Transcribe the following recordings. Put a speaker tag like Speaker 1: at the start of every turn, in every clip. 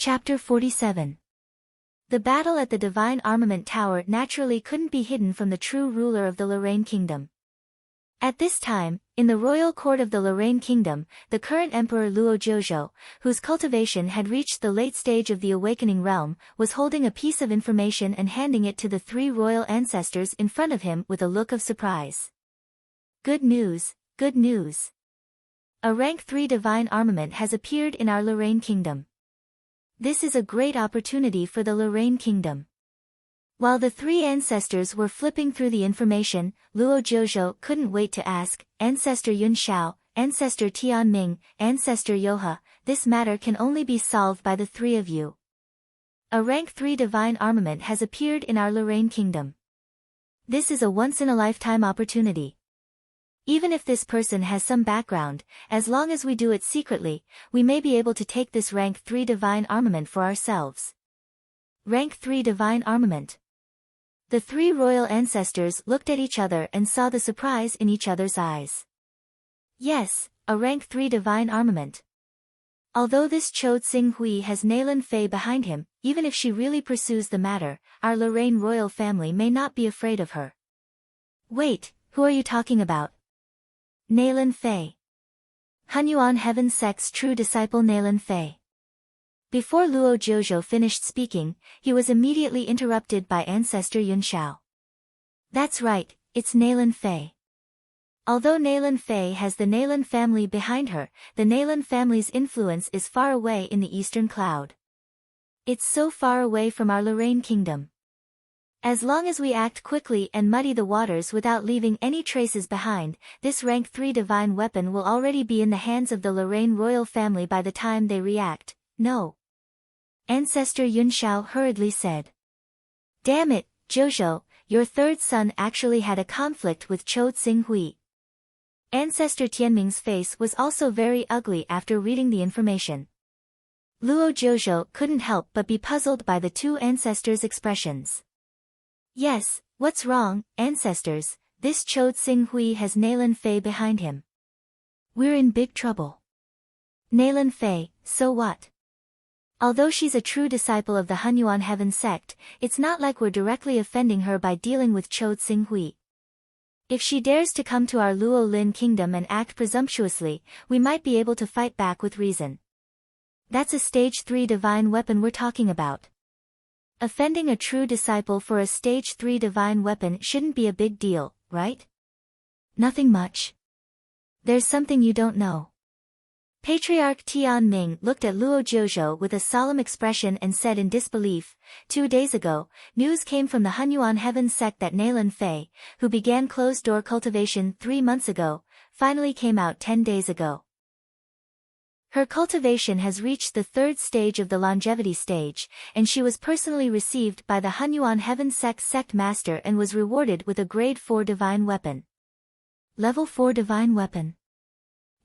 Speaker 1: Chapter 47. The battle at the Divine Armament Tower naturally couldn't be hidden from the true ruler of the Lorraine Kingdom. At this time, in the royal court of the Lorraine Kingdom, the current Emperor Luo Zhozhou, whose cultivation had reached the late stage of the awakening realm, was holding a piece of information and handing it to the three royal ancestors in front of him with a look of surprise. Good news, good news. A rank 3 divine armament has appeared in our Lorraine Kingdom. This is a great opportunity for the Lorraine Kingdom. While the three ancestors were flipping through the information, Luo Zhozhou couldn't wait to ask, Ancestor Yun Xiao, Ancestor Tianming, Ancestor Yoha, this matter can only be solved by the three of you. A rank 3 divine armament has appeared in our Lorraine Kingdom. This is a once-in-a-lifetime opportunity. Even if this person has some background, as long as we do it secretly, we may be able to take this rank 3 divine armament for ourselves. Rank 3 divine armament. The three royal ancestors looked at each other and saw the surprise in each other's eyes. Yes, a rank 3 divine armament. Although this Chou Tsing-Hui has Nailan Fei behind him, even if she really pursues the matter, our Lorraine royal family may not be afraid of her. Wait, who are you talking about? Nailan Fei. Hunyuan Heaven Sect's true disciple Nailan Fei. Before Luo Zhozhou finished speaking, he was immediately interrupted by Ancestor Yun Xiao. That's right, it's Nailan Fei. Although Nailan Fei has the Nailan family behind her, the Nailan family's influence is far away in the Eastern Cloud. It's so far away from our Lorraine Kingdom. As long as we act quickly and muddy the waters without leaving any traces behind, this rank 3 divine weapon will already be in the hands of the Lorraine royal family by the time they react. No. Ancestor Yun Xiao hurriedly said. Damn it, Zhozhou, your third son actually had a conflict with Chou Tsing-Hui. Ancestor Tianming's face was also very ugly after reading the information. Luo Zhozhou couldn't help but be puzzled by the two ancestors' expressions. Yes, what's wrong, ancestors? This Chou Tsing-Hui has Nailan Fei behind him. We're in big trouble. Nailan Fei, so what? Although she's a true disciple of the Hunyuan Heaven Sect, it's not like we're directly offending her by dealing with Chou Tsing-Hui. If she dares to come to our Luo Lin Kingdom and act presumptuously, we might be able to fight back with reason. That's a stage 3 divine weapon we're talking about. Offending a true disciple for a stage 3 divine weapon shouldn't be a big deal, right? Nothing much. There's something you don't know. Patriarch Tianming looked at Luo Zhozhou with a solemn expression and said in disbelief, 2 days ago, news came from the Hunyuan Heaven Sect that Nailan Fei, who began closed-door cultivation 3 months ago, finally came out 10 days ago. Her cultivation has reached the 3rd stage of the longevity stage, and she was personally received by the Hunyuan Heaven Sect Master and was rewarded with a grade 4 divine weapon. Level 4 divine weapon.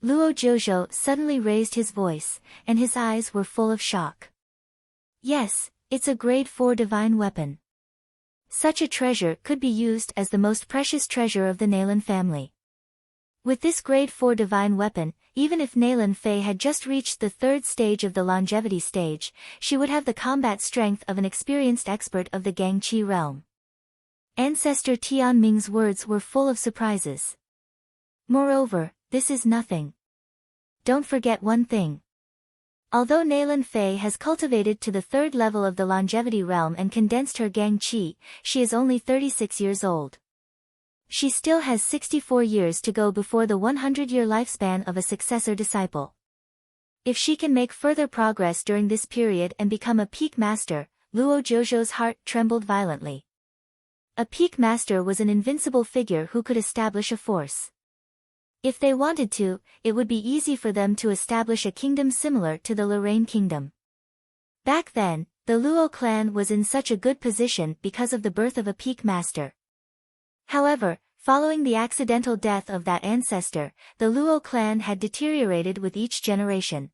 Speaker 1: Luo Zhozhou suddenly raised his voice, and his eyes were full of shock. Yes, it's a grade 4 divine weapon. Such a treasure could be used as the most precious treasure of the Nailan family. With this grade 4 divine weapon, even if Nailan Fei had just reached the 3rd stage of the longevity stage, she would have the combat strength of an experienced expert of the Gangqi realm. Ancestor Tianming's words were full of surprises. Moreover, this is nothing. Don't forget one thing. Although Nailan Fei has cultivated to the 3rd level of the longevity realm and condensed her Gangqi, she is only 36 years old. She still has 64 years to go before the 100-year lifespan of a successor disciple. If she can make further progress during this period and become a peak master, Luo Zhozhou's heart trembled violently. A peak master was an invincible figure who could establish a force. If they wanted to, it would be easy for them to establish a kingdom similar to the Lorraine Kingdom. Back then, the Luo clan was in such a good position because of the birth of a peak master. However, following the accidental death of that ancestor, the Luo clan had deteriorated with each generation.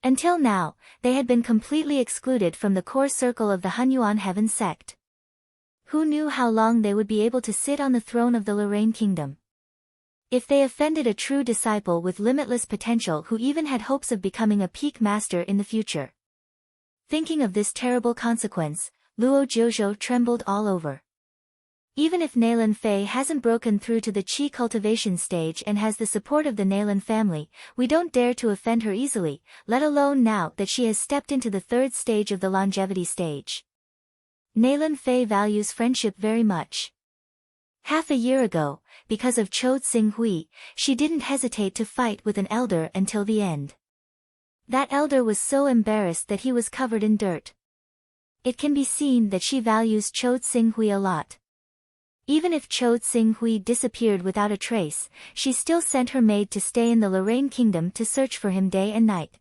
Speaker 1: Until now, they had been completely excluded from the core circle of the Hunyuan Heaven Sect. Who knew how long they would be able to sit on the throne of the Lorraine Kingdom? If they offended a true disciple with limitless potential who even had hopes of becoming a peak master in the future. Thinking of this terrible consequence, Luo Jiuzhou trembled all over. Even if Nailan Fei hasn't broken through to the qi cultivation stage and has the support of the Nailan family, we don't dare to offend her easily, let alone now that she has stepped into the third stage of the longevity stage. Nailan Fei values friendship very much. Half a year ago, because of Chou Tsinghui, she didn't hesitate to fight with an elder until the end. That elder was so embarrassed that he was covered in dirt. It can be seen that she values Chou Tsinghui a lot. Even if Chou Tsinghui disappeared without a trace, she still sent her maid to stay in the Lorraine Kingdom to search for him day and night.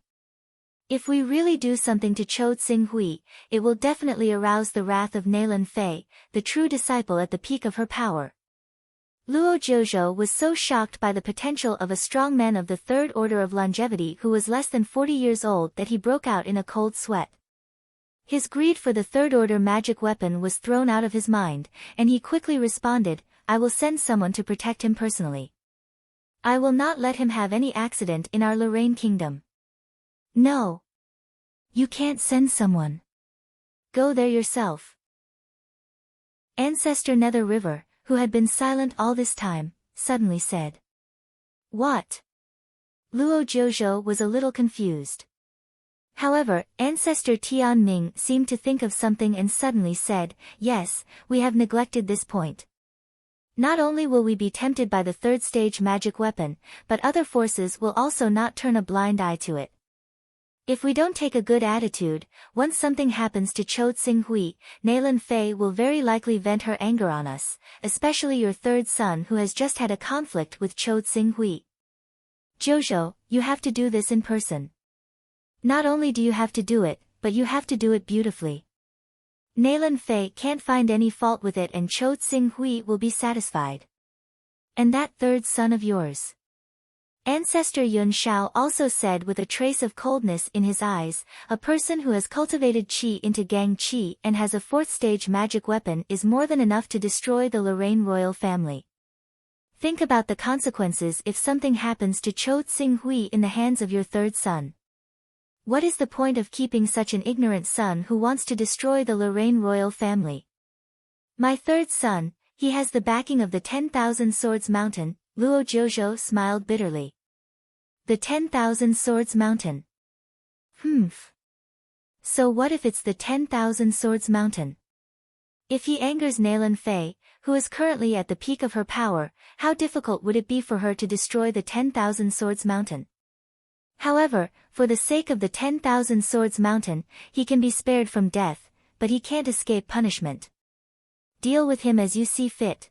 Speaker 1: If we really do something to Chou Tsinghui, it will definitely arouse the wrath of Nailan Fei, the true disciple at the peak of her power. Luo Jiuzhou was so shocked by the potential of a strong man of the third order of longevity who was less than 40 years old that he broke out in a cold sweat. His greed for the third-order magic weapon was thrown out of his mind, and he quickly responded, I will send someone to protect him personally. I will not let him have any accident in our Lorraine Kingdom. No. You can't send someone. Go there yourself. Ancestor Nether River, who had been silent all this time, suddenly said. What? Luo Jiuzhou was a little confused. However, Ancestor Tian Ming seemed to think of something and suddenly said, yes, we have neglected this point. Not only will we be tempted by the third stage magic weapon, but other forces will also not turn a blind eye to it. If we don't take a good attitude, once something happens to Chou Tsinghui, Nailan Fei will very likely vent her anger on us, especially your third son who has just had a conflict with Chou Tsinghui. Jiuzhou, you have to do this in person. Not only do you have to do it, but you have to do it beautifully. Nailan Fei can't find any fault with it and Chou Tsinghui will be satisfied. And that third son of yours. Ancestor Yun Shao also said with a trace of coldness in his eyes, a person who has cultivated qi into gang qi and has a fourth-stage magic weapon is more than enough to destroy the Lorraine royal family. Think about the consequences if something happens to Chou Tsinghui in the hands of your third son. What is the point of keeping such an ignorant son who wants to destroy the Lorraine royal family? My third son, he has the backing of the 10,000 Swords Mountain, Luo Jiuzhou smiled bitterly. The 10,000 Swords Mountain. So what if it's the 10,000 Swords Mountain? If he angers Nailan Fei, who is currently at the peak of her power, how difficult would it be for her to destroy the 10,000 Swords Mountain? However, for the sake of the 10,000 Swords Mountain, he can be spared from death, but he can't escape punishment. Deal with him as you see fit.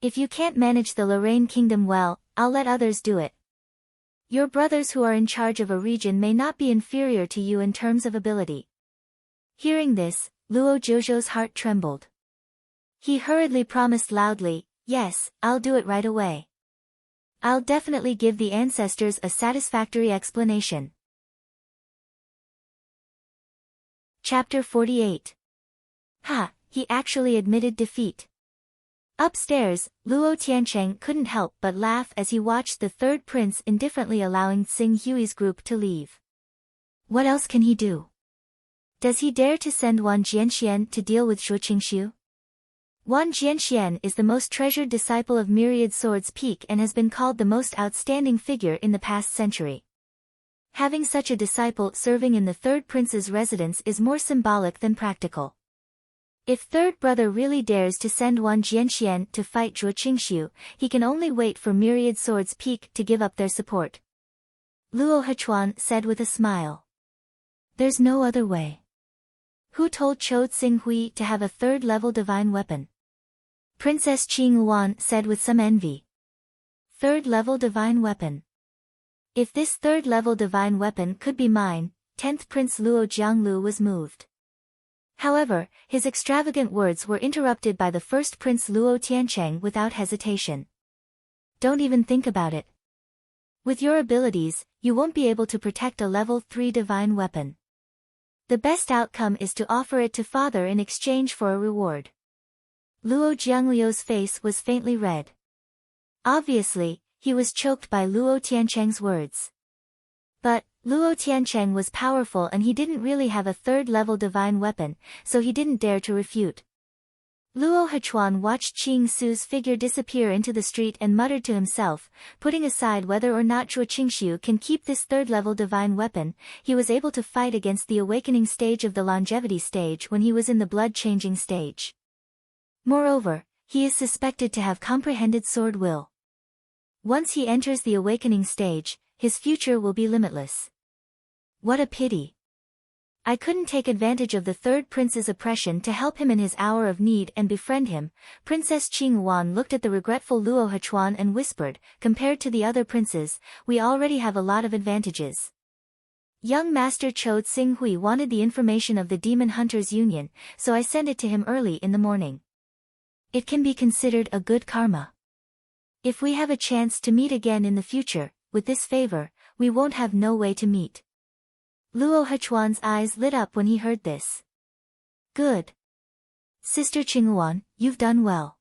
Speaker 1: If you can't manage the Lorraine Kingdom well, I'll let others do it. Your brothers who are in charge of a region may not be inferior to you in terms of ability. Hearing this, Luo Jiuzhou's heart trembled. He hurriedly promised loudly, yes, I'll do it right away. I'll definitely give the ancestors a satisfactory explanation. Chapter 48. He actually admitted defeat. Upstairs, Luo Tiancheng couldn't help but laugh as he watched the third prince indifferently allowing Tsing Hui's group to leave. What else can he do? Does he dare to send Wang Jianxian to deal with Zhuo Qingxiu? Wang Jianxian is the most treasured disciple of Myriad Sword's Peak and has been called the most outstanding figure in the past century. Having such a disciple serving in the third prince's residence is more symbolic than practical. If third brother really dares to send Wang Jianxian to fight Zhuo Qingxiu, he can only wait for Myriad Sword's Peak to give up their support. Luo Hechuan said with a smile. There's no other way. Who told Chou Tsinghui to have a third-level divine weapon? Princess Qing Yuan said with some envy. Third-level divine weapon. If this third-level divine weapon could be mine, 10th Prince Luo Jianglu was moved. However, his extravagant words were interrupted by the first Prince Luo Tiancheng without hesitation. Don't even think about it. With your abilities, you won't be able to protect a level 3 divine weapon. The best outcome is to offer it to father in exchange for a reward. Luo Jiangliu's face was faintly red. Obviously, he was choked by Luo Tiancheng's words. But, Luo Tiancheng was powerful and he didn't really have a third-level divine weapon, so he didn't dare to refute. Luo Hechuan watched Qing Su's figure disappear into the street and muttered to himself, putting aside whether or not Zhuo Qingxiu can keep this third-level divine weapon, he was able to fight against the awakening stage of the longevity stage when he was in the blood-changing stage. Moreover, he is suspected to have comprehended sword will. Once he enters the awakening stage, his future will be limitless. What a pity. I couldn't take advantage of the third prince's oppression to help him in his hour of need and befriend him. Princess Qinghuan looked at the regretful Luo Hechuan and whispered, compared to the other princes, we already have a lot of advantages. Young Master Chou Tsinghui wanted the information of the Demon Hunters Union, so I sent it to him early in the morning. It can be considered a good karma. If we have a chance to meet again in the future, with this favor, we won't have no way to meet. Luo Hechuan's eyes lit up when he heard this. Good. Sister Qinghuan, you've done well.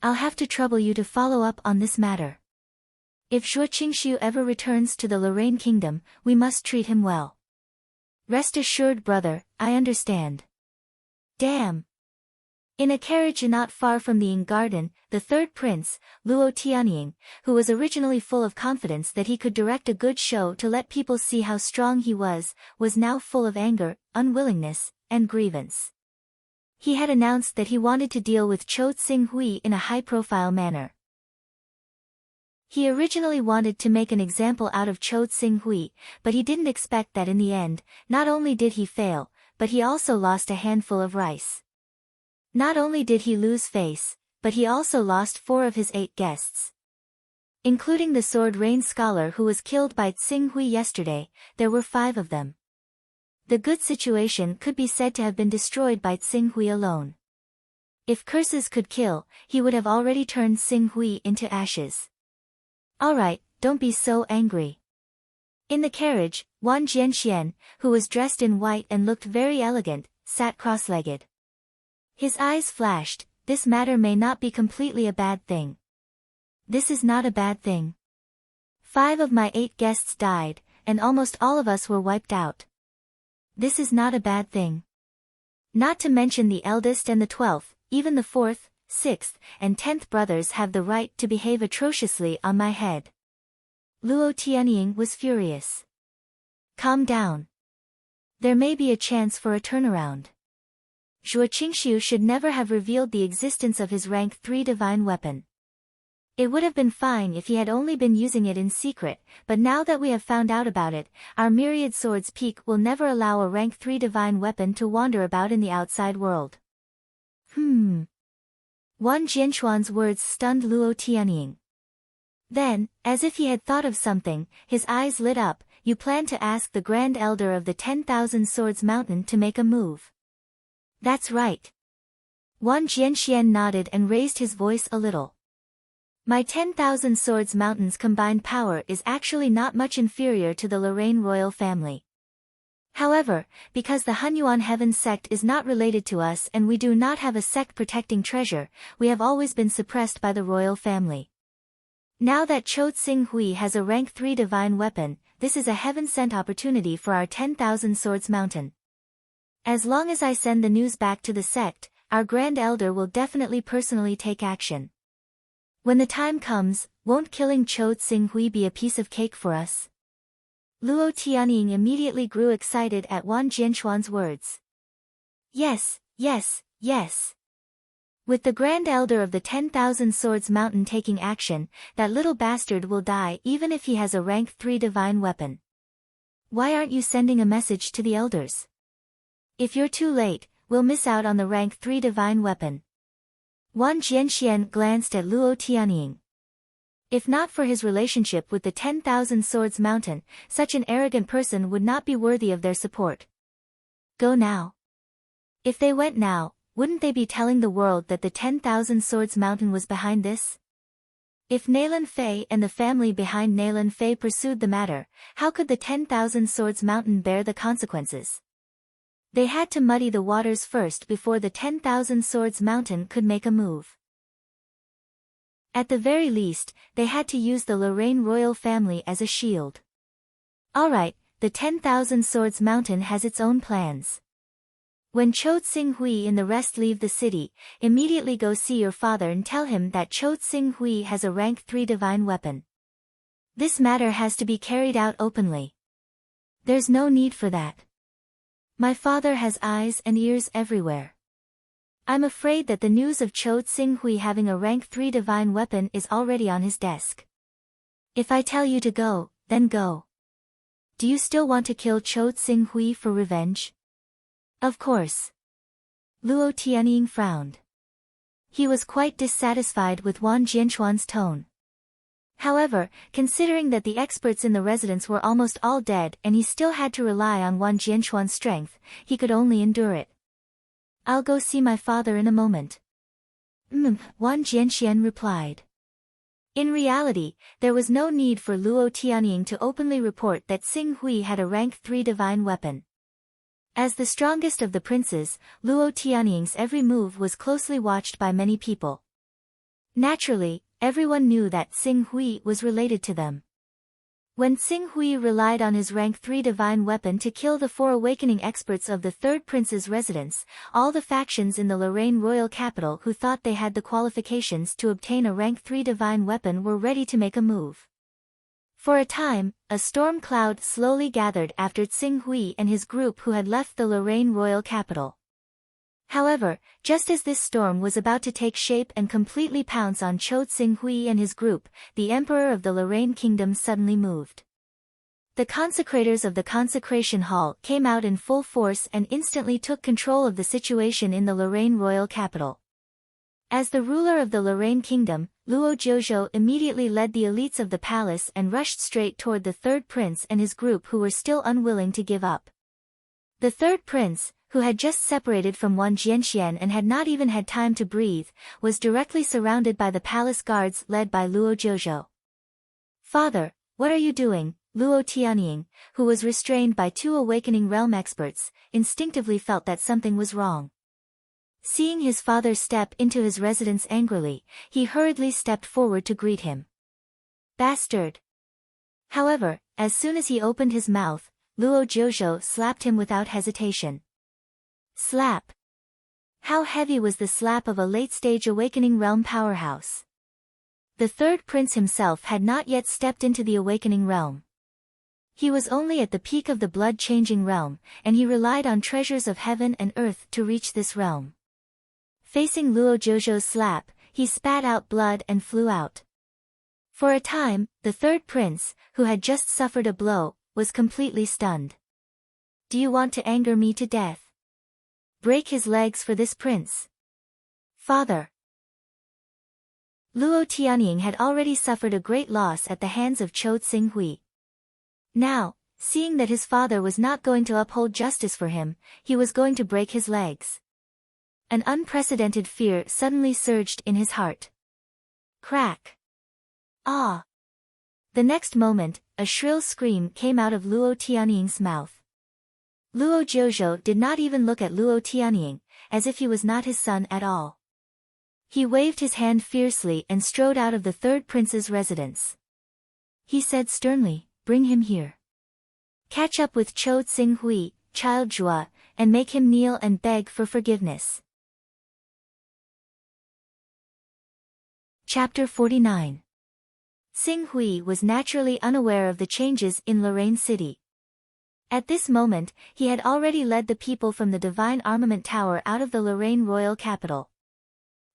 Speaker 1: I'll have to trouble you to follow up on this matter. If Zhuo Qingxiu ever returns to the Lorraine Kingdom, we must treat him well. Rest assured, brother, I understand. Damn. In a carriage not far from the Yin Garden, the third prince, Luo Tianying, who was originally full of confidence that he could direct a good show to let people see how strong he was now full of anger, unwillingness, and grievance. He had announced that he wanted to deal with Chou Tsinghui in a high-profile manner. He originally wanted to make an example out of Chou Tsinghui, but he didn't expect that in the end, not only did he fail, but he also lost a handful of rice. Not only did he lose face, but he also lost 4 of his 8 guests. Including the Sword Rain scholar who was killed by Tsinghui yesterday, there were 5 of them. The good situation could be said to have been destroyed by Tsinghui alone. If curses could kill, he would have already turned Tsinghui into ashes. Alright, don't be so angry. In the carriage, Wang Jianxian, who was dressed in white and looked very elegant, sat cross-legged. His eyes flashed, this matter may not be completely a bad thing. This is not a bad thing. 5 of my 8 guests died, and almost all of us were wiped out. This is not a bad thing. Not to mention the eldest and the 12th, even the 4th, 6th, and 10th brothers have the right to behave atrociously on my head. Luo Tianying was furious. Calm down. There may be a chance for a turnaround. Zhuo Qingxiu should never have revealed the existence of his rank 3 divine weapon. It would have been fine if he had only been using it in secret, but now that we have found out about it, our myriad swords peak will never allow a rank 3 divine weapon to wander about in the outside world. Wang Jianchuan's words stunned Luo Tianying. Then, as if he had thought of something, his eyes lit up, you plan to ask the Grand Elder of the 10,000 Swords Mountain to make a move. That's right. Wang Jianxian nodded and raised his voice a little. My 10,000 Swords Mountain's combined power is actually not much inferior to the Lorraine royal family. However, because the Hunyuan Heaven sect is not related to us and we do not have a sect protecting treasure, we have always been suppressed by the royal family. Now that Chou Tsinghui has a rank 3 divine weapon, this is a heaven-sent opportunity for our 10,000 Swords Mountain. As long as I send the news back to the sect, our Grand Elder will definitely personally take action. When the time comes, won't killing Chou Tsinghui be a piece of cake for us? Luo Tianying immediately grew excited at Wang Jianchuan's words. Yes, yes, yes. With the Grand Elder of the 10,000 Swords Mountain taking action, that little bastard will die even if he has a rank 3 divine weapon. Why aren't you sending a message to the elders? If you're too late, we'll miss out on the rank 3 divine weapon. Wang Jianxian glanced at Luo Tianying. If not for his relationship with the 10,000 Swords Mountain, such an arrogant person would not be worthy of their support. Go now. If they went now, wouldn't they be telling the world that the 10,000 Swords Mountain was behind this? If Nailan Fei and the family behind Nailan Fei pursued the matter, how could the 10,000 Swords Mountain bear the consequences? They had to muddy the waters first before the 10,000 Swords Mountain could make a move. At the very least, they had to use the Lorraine royal family as a shield. Alright, the 10,000 Swords Mountain has its own plans. When Cho Tsing Hui and the rest leave the city, immediately go see your father and tell him that Cho Tsing Hui has a rank 3 divine weapon. This matter has to be carried out openly. There's no need for that. My father has eyes and ears everywhere. I'm afraid that the news of Cho Tsing Hui having a rank 3 divine weapon is already on his desk. If I tell you to go, then go. Do you still want to kill Cho Tsing Hui for revenge? Of course. Luo Tianying frowned. He was quite dissatisfied with Wang Jianchuan's tone. However, considering that the experts in the residence were almost all dead and he still had to rely on Wang Jianchuan's strength, he could only endure it. I'll go see my father in a moment. Wang Jianxian replied. In reality, there was no need for Luo Tianying to openly report that Tsing Hui had a rank 3 divine weapon. As the strongest of the princes, Luo Tianying's every move was closely watched by many people. Naturally, everyone knew that Tsing Hui was related to them. When Tsing Hui relied on his rank 3 divine weapon to kill the 4 awakening experts of the third prince's residence, all the factions in the Lorraine royal capital who thought they had the qualifications to obtain a rank 3 divine weapon were ready to make a move. For a time, a storm cloud slowly gathered after Tsing Hui and his group who had left the Lorraine royal capital. However, just as this storm was about to take shape and completely pounce on Cho Tsing Hui and his group, the emperor of the Lorraine kingdom suddenly moved. The consecrators of the consecration hall came out in full force and instantly took control of the situation in the Lorraine royal capital. As the ruler of the Lorraine kingdom, Luo Jiuzhou immediately led the elites of the palace and rushed straight toward the third prince and his group who were still unwilling to give up. The third prince, who had just separated from Wang Jianxian and had not even had time to breathe, was directly surrounded by the palace guards led by Luo Jiuzhou. Father, what are you doing? Luo Tianying, who was restrained by 2 awakening realm experts, instinctively felt that something was wrong. Seeing his father step into his residence angrily, he hurriedly stepped forward to greet him. Bastard! However, as soon as he opened his mouth, Luo Jiuzhou slapped him without hesitation. Slap! How heavy was the slap of a late-stage awakening realm powerhouse! The third prince himself had not yet stepped into the awakening realm. He was only at the peak of the blood-changing realm, and he relied on treasures of heaven and earth to reach this realm. Facing Luo Jiuzhou's slap, he spat out blood and flew out. For a time, the third prince, who had just suffered a blow, was completely stunned. Do you want to anger me to death? Break his legs for this prince. Father! Luo Tianying had already suffered a great loss at the hands of Cho Tsing Hui. Now, seeing that his father was not going to uphold justice for him, he was going to break his legs. An unprecedented fear suddenly surged in his heart. Crack! Ah! The next moment, a shrill scream came out of Luo Tianying's mouth. Luo Jiuzhou did not even look at Luo Tianying, as if he was not his son at all. He waved his hand fiercely and strode out of the third prince's residence. He said sternly, bring him here. Catch up with Cho Tsing Hui, child Zhua, and make him kneel and beg for forgiveness. Chapter 49. Tsing Hui was naturally unaware of the changes in Lorraine City. At this moment, he had already led the people from the Divine Armament Tower out of the Lorraine royal capital.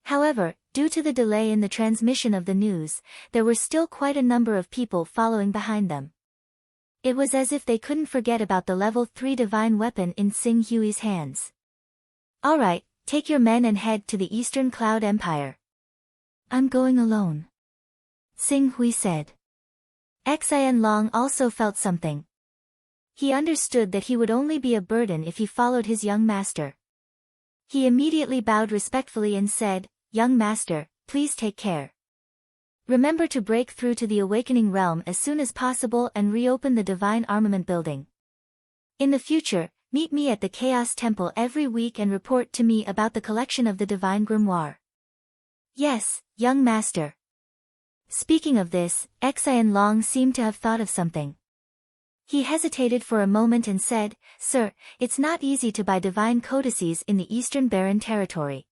Speaker 1: However, due to the delay in the transmission of the news, there were still quite a number of people following behind them. It was as if they couldn't forget about the level 3 divine weapon in Tsing Hui's hands. Alright, take your men and head to the Eastern Cloud Empire. I'm going alone. Tsing Hui said. Xian Long also felt something. He understood that he would only be a burden if he followed his young master. He immediately bowed respectfully and said, Young master, please take care. Remember to break through to the awakening realm as soon as possible and reopen the Divine Armament building. In the future, meet me at the Chaos Temple every week and report to me about the collection of the Divine Grimoire. Yes, young master. Speaking of this, Xian Long seemed to have thought of something. He hesitated for a moment and said, "Sir, it's not easy to buy divine codices in the Eastern Barren territory.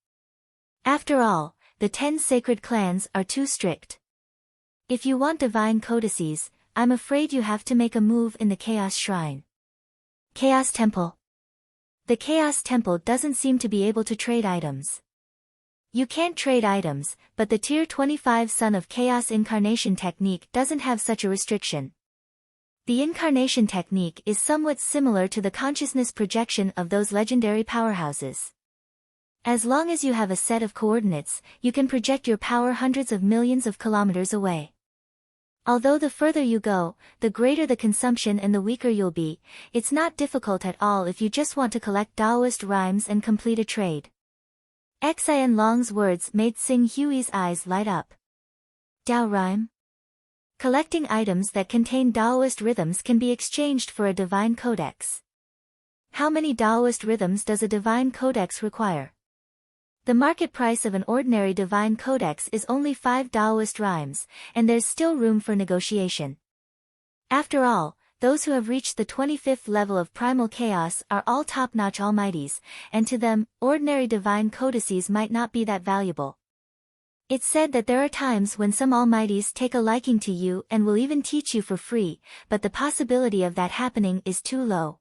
Speaker 1: After all, the 10 sacred clans are too strict. If you want divine codices, I'm afraid you have to make a move in the Chaos Shrine." Chaos Temple. The Chaos Temple doesn't seem to be able to trade items. You can't trade items, but the Tier 25 Son of Chaos Incarnation technique doesn't have such a restriction. The incarnation technique is somewhat similar to the consciousness projection of those legendary powerhouses. As long as you have a set of coordinates, you can project your power hundreds of millions of kilometers away. Although the further you go, the greater the consumption and the weaker you'll be, it's not difficult at all if you just want to collect Taoist rhymes and complete a trade. Xian Long's words made Xing Hui's eyes light up. Dao rhyme? Collecting items that contain Taoist rhythms can be exchanged for a divine codex. How many Taoist rhythms does a divine codex require? The market price of an ordinary divine codex is only 5 Taoist rhymes, and there's still room for negotiation. After all, those who have reached the 25th level of primal chaos are all top-notch almighties, and to them, ordinary divine codices might not be that valuable. It's said that there are times when some almighties take a liking to you and will even teach you for free, but the possibility of that happening is too low.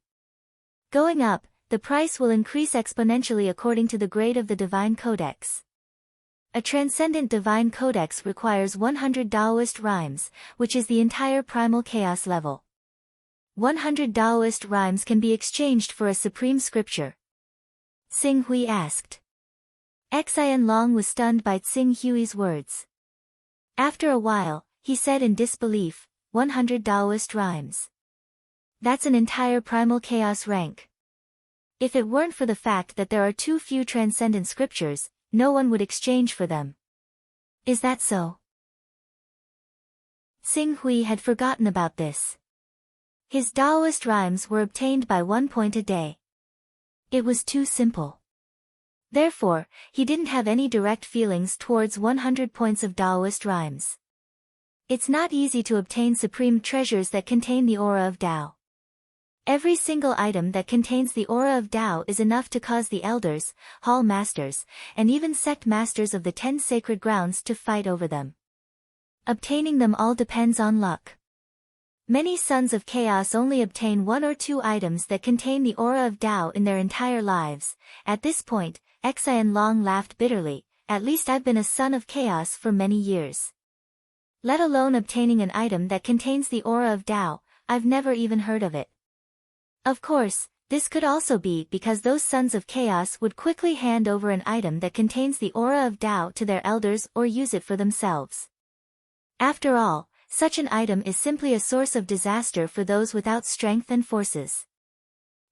Speaker 1: Going up, the price will increase exponentially according to the grade of the divine codex. A transcendent divine codex requires 100 Taoist rhymes, which is the entire primal chaos level. 100 Taoist rhymes can be exchanged for a supreme scripture. Xing Hui asked. Xian Long was stunned by Xing Hui's words. After a while, he said in disbelief, 100 Taoist rhymes. That's an entire primal chaos rank. If it weren't for the fact that there are too few transcendent scriptures, no one would exchange for them. Is that so? Xing Hui had forgotten about this. His Taoist rhymes were obtained by 1 point a day. It was too simple. Therefore, he didn't have any direct feelings towards 100 points of Taoist rhymes. It's not easy to obtain supreme treasures that contain the aura of Tao. Every single item that contains the aura of Tao is enough to cause the elders, hall masters, and even sect masters of the 10 sacred grounds to fight over them. Obtaining them all depends on luck. Many Sons of Chaos only obtain 1 or 2 items that contain the aura of Tao in their entire lives. At this point, Xian Long laughed bitterly. At least I've been a Son of Chaos for many years. Let alone obtaining an item that contains the aura of Tao, I've never even heard of it. Of course, this could also be because those Sons of Chaos would quickly hand over an item that contains the aura of Tao to their elders or use it for themselves. After all, such an item is simply a source of disaster for those without strength and forces.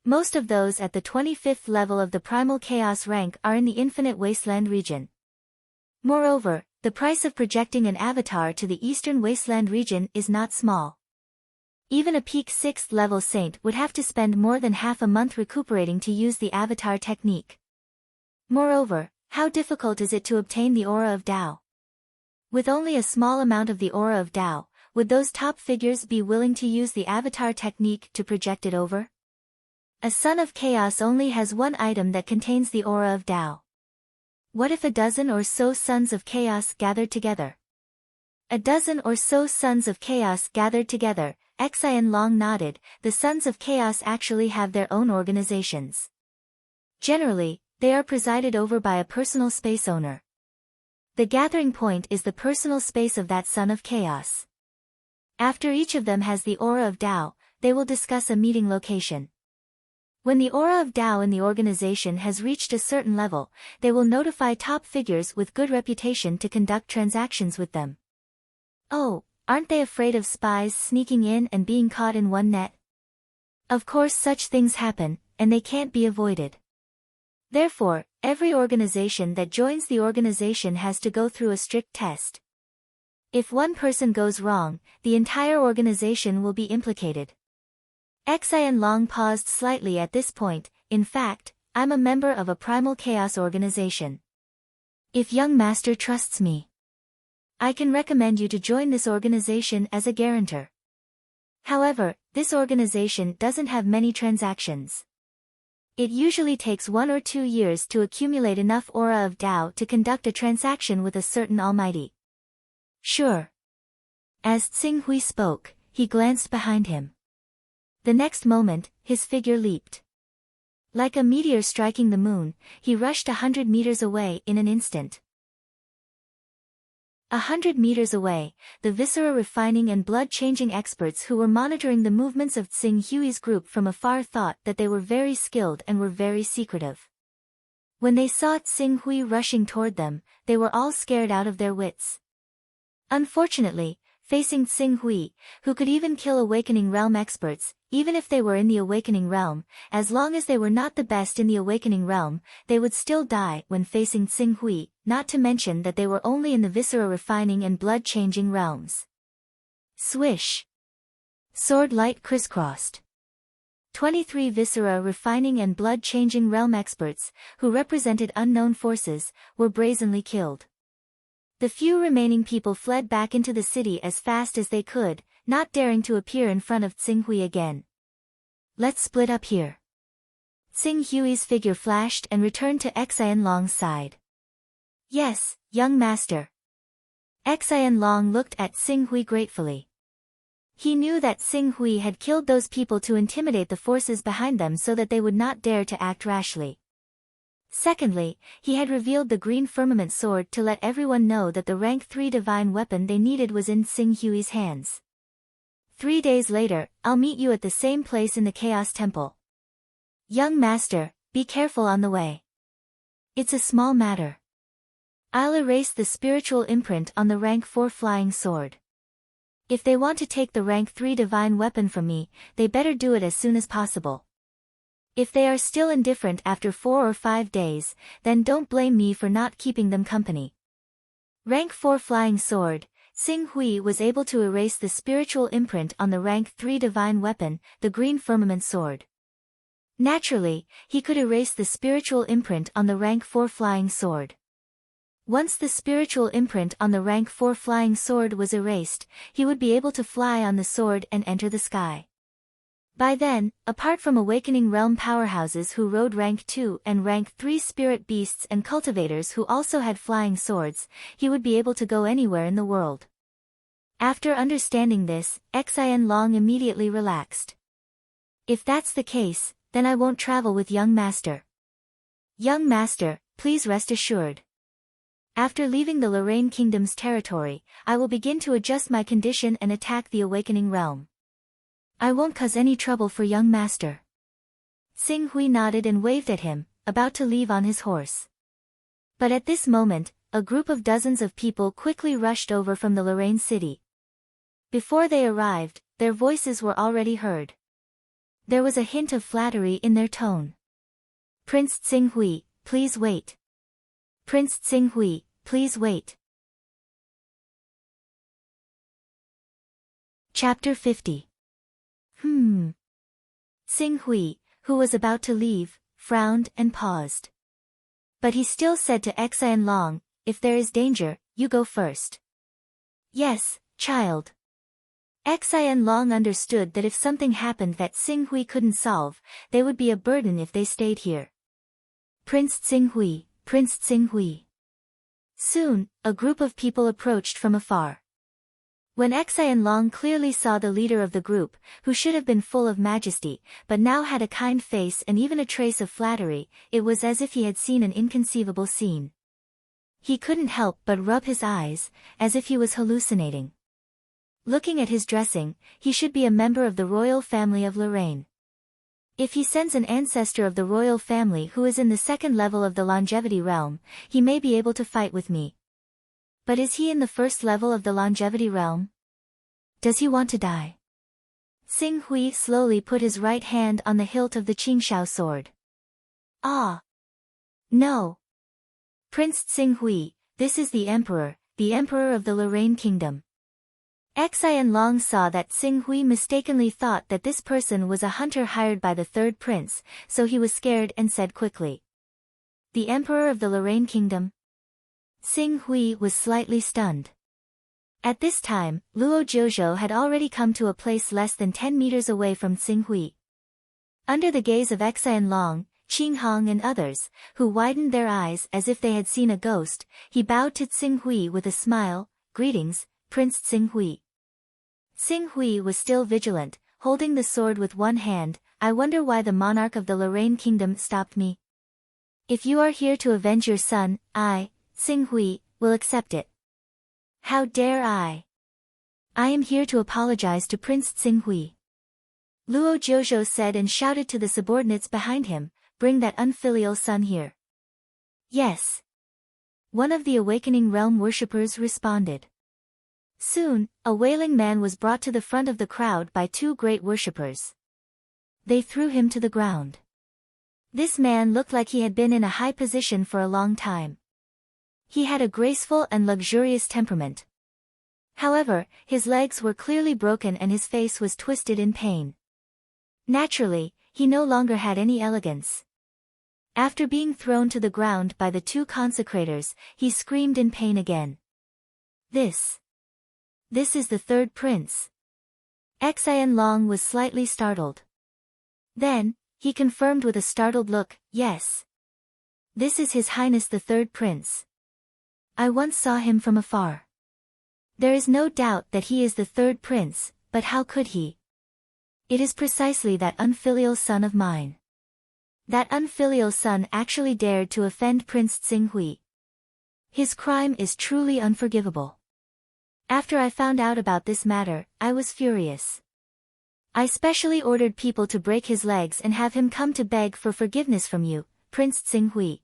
Speaker 1: Most of those at the 25th level of the Primal Chaos rank are in the Infinite Wasteland region. Moreover, the price of projecting an avatar to the Eastern Wasteland region is not small. Even a peak 6th level saint would have to spend more than half a month recuperating to use the avatar technique. Moreover, how difficult is it to obtain the aura of Tao? With only a small amount of the aura of Tao, would those top figures be willing to use the avatar technique to project it over? A Son of Chaos only has 1 item that contains the aura of Tao. What if a dozen or so Sons of Chaos gathered together? A dozen or so Sons of Chaos gathered together, Xian Long nodded. The Sons of Chaos actually have their own organizations. Generally, they are presided over by a personal space owner. The gathering point is the personal space of that Son of Chaos. After each of them has the aura of Tao, they will discuss a meeting location. When the aura of Tao in the organization has reached a certain level, they will notify top figures with good reputation to conduct transactions with them. Oh, aren't they afraid of spies sneaking in and being caught in one net? Of course such things happen, and they can't be avoided. Therefore, every organization that joins the organization has to go through a strict test. If one person goes wrong, the entire organization will be implicated. Xian Long paused slightly at this point. In fact, I'm a member of a Primal Chaos organization. If young master trusts me, I can recommend you to join this organization as a guarantor. However, this organization doesn't have many transactions. It usually takes 1 or 2 years to accumulate enough aura of Tao to conduct a transaction with a certain almighty. Sure. As Tsing-Hui spoke, he glanced behind him. The next moment, his figure leaped. Like a meteor striking the moon, he rushed 100 meters away in an instant. 100 meters away, the viscera refining and blood-changing experts who were monitoring the movements of Tsing-Hui's group from afar thought that they were very skilled and were very secretive. When they saw Tsing-Hui rushing toward them, they were all scared out of their wits. Unfortunately, facing Tsing-Hui, who could even kill Awakening Realm experts, even if they were in the Awakening Realm, as long as they were not the best in the Awakening Realm, they would still die when facing Tsing-Hui, not to mention that they were only in the viscera refining and blood-changing realms. Swish! Sword light crisscrossed. 23 viscera refining and blood-changing realm experts, who represented unknown forces, were brazenly killed. The few remaining people fled back into the city as fast as they could, not daring to appear in front of Tsing-Hui again. Let's split up here. Tsing-Hui's figure flashed and returned to Xianlong's side. Yes, young master. Xianlong looked at Tsing-Hui gratefully. He knew that Tsing-Hui had killed those people to intimidate the forces behind them so that they would not dare to act rashly. Secondly, he had revealed the green firmament sword to let everyone know that the rank 3 divine weapon they needed was in Tsing-Hui's hands. 3 days later, I'll meet you at the same place in the Chaos Temple. Young master, be careful on the way. It's a small matter. I'll erase the spiritual imprint on the rank 4 flying sword. If they want to take the rank 3 divine weapon from me, they better do it as soon as possible. If they are still indifferent after 4 or 5 days, then don't blame me for not keeping them company. Rank 4 flying sword, Tsing-Hui was able to erase the spiritual imprint on the rank 3 divine weapon, the green firmament sword. Naturally, he could erase the spiritual imprint on the rank 4 flying sword. Once the spiritual imprint on the rank 4 flying sword was erased, he would be able to fly on the sword and enter the sky. By then, apart from Awakening Realm powerhouses who rode rank 2 and rank 3 spirit beasts and cultivators who also had flying swords, he would be able to go anywhere in the world. After understanding this, Xianlong immediately relaxed. If that's the case, then I won't travel with young master. Young master, please rest assured. After leaving the Lorraine Kingdom's territory, I will begin to adjust my condition and attack the Awakening Realm. I won't cause any trouble for young master. Tsing-Hui nodded and waved at him, about to leave on his horse. But at this moment, a group of dozens of people quickly rushed over from the Lorraine city. Before they arrived, their voices were already heard. There was a hint of flattery in their tone. Prince Tsing-Hui, please wait. Prince Tsing-Hui, please wait. Chapter 50. Tsing-Hui, who was about to leave, frowned and paused. But he still said to Xianlong, if there is danger, you go first. Yes, child. Xianlong understood that if something happened that Tsing-Hui couldn't solve, they would be a burden if they stayed here. Prince Tsing-Hui, Prince Tsing-Hui. Soon, a group of people approached from afar. When Xianlong clearly saw the leader of the group, who should have been full of majesty, but now had a kind face and even a trace of flattery, it was as if he had seen an inconceivable scene. He couldn't help but rub his eyes, as if he was hallucinating. Looking at his dressing, he should be a member of the royal family of Lorraine. If he sends an ancestor of the royal family who is in the 2nd level of the longevity realm, he may be able to fight with me. But is he in the 1st level of the longevity realm? Does he want to die? Tsing-Hui slowly put his right hand on the hilt of the Qingshao sword. Ah! No! Prince Tsing-Hui, this is the emperor of the Lorraine Kingdom. Xianlong saw that Tsing-Hui mistakenly thought that this person was a hunter hired by the 3rd prince, so he was scared and said quickly. The emperor of the Lorraine Kingdom? Tsing-Hui was slightly stunned. At this time, Luo Zhozhou had already come to a place less than 10 meters away from Xinghui. Under the gaze of Xian Long, Qing Hong and others, who widened their eyes as if they had seen a ghost, he bowed to Xinghui with a smile. "Greetings, Prince Xinghui." Xinghui was still vigilant, holding the sword with one hand. "I wonder why the monarch of the Lorraine kingdom stopped me. If you are here to avenge your son, I, Xinghui, will accept it." "How dare I? I am here to apologize to Prince Xinghui," Luo Zhozhou said and shouted to the subordinates behind him, "Bring that unfilial son here." "Yes." One of the awakening realm worshippers responded. Soon, a wailing man was brought to the front of the crowd by two great worshippers. They threw him to the ground. This man looked like he had been in a high position for a long time. He had a graceful and luxurious temperament. However, his legs were clearly broken and his face was twisted in pain. Naturally, he no longer had any elegance. After being thrown to the ground by the two consecrators, he screamed in pain again. This is the third prince." Xian Long was slightly startled. Then, he confirmed with a startled look, "Yes. This is His Highness the third prince. I once saw him from afar. There is no doubt that he is the third prince, but how could he? It is precisely that unfilial son of mine. That unfilial son actually dared to offend Prince Xinghui. His crime is truly unforgivable. After I found out about this matter, I was furious. I specially ordered people to break his legs and have him come to beg for forgiveness from you, Prince Xinghui.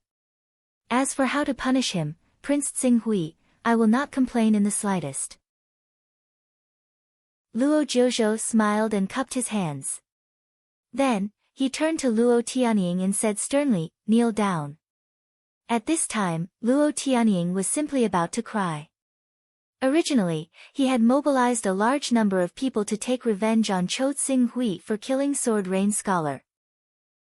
Speaker 1: As for how to punish him, Prince Xinghui, I will not complain in the slightest." Luo Zhozhou smiled and cupped his hands. Then, he turned to Luo Tianying and said sternly, "Kneel down." At this time, Luo Tianying was simply about to cry. Originally, he had mobilized a large number of people to take revenge on Chou Xinghui for killing Sword Rain Scholar.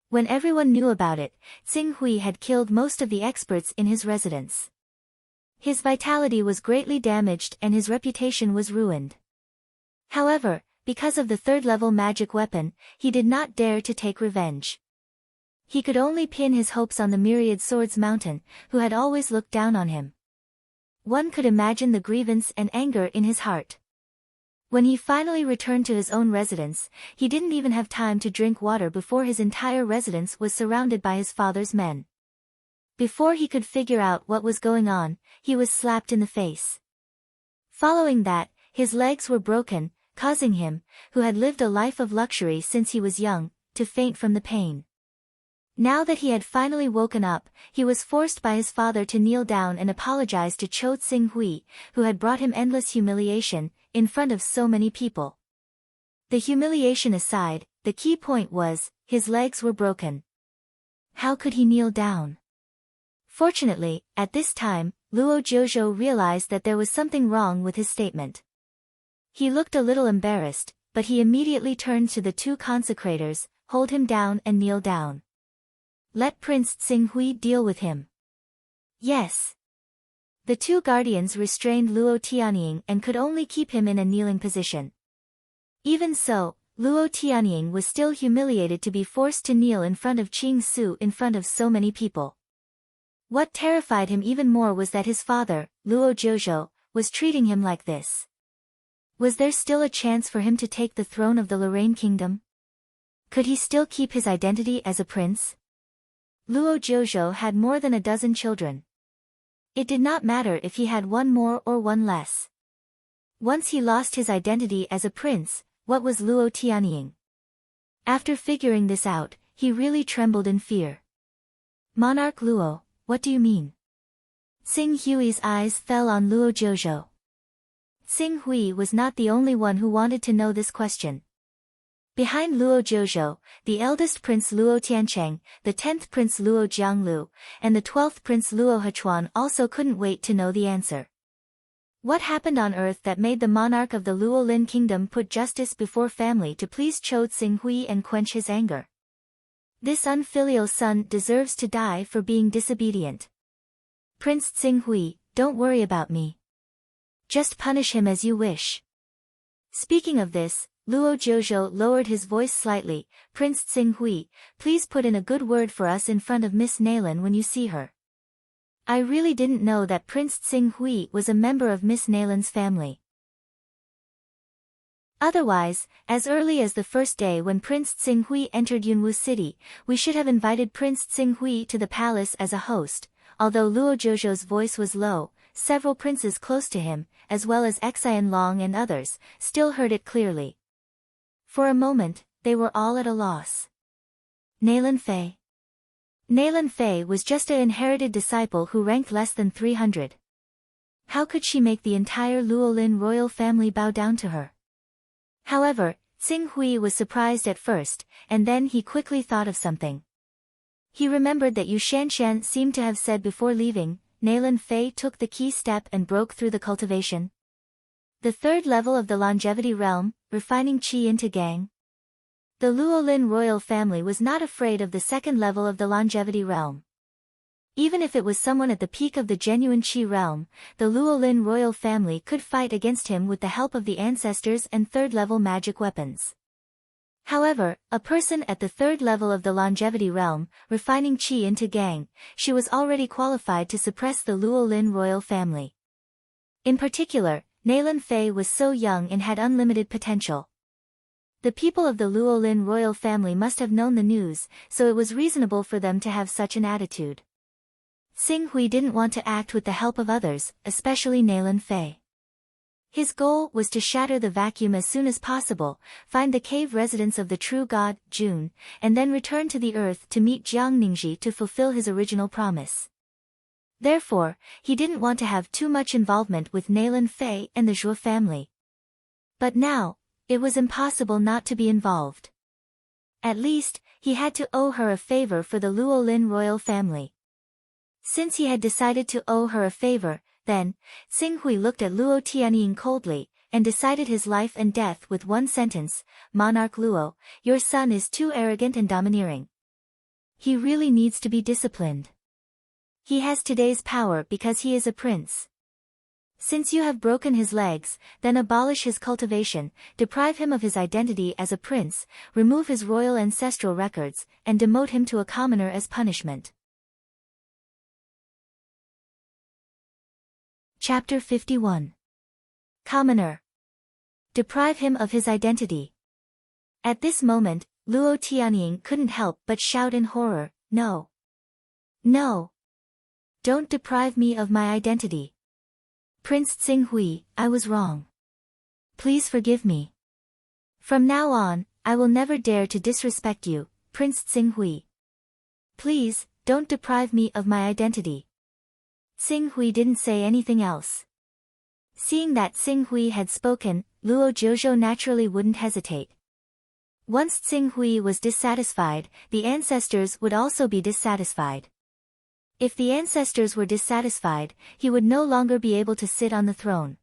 Speaker 1: When everyone knew about it, Xinghui had killed most of the experts in his residence. His vitality was greatly damaged and his reputation was ruined. However, because of the third-level magic weapon, he did not dare to take revenge. He could only pin his hopes on the Myriad Swords Mountain, who had always looked down on him. One could imagine the grievance and anger in his heart. When he finally returned to his own residence, he didn't even have time to drink water before his entire residence was surrounded by his father's men. Before he could figure out what was going on, he was slapped in the face. Following that, his legs were broken, causing him, who had lived a life of luxury since he was young, to faint from the pain. Now that he had finally woken up, he was forced by his father to kneel down and apologize to Chou Xinghui, who had brought him endless humiliation, in front of so many people. The humiliation aside, the key point was, his legs were broken. How could he kneel down? Fortunately, at this time, Luo Zhozhou realized that there was something wrong with his statement. He looked a little embarrassed, but he immediately turned to the two consecrators, "Hold him down and kneel down. Let Prince Xinghui deal with him." "Yes." The two guardians restrained Luo Tianying and could only keep him in a kneeling position. Even so, Luo Tianying was still humiliated to be forced to kneel in front of Qing Su in front of so many people. What terrified him even more was that his father, Luo Zhozhou, was treating him like this. Was there still a chance for him to take the throne of the Lorraine kingdom? Could he still keep his identity as a prince? Luo Zhozhou had more than a dozen children. It did not matter if he had one more or one less. Once he lost his identity as a prince, what was Luo Tianying? After figuring this out, he really trembled in fear. "Monarch Luo, what do you mean?" Xinghui's eyes fell on Luo Zhozhou. Xinghui was not the only one who wanted to know this question. Behind Luo Zhozhou, the eldest prince Luo Tiancheng, the 10th prince Luo Jianglu, and the 12th prince Luo Hechuan also couldn't wait to know the answer. What happened on earth that made the monarch of the Luo Lin kingdom put justice before family to please Chou Xinghui and quench his anger? This unfilial son deserves to die for being disobedient. "Prince Xinghui, don't worry about me. Just punish him as you wish. Speaking of this, Luo Zhozhou lowered his voice slightly. Prince Tsinghui, please put in a good word for us in front of Miss Nailin when you see her. I really didn't know that Prince Tsinghui was a member of Miss Nailin's family. Otherwise, as early as the first day when Prince Tsinghui entered Yunwu City, we should have invited Prince Tsinghui to the palace as a host. Although Luo Zhozhou's voice was low, several princes close to him, as well as Xian Long and others, still heard it clearly. For a moment, they were all at a loss. Nailin Fei. Nailin Fei was just an inherited disciple who ranked less than 300. How could she make the entire Luolin royal family bow down to her? However, Tsinghui was surprised at first, and then he quickly thought of something. He remembered that Yu Shanshan seemed to have said before leaving. Nailin Fei took the key step and broke through the cultivation. The third level of the longevity realm, refining qi into gang. The Luolin royal family was not afraid of the second level of the longevity realm. Even if it was someone at the peak of the genuine qi realm, the Luolin royal family could fight against him with the help of the ancestors and third-level magic weapons. However, a person at the third level of the longevity realm, refining qi into gang, she was already qualified to suppress the Luolin royal family. In particular, Nailin Fei was so young and had unlimited potential. The people of the Luolin royal family must have known the news, so it was reasonable for them to have such an attitude. Tsinghui didn't want to act with the help of others, especially Nailin Fei. His goal was to shatter the vacuum as soon as possible, find the cave residence of the true god, Jun, and then return to the earth to meet Jiang Ningji to fulfill his original promise. Therefore, he didn't want to have too much involvement with Nailin Fei and the Zhuo family. But now, it was impossible not to be involved. At least, he had to owe her a favor for the Luolin royal family. Since he had decided to owe her a favor, then, Tsinghui looked at Luo Tianying coldly, and decided his life and death with one sentence. Monarch Luo, your son is too arrogant and domineering. He really needs to be disciplined. He has today's power because he is a prince. Since you have broken his legs, then abolish his cultivation, deprive him of his identity as a prince, remove his royal ancestral records, and demote him to a commoner as punishment. Chapter 51. Commoner. Deprive him of his identity. At this moment, Luo Tianying couldn't help but shout in horror, No! No! Don't deprive me of my identity. Prince Tsinghui, I was wrong. Please forgive me. From now on, I will never dare to disrespect you, Prince Tsinghui. Please, don't deprive me of my identity. Tsinghui didn't say anything else. Seeing that Tsinghui had spoken, Luo Zhozhou naturally wouldn't hesitate. Once Tsinghui was dissatisfied, the ancestors would also be dissatisfied. If the ancestors were dissatisfied, he would no longer be able to sit on the throne.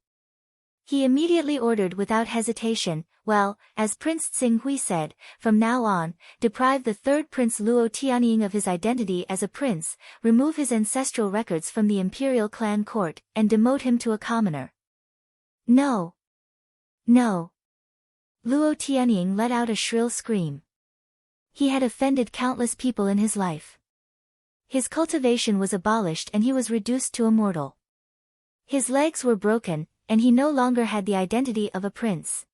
Speaker 1: He immediately ordered without hesitation, well, as Prince Tsinghui said, from now on, deprive the third Prince Luo Tianying of his identity as a prince, remove his ancestral records from the imperial clan court, and demote him to a commoner. No! No! Luo Tianying let out a shrill scream. He had offended countless people in his life. His cultivation was abolished and he was reduced to a mortal. His legs were broken, and he no longer had the identity of a prince.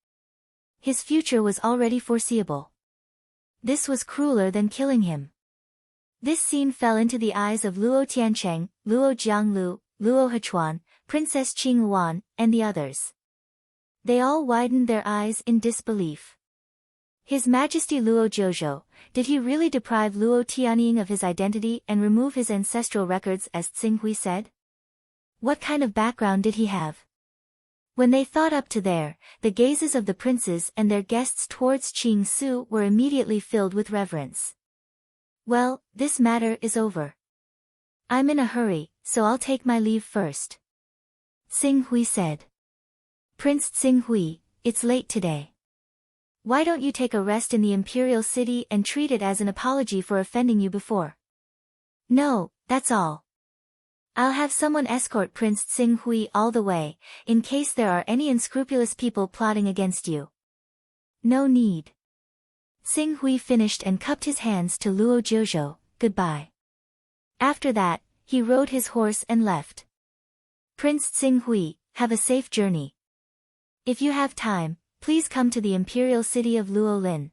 Speaker 1: His future was already foreseeable. This was crueler than killing him. This scene fell into the eyes of Luo Tiancheng, Luo Jianglu, Luo Hechuan, Princess Qinghuan, and the others. They all widened their eyes in disbelief. His Majesty Luo Zhozhou, did he really deprive Luo Tianying of his identity and remove his ancestral records as Tsinghui said? What kind of background did he have? When they thought up to there, the gazes of the princes and their guests towards Qing Su were immediately filled with reverence. Well, this matter is over. I'm in a hurry, so I'll take my leave first. Tsinghui said. Prince Tsinghui, it's late today. Why don't you take a rest in the imperial city and treat it as an apology for offending you before? No, that's all. I'll have someone escort Prince Tsing Hui all the way, in case there are any unscrupulous people plotting against you. No need. Tsing Hui finished and cupped his hands to Luo Jiuzhou, goodbye. After that, he rode his horse and left. Prince Tsing Hui, have a safe journey. If you have time, please come to the imperial city of Luolin.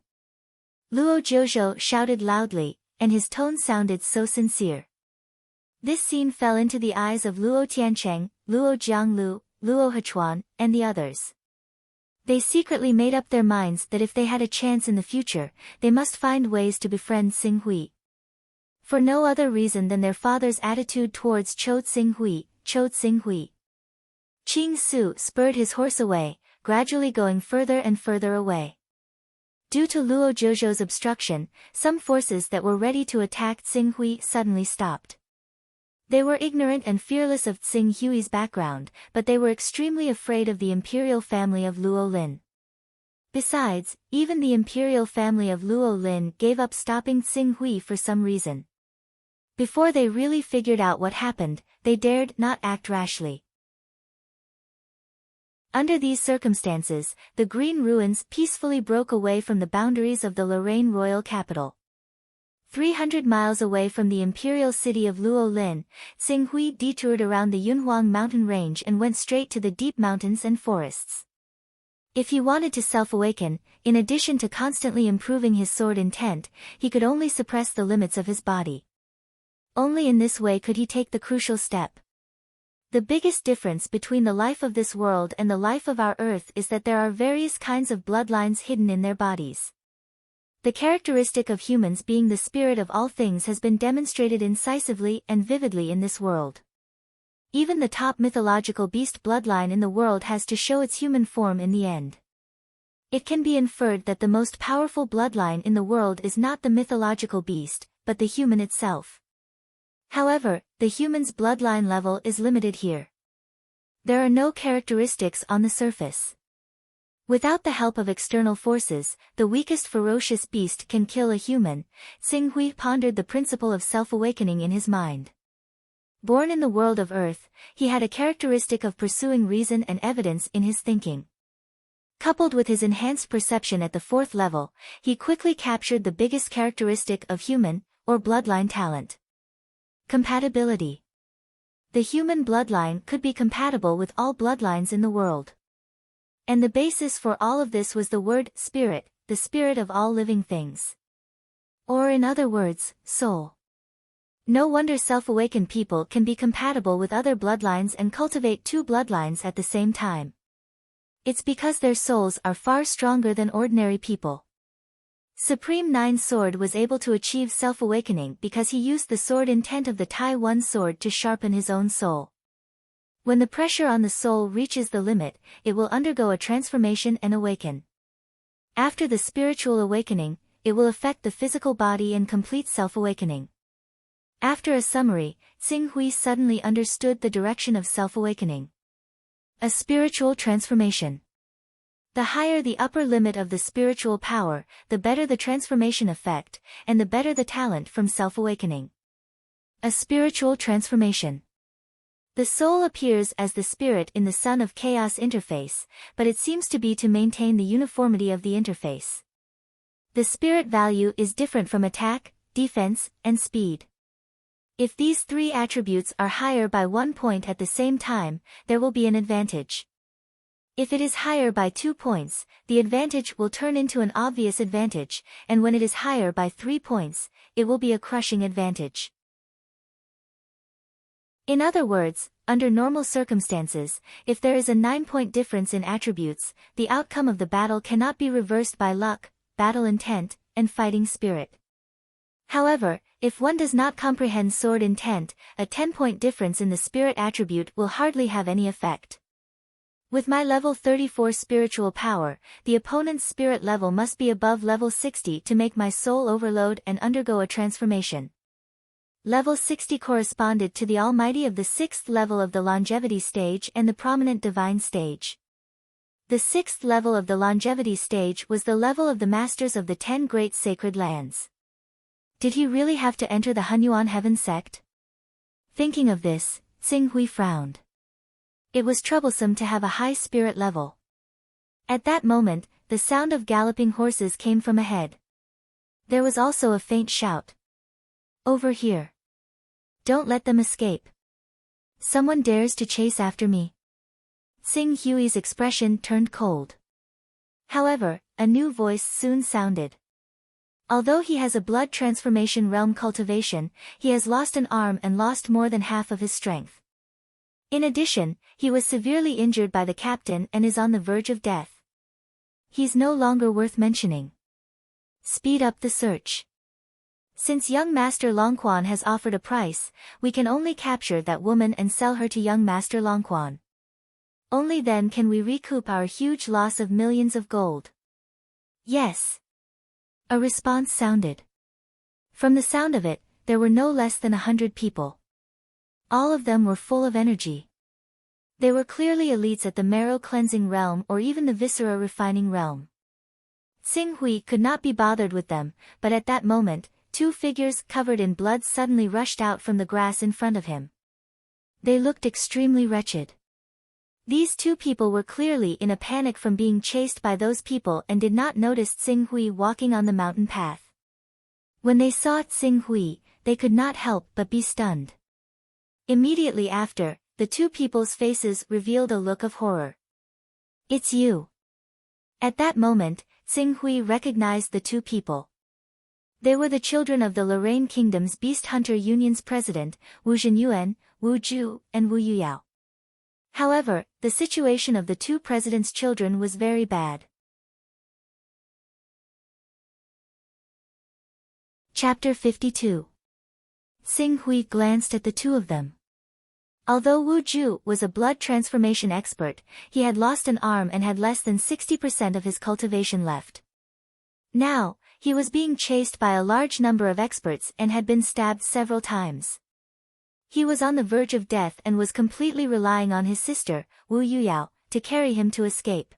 Speaker 1: Luo Jiuzhou shouted loudly, and his tone sounded so sincere. This scene fell into the eyes of Luo Tiancheng, Luo Jianglu, Luo Hechuan, and the others. They secretly made up their minds that if they had a chance in the future, they must find ways to befriend Tsing Hui. For no other reason than their father's attitude towards Chou Tsing Hui, Chou Tsing Hui. Qing Su spurred his horse away, gradually going further and further away. Due to Luo Jiuzhou's obstruction, some forces that were ready to attack Tsing Hui suddenly stopped. They were ignorant and fearless of Tsing Hui's background, but they were extremely afraid of the imperial family of Luolin. Besides, even the imperial family of Luolin gave up stopping Tsing Hui for some reason. Before they really figured out what happened, they dared not act rashly. Under these circumstances, the Green Ruins peacefully broke away from the boundaries of the Lorraine royal capital. 300 miles away from the imperial city of Luolin, Tsing Hui detoured around the Yunhuang mountain range and went straight to the deep mountains and forests. If he wanted to self-awaken, in addition to constantly improving his sword intent, he could only suppress the limits of his body. Only in this way could he take the crucial step. The biggest difference between the life of this world and the life of our Earth is that there are various kinds of bloodlines hidden in their bodies. The characteristic of humans being the spirit of all things has been demonstrated incisively and vividly in this world. Even the top mythological beast bloodline in the world has to show its human form in the end. It can be inferred that the most powerful bloodline in the world is not the mythological beast, but the human itself. However, the human's bloodline level is limited here. There are no characteristics on the surface. Without the help of external forces, the weakest ferocious beast can kill a human. Tsing Hui pondered the principle of self-awakening in his mind. Born in the world of Earth, he had a characteristic of pursuing reason and evidence in his thinking. Coupled with his enhanced perception at the 4th level, he quickly captured the biggest characteristic of human, or bloodline talent. Compatibility. The human bloodline could be compatible with all bloodlines in the world. And the basis for all of this was the word spirit, the spirit of all living things. Or in other words, soul. No wonder self-awakened people can be compatible with other bloodlines and cultivate 2 bloodlines at the same time. It's because their souls are far stronger than ordinary people. Supreme Nine Sword was able to achieve self-awakening because he used the sword intent of the Tai One sword to sharpen his own soul. When the pressure on the soul reaches the limit, it will undergo a transformation and awaken. After the spiritual awakening, it will affect the physical body and complete self-awakening. After a summary, Tsing Hui suddenly understood the direction of self-awakening. A spiritual transformation. The higher the upper limit of the spiritual power, the better the transformation effect, and the better the talent from self-awakening. A spiritual transformation. The soul appears as the spirit in the Son of Chaos interface, but it seems to be to maintain the uniformity of the interface. The spirit value is different from attack, defense, and speed. If these 3 attributes are higher by 1 point at the same time, there will be an advantage. If it is higher by 2 points, the advantage will turn into an obvious advantage, and when it is higher by 3 points, it will be a crushing advantage. In other words, under normal circumstances, if there is a 9-point difference in attributes, the outcome of the battle cannot be reversed by luck, battle intent, and fighting spirit. However, if one does not comprehend sword intent, a 10-point difference in the spirit attribute will hardly have any effect. With my level 34 spiritual power, the opponent's spirit level must be above level 60 to make my soul overload and undergo a transformation. Level 60 corresponded to the Almighty of the 6th level of the longevity stage and the prominent divine stage. The 6th level of the longevity stage was the level of the masters of the 10 great sacred lands. Did he really have to enter the Hunyuan heaven sect? Thinking of this, Tsing Hui frowned. It was troublesome to have a high spirit level. At that moment, the sound of galloping horses came from ahead. There was also a faint shout. Over here. Don't let them escape. Someone dares to chase after me. Tsing Hui's expression turned cold. However, a new voice soon sounded. Although he has a blood transformation realm cultivation, he has lost an arm and lost more than half of his strength. In addition, he was severely injured by the captain and is on the verge of death. He's no longer worth mentioning. Speed up the search. Since young Master Longquan has offered a price, we can only capture that woman and sell her to young Master Longquan. Only then can we recoup our huge loss of millions of gold. Yes. A response sounded. From the sound of it, there were no less than 100 people. All of them were full of energy. They were clearly elites at the marrow cleansing realm or even the viscera refining realm. Tsing Hui could not be bothered with them, but at that moment, two figures covered in blood suddenly rushed out from the grass in front of him. They looked extremely wretched. These two people were clearly in a panic from being chased by those people and did not notice Tsing Hui walking on the mountain path. When they saw Tsing Hui, they could not help but be stunned. Immediately after, the two people's faces revealed a look of horror. It's you. At that moment, Tsing Hui recognized the two people. They were the children of the Lorraine Kingdom's Beast Hunter Union's president, Wu Zhenyuan, Wu Zhu, and Wu Yuyao. However, the situation of the two presidents' children was very bad. Chapter 52. Tsing Hui glanced at the two of them. Although Wu Zhu was a blood transformation expert, he had lost an arm and had less than 60% of his cultivation left. Now, he was being chased by a large number of experts and had been stabbed several times. He was on the verge of death and was completely relying on his sister, Wu Yuyao, to carry him to escape.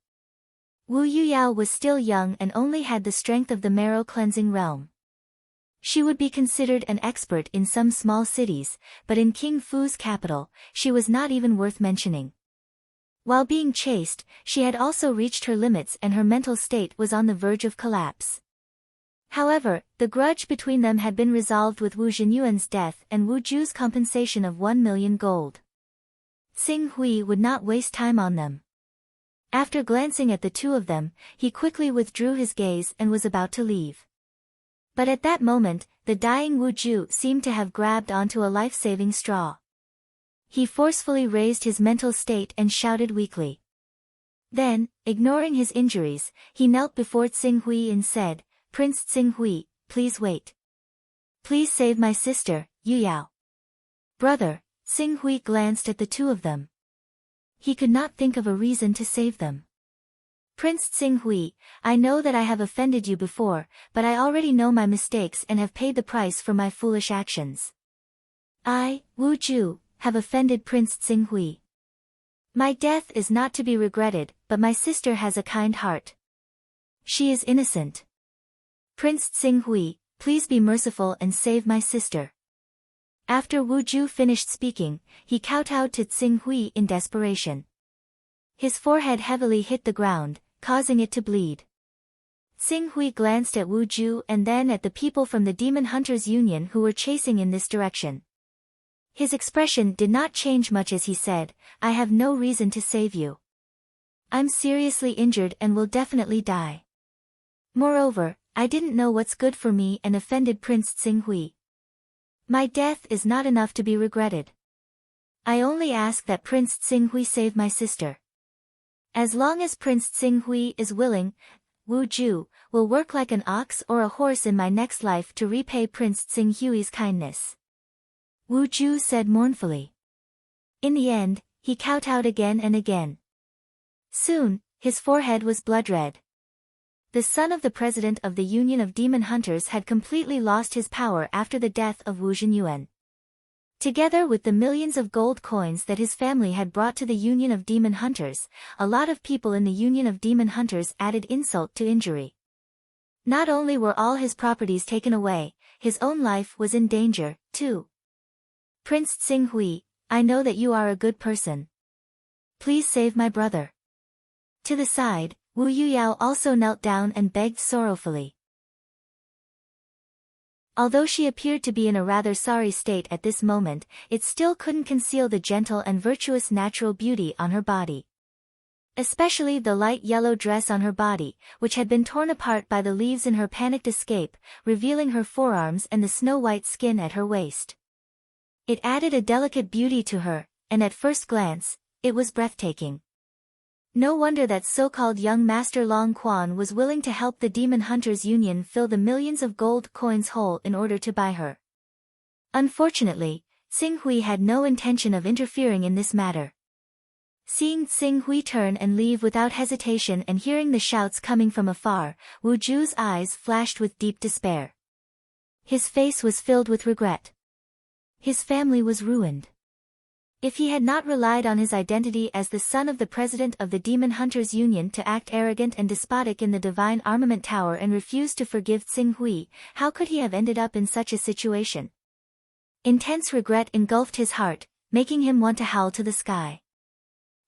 Speaker 1: Wu Yuyao was still young and only had the strength of the marrow cleansing realm. She would be considered an expert in some small cities, but in King Fu's capital, she was not even worth mentioning. While being chased, she had also reached her limits and her mental state was on the verge of collapse. However, the grudge between them had been resolved with Wu Zhenyuan's death and Wu Zhu's compensation of 1 million gold. Tsing Hui would not waste time on them. After glancing at the two of them, he quickly withdrew his gaze and was about to leave. But at that moment, the dying Wu Zhu seemed to have grabbed onto a life-saving straw. He forcefully raised his mental state and shouted weakly. Then, ignoring his injuries, he knelt before Tsing Hui and said, "Prince Tsing Hui, please wait. Please save my sister, Yuyao." Brother, Tsing Hui glanced at the two of them. He could not think of a reason to save them. Prince Tsing Hui, I know that I have offended you before, but I already know my mistakes and have paid the price for my foolish actions. I, Wu Zhu, have offended Prince Tsing Hui. My death is not to be regretted, but my sister has a kind heart. She is innocent. Prince Tsing Hui, please be merciful and save my sister. After Wu Zhu finished speaking, he kowtowed to Tsing Hui in desperation. His forehead heavily hit the ground, causing it to bleed. Tsing Hui glanced at Wu Zhu and then at the people from the Demon Hunters Union who were chasing in this direction. His expression did not change much as he said, I have no reason to save you. I'm seriously injured and will definitely die. Moreover, I didn't know what's good for me and offended Prince Tsing Hui. My death is not enough to be regretted. I only ask that Prince Tsing Hui save my sister. As long as Prince Tsing Hui is willing, Wu Zhu will work like an ox or a horse in my next life to repay Prince Tsing Hui's kindness. Wu Zhu said mournfully. In the end, he kowtowed again and again. Soon, his forehead was blood-red. The son of the president of the Union of Demon Hunters had completely lost his power after the death of Wu Zhenyuan. Together with the millions of gold coins that his family had brought to the Union of Demon Hunters, a lot of people in the Union of Demon Hunters added insult to injury. Not only were all his properties taken away, his own life was in danger, too. Prince Tsing Hui, I know that you are a good person. Please save my brother. To the side, Wu Yuyao also knelt down and begged sorrowfully. Although she appeared to be in a rather sorry state at this moment, it still couldn't conceal the gentle and virtuous natural beauty on her body. Especially the light yellow dress on her body, which had been torn apart by the leaves in her panicked escape, revealing her forearms and the snow-white skin at her waist. It added a delicate beauty to her, and at first glance, it was breathtaking. No wonder that so-called young Master Long Quan was willing to help the Demon Hunters Union fill the millions of gold coins hole in order to buy her. Unfortunately, Xing Hui had no intention of interfering in this matter. Seeing Xing Hui turn and leave without hesitation and hearing the shouts coming from afar, Wu Ju's eyes flashed with deep despair. His face was filled with regret. His family was ruined. If he had not relied on his identity as the son of the president of the Demon Hunters Union to act arrogant and despotic in the Divine Armament Tower and refused to forgive Xing Hui, how could he have ended up in such a situation? Intense regret engulfed his heart, making him want to howl to the sky.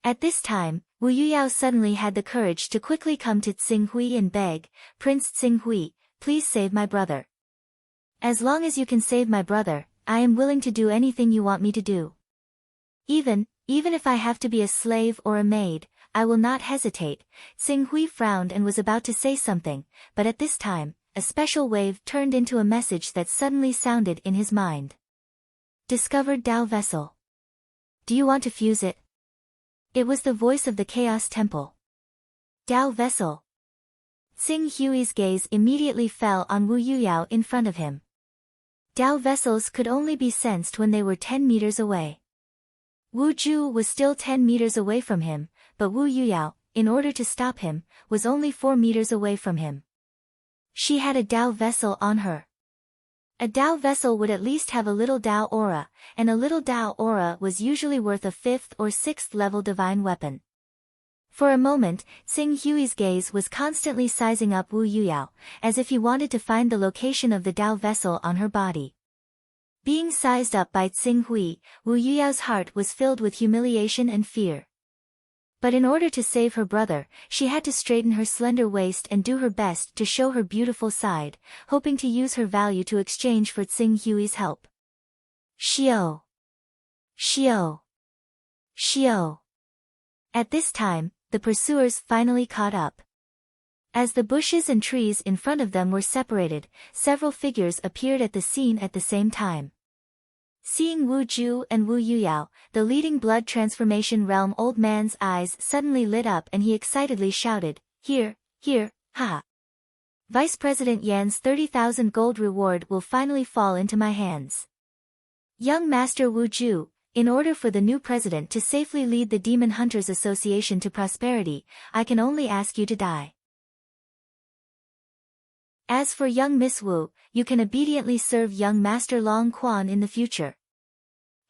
Speaker 1: At this time, Wu Yuyao suddenly had the courage to quickly come to Xing Hui and beg, "Prince Xing Hui, please save my brother. As long as you can save my brother, I am willing to do anything you want me to do. Even if I have to be a slave or a maid, I will not hesitate." Xing Hui frowned and was about to say something, but at this time, a special wave turned into a message that suddenly sounded in his mind. Discovered Dao Vessel. Do you want to fuse it? It was the voice of the Chaos Temple. Dao Vessel. Xing Hui's gaze immediately fell on Wu Yuyao in front of him. Dao vessels could only be sensed when they were 10 meters away. Wu Ju was still 10 meters away from him, but Wu Yuyao, in order to stop him, was only 4 meters away from him. She had a Dao vessel on her. A Dao vessel would at least have a little Dao aura, and a little Dao aura was usually worth a 5th or 6th level divine weapon. For a moment, Xing Hui's gaze was constantly sizing up Wu Yuyao, as if he wanted to find the location of the Dao vessel on her body. Being sized up by Xing Hui, Wu Yuyao's heart was filled with humiliation and fear. But in order to save her brother, she had to straighten her slender waist and do her best to show her beautiful side, hoping to use her value to exchange for Xing Hui's help. Xiao! Xiao! Xiao! At this time, the pursuers finally caught up. As the bushes and trees in front of them were separated, several figures appeared at the scene at the same time. Seeing Wu Ju and Wu Yuyao, the leading blood transformation realm old man's eyes suddenly lit up and he excitedly shouted, "Here, here, ha! Vice President Yan's 30,000 gold reward will finally fall into my hands. Young Master Wu Ju, in order for the new president to safely lead the Demon Hunters Association to prosperity, I can only ask you to die. As for young Miss Wu, you can obediently serve young Master Long Quan in the future."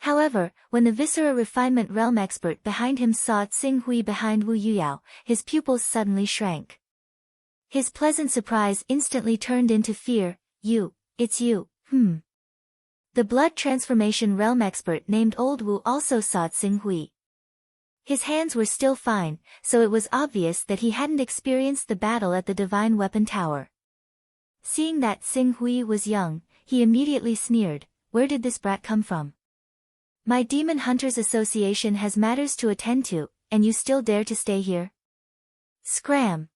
Speaker 1: However, when the Viscera Refinement Realm expert behind him saw Xing Hui behind Wu Yuyao, his pupils suddenly shrank. His pleasant surprise instantly turned into fear. It's you, The blood transformation realm expert named Old Wu also saw Xing Hui. His hands were still fine, so it was obvious that he hadn't experienced the battle at the Divine Weapon Tower. Seeing that Xing Hui was young, he immediately sneered, "Where did this brat come from? My Demon Hunters Association has matters to attend to, and you still dare to stay here? Scram!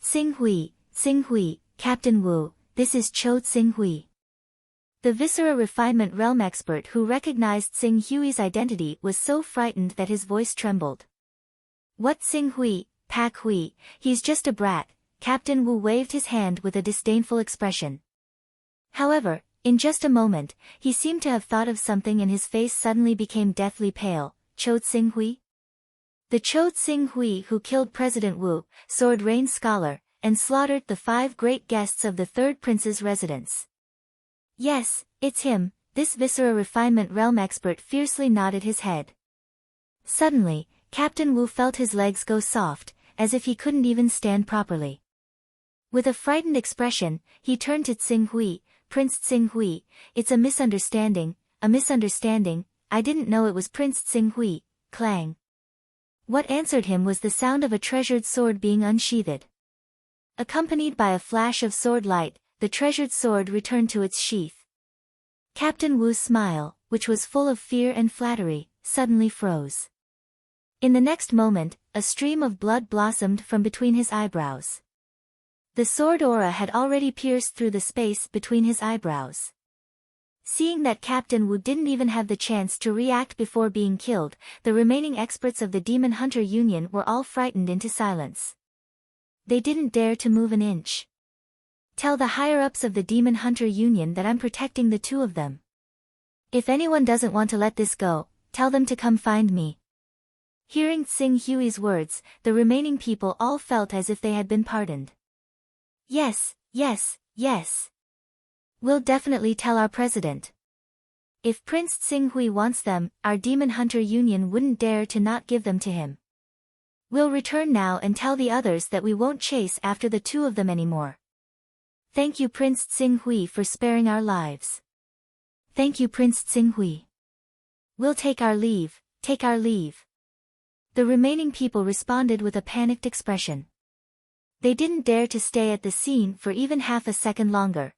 Speaker 1: Xing Hui, Captain Wu, this is Cho Xing Hui." The Viscera Refinement Realm expert who recognized Xing Hui's identity was so frightened that his voice trembled. "What Xing Hui, Pak Hui, he's just a brat." Captain Wu waved his hand with a disdainful expression. However, in just a moment, he seemed to have thought of something and his face suddenly became deathly pale. "Cho Xing Hui? The Cho Xing Hui who killed President Wu, Sword Rain Scholar, and slaughtered the 5 great guests of the 3rd Prince's residence." "Yes, it's him," this Viscera Refinement Realm expert fiercely nodded his head. Suddenly, Captain Wu felt his legs go soft, as if he couldn't even stand properly. With a frightened expression, he turned to Xing Hui, "Prince Xing Hui, it's a misunderstanding, I didn't know it was Prince Tsinghui, clang. What answered him was the sound of a treasured sword being unsheathed. Accompanied by a flash of sword light, the treasured sword returned to its sheath. Captain Wu's smile, which was full of fear and flattery, suddenly froze. In the next moment, a stream of blood blossomed from between his eyebrows. The sword aura had already pierced through the space between his eyebrows. Seeing that Captain Wu didn't even have the chance to react before being killed, the remaining experts of the Demon Hunter Union were all frightened into silence. They didn't dare to move an inch. Tell the higher-ups of the Demon Hunter Union that I'm protecting the two of them. If anyone doesn't want to let this go, tell them to come find me. Hearing Tsinghui's words, the remaining people all felt as if they had been pardoned. Yes, yes, yes. We'll definitely tell our president. If Prince Tsinghui wants them, our Demon Hunter Union wouldn't dare to not give them to him. We'll return now and tell the others that we won't chase after the two of them anymore. Thank you Prince Tsinghui for sparing our lives. Thank you Prince Tsinghui. We'll take our leave, take our leave. The remaining people responded with a panicked expression. They didn't dare to stay at the scene for even half a second longer.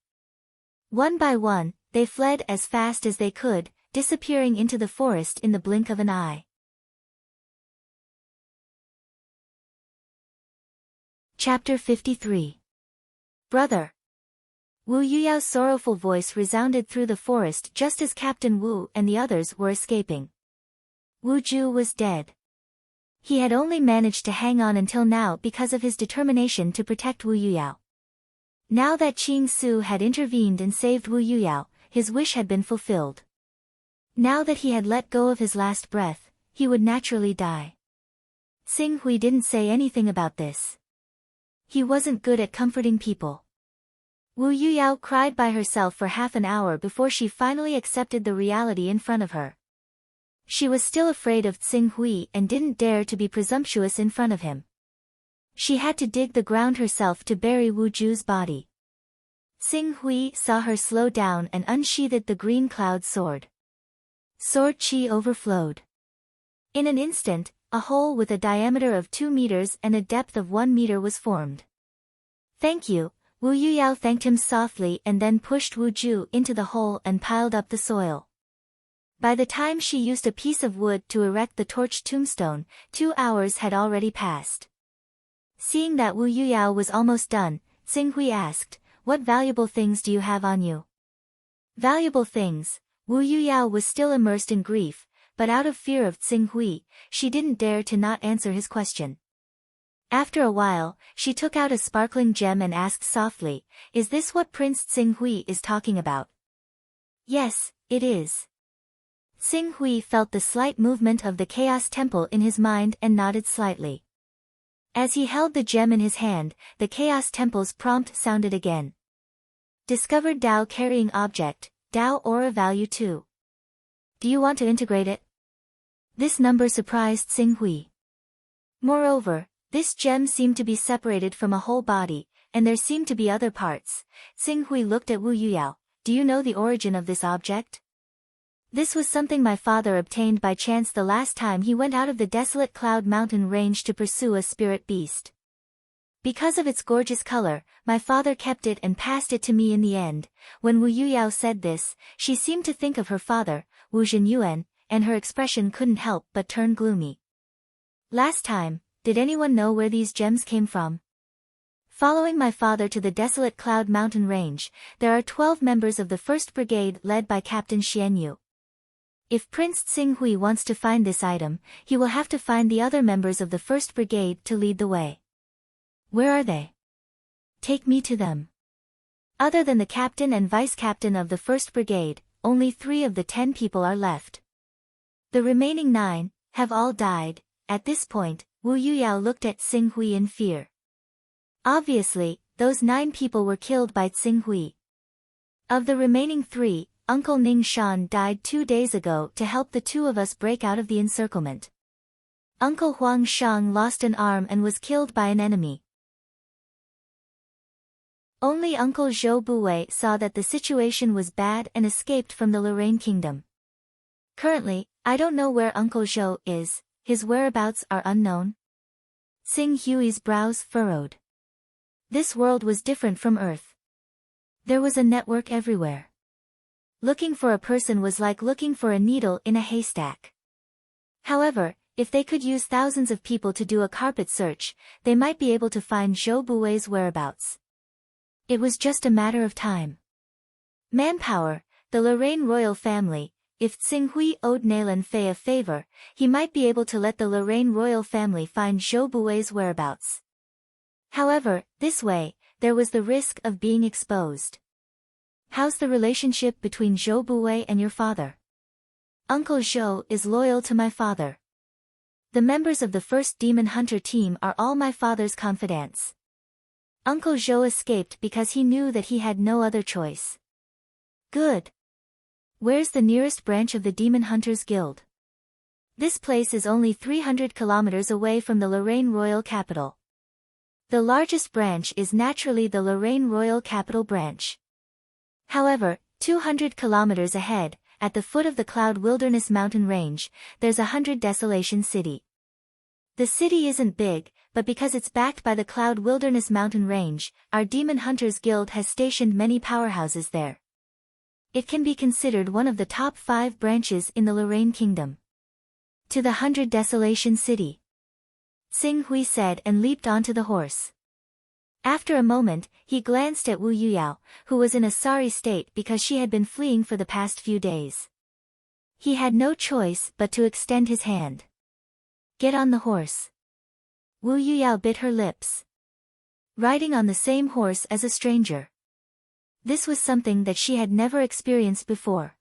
Speaker 1: One by one, they fled as fast as they could, disappearing into the forest in the blink of an eye. Chapter 53. Brother. Wu Yuyao's sorrowful voice resounded through the forest just as Captain Wu and the others were escaping. Wu Ju was dead. He had only managed to hang on until now because of his determination to protect Wu Yuyao. Now that Qing Su had intervened and saved Wu Yuyao, his wish had been fulfilled. Now that he had let go of his last breath, he would naturally die. Tsinghui didn't say anything about this. He wasn't good at comforting people. Wu Yuyao cried by herself for half an hour before she finally accepted the reality in front of her. She was still afraid of Tsinghui and didn't dare to be presumptuous in front of him. She had to dig the ground herself to bury Wu Ju's body. Tsinghui saw her slow down and unsheathed the green cloud sword. Sword chi overflowed. In an instant, a hole with a diameter of 2 meters and a depth of 1 meter was formed. Thank you, Wu Yuyao thanked him softly and then pushed Wu Ju into the hole and piled up the soil. By the time she used a piece of wood to erect the torched tombstone, 2 hours had already passed. Seeing that Wu Yuyao was almost done, Tsinghui asked, "What valuable things do you have on you?" Valuable things. Wu Yuyao was still immersed in grief, but out of fear of Tsinghui, she didn't dare to not answer his question. After a while, she took out a sparkling gem and asked softly, "Is this what Prince Tsinghui is talking about?" "Yes, it is." Tsinghui felt the slight movement of the Chaos Temple in his mind and nodded slightly. As he held the gem in his hand, the Chaos Temple's prompt sounded again. Discovered Dao carrying object, Dao aura value 2. Do you want to integrate it? This number surprised Tsinghui. Moreover, this gem seemed to be separated from a whole body, and there seemed to be other parts. Tsinghui looked at Wu Yuyao. Do you know the origin of this object? This was something my father obtained by chance the last time he went out of the desolate Cloud Mountain range to pursue a spirit beast. Because of its gorgeous color, my father kept it and passed it to me in the end. When Wu Yuyao said this, she seemed to think of her father, Wu Zhenyuan, and her expression couldn't help but turn gloomy. Last time, did anyone know where these gems came from? Following my father to the desolate Cloud Mountain range, there are 12 members of the 1st Brigade led by Captain Xianyu. If Prince Tsinghui wants to find this item, he will have to find the other members of the 1st Brigade to lead the way. Where are they? Take me to them. Other than the captain and vice-captain of the 1st Brigade, only 3 of the 10 people are left. The remaining 9 have all died. At this point, Wu Yuyao looked at Tsinghui in fear. Obviously, those 9 people were killed by Tsinghui. Of the remaining 3, Uncle Ning Shan died 2 days ago to help the 2 of us break out of the encirclement. Uncle Huang Shang lost an arm and was killed by an enemy. Only Uncle Zhou Buwei saw that the situation was bad and escaped from the Lorraine Kingdom. Currently, I don't know where Uncle Zhou is, his whereabouts are unknown. Xing Hui's brows furrowed. This world was different from Earth. There was a network everywhere. Looking for a person was like looking for a needle in a haystack. However, if they could use thousands of people to do a carpet search, they might be able to find Zhou Bui's whereabouts. It was just a matter of time. Manpower, the Lorraine royal family. If Xing Hui owed Nailan Fei a favor, he might be able to let the Lorraine royal family find Zhou Bui's whereabouts. However, this way, there was the risk of being exposed. How's the relationship between Zhou Bui and your father? Uncle Zhou is loyal to my father. The members of the first demon hunter team are all my father's confidants. Uncle Zhou escaped because he knew that he had no other choice. Good. Where's the nearest branch of the Demon Hunters Guild? This place is only 300 kilometers away from the Lorraine Royal Capital. The largest branch is naturally the Lorraine Royal Capital branch. However, 200 kilometers ahead, at the foot of the Cloud Wilderness mountain range, there's 100 Desolation City. The city isn't big, but because it's backed by the Cloud Wilderness mountain range, our Demon Hunters Guild has stationed many powerhouses there. It can be considered one of the top 5 branches in the Lorraine Kingdom. To the 100 Desolation City, Xing Hui said and leaped onto the horse. After a moment, he glanced at Wu Yuyao, who was in a sorry state because she had been fleeing for the past few days. He had no choice but to extend his hand. Get on the horse. Wu Yuyao bit her lips. Riding on the same horse as a stranger. This was something that she had never experienced before.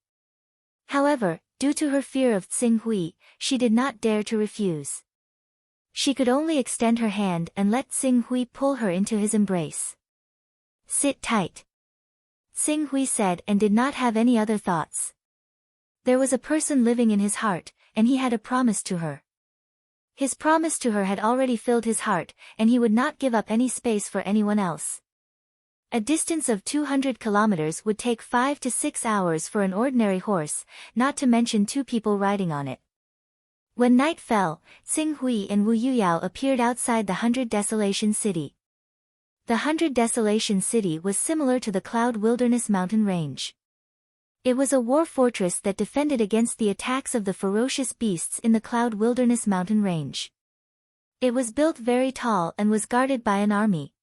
Speaker 1: However, due to her fear of Xing Hui, she did not dare to refuse. She could only extend her hand and let Xing Hui pull her into his embrace. Sit tight. Xing Hui said and did not have any other thoughts. There was a person living in his heart, and he had a promise to her. His promise to her had already filled his heart, and he would not give up any space for anyone else. A distance of 200 kilometers would take 5 to 6 hours for an ordinary horse, not to mention 2 people riding on it. When night fell, Xing Hui and Wu Yuyao appeared outside the 100 Desolation City. The 100 Desolation City was similar to the Cloud Wilderness mountain range. It was a war fortress that defended against the attacks of the ferocious beasts in the Cloud Wilderness mountain range. It was built very tall and was guarded by an army.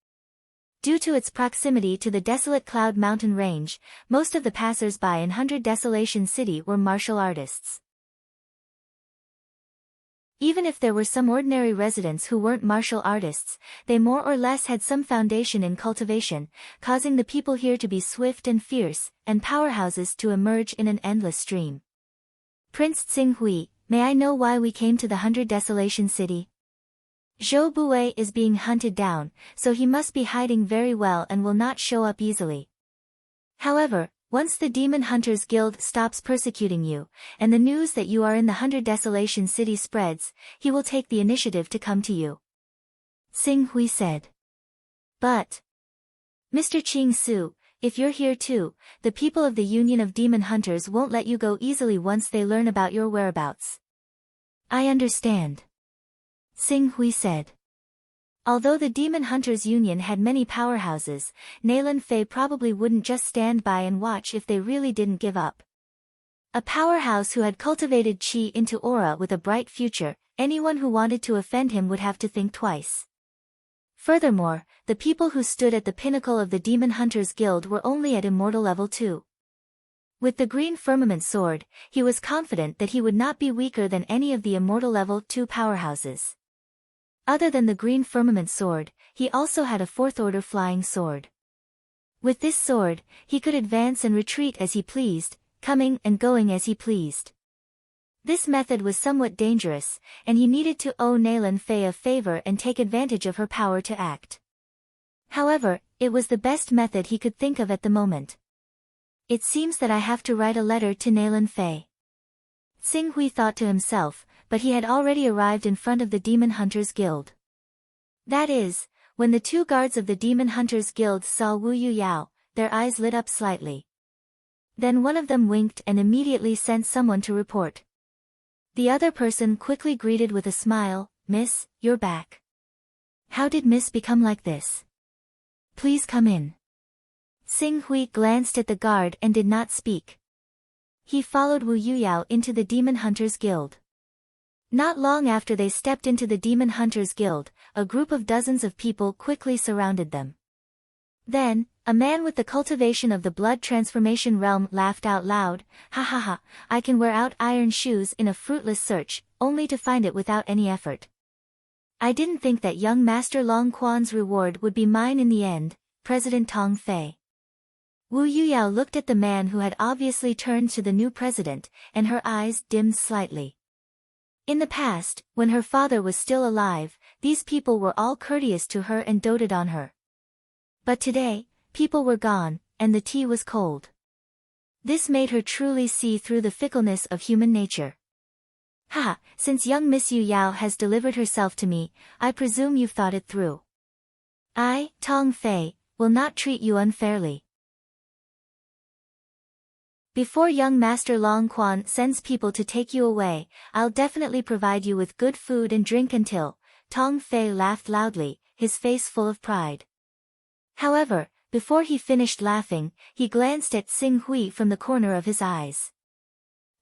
Speaker 1: Due to its proximity to the desolate Cloud Mountain range, most of the passers-by in 100 Desolation City were martial artists. Even if there were some ordinary residents who weren't martial artists, they more or less had some foundation in cultivation, causing the people here to be swift and fierce, and powerhouses to emerge in an endless stream. Prince Xing Hui, may I know why we came to the 100 Desolation City? Zhou Bui is being hunted down, so he must be hiding very well and will not show up easily. However, once the Demon Hunters Guild stops persecuting you, and the news that you are in the 100 Desolation City spreads, he will take the initiative to come to you. Xing Hui said. But, Mr. Qing Su, if you're here too, the people of the Union of Demon Hunters won't let you go easily once they learn about your whereabouts. I understand. Xing Hui said. Although the Demon Hunters Union had many powerhouses, Nailan Fei probably wouldn't just stand by and watch if they really didn't give up. A powerhouse who had cultivated qi into aura with a bright future, anyone who wanted to offend him would have to think twice. Furthermore, the people who stood at the pinnacle of the Demon Hunters Guild were only at immortal level 2. With the green firmament sword, he was confident that he would not be weaker than any of the immortal level 2 powerhouses. Other than the green firmament sword, he also had a 4th order flying sword. With this sword, he could advance and retreat as he pleased, coming and going as he pleased. This method was somewhat dangerous, and he needed to owe Nailan Fei a favor and take advantage of her power to act. However, it was the best method he could think of at the moment. It seems that I have to write a letter to Nailan Fei. Xing Hui thought to himself, but he had already arrived in front of the Demon Hunters Guild. That is, when the 2 guards of the Demon Hunters Guild saw Wu Yuyao, their eyes lit up slightly. Then one of them winked and immediately sent someone to report. The other person quickly greeted with a smile, "Miss, you're back. How did Miss become like this? Please come in." Xing Hui glanced at the guard and did not speak. He followed Wu Yuyao into the Demon Hunters Guild. Not long after they stepped into the Demon Hunters Guild, a group of dozens of people quickly surrounded them. Then, a man with the cultivation of the blood transformation realm laughed out loud, "Ha ha ha, I can wear out iron shoes in a fruitless search, only to find it without any effort. I didn't think that young Master Long Quan's reward would be mine in the end, President Tong Fei." Wu Yuyao looked at the man who had obviously turned to the new president, and her eyes dimmed slightly. In the past, when her father was still alive, these people were all courteous to her and doted on her. But today, people were gone, and the tea was cold. This made her truly see through the fickleness of human nature. "Ha, since young Miss Yu Yao has delivered herself to me, I presume you've thought it through. I, Tong Fei, will not treat you unfairly. Before young Master Long Quan sends people to take you away, I'll definitely provide you with good food and drink until..." Tong Fei laughed loudly, his face full of pride. However, before he finished laughing, he glanced at Xing Hui from the corner of his eyes.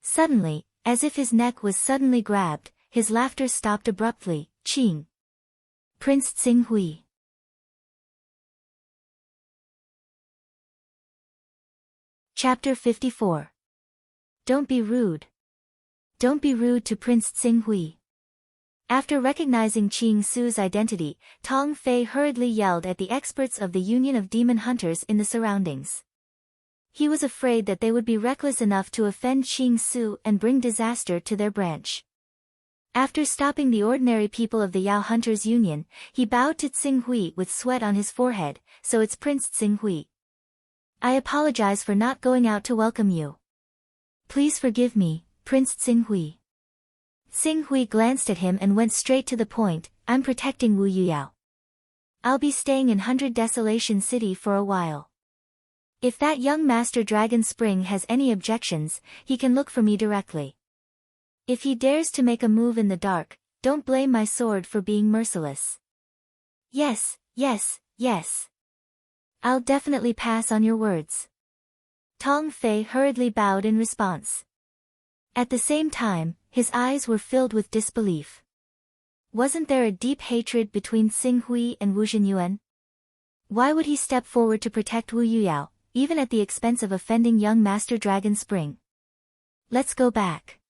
Speaker 1: Suddenly, as if his neck was suddenly grabbed, his laughter stopped abruptly. "Qing. Prince Xing Hui." Chapter 54. Don't be rude. Don't be rude to Prince Xing Hui. After recognizing Qing Su's identity, Tong Fei hurriedly yelled at the experts of the Union of Demon Hunters in the surroundings. He was afraid that they would be reckless enough to offend Qing Su and bring disaster to their branch. After stopping the ordinary people of the Yao Hunters Union, he bowed to Xing Hui with sweat on his forehead. "So it's Prince Xing Hui. I apologize for not going out to welcome you. Please forgive me, Prince Xing Hui." Xing Hui glanced at him and went straight to the point, "I'm protecting Wu Yuyao. I'll be staying in 100 Desolation City for a while. If that young Master Dragon Spring has any objections, he can look for me directly. If he dares to make a move in the dark, don't blame my sword for being merciless." "Yes, yes, yes. I'll definitely pass on your words." Tong Fei hurriedly bowed in response. At the same time, his eyes were filled with disbelief. Wasn't there a deep hatred between Xing Hui and Wu Zhenyuan? Why would he step forward to protect Wu Yuyao, even at the expense of offending young Master Dragon Spring? "Let's go back."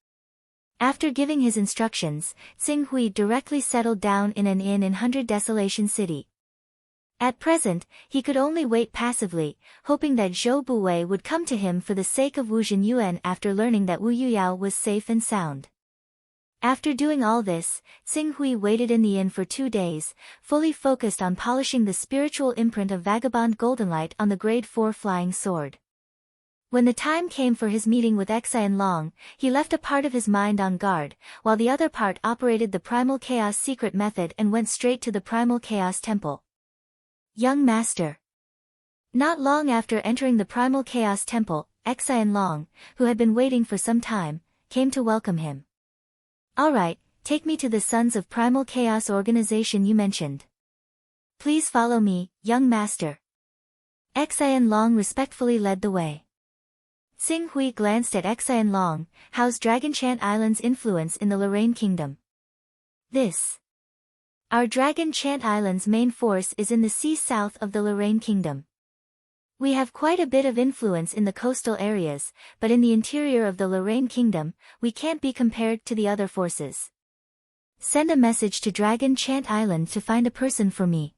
Speaker 1: After giving his instructions, Xing Hui directly settled down in an inn in 100 Desolation City. At present, he could only wait passively, hoping that Zhou Buwei would come to him for the sake of Wu Zhenyuan after learning that Wu Yuyao was safe and sound. After doing all this, Xing Hui waited in the inn for 2 days, fully focused on polishing the spiritual imprint of Vagabond Goldenlight on the Grade 4 flying sword. When the time came for his meeting with Xian Long, he left a part of his mind on guard, while the other part operated the Primal Chaos secret method and went straight to the Primal Chaos Temple. "Young Master." Not long after entering the Primal Chaos Temple, Xian Long, who had been waiting for some time, came to welcome him. "All right, take me to the Sons of Primal Chaos organization you mentioned." "Please follow me, young master." Xian Long respectfully led the way. Xing Hui glanced at Xian Long. "How's Dragonchant Island's influence in the Lorraine Kingdom?" Our Dragon Chant Island's main force is in the sea south of the Lorraine Kingdom. We have quite a bit of influence in the coastal areas, but in the interior of the Lorraine Kingdom, we can't be compared to the other forces. Send a message to Dragon Chant Island to find a person for me.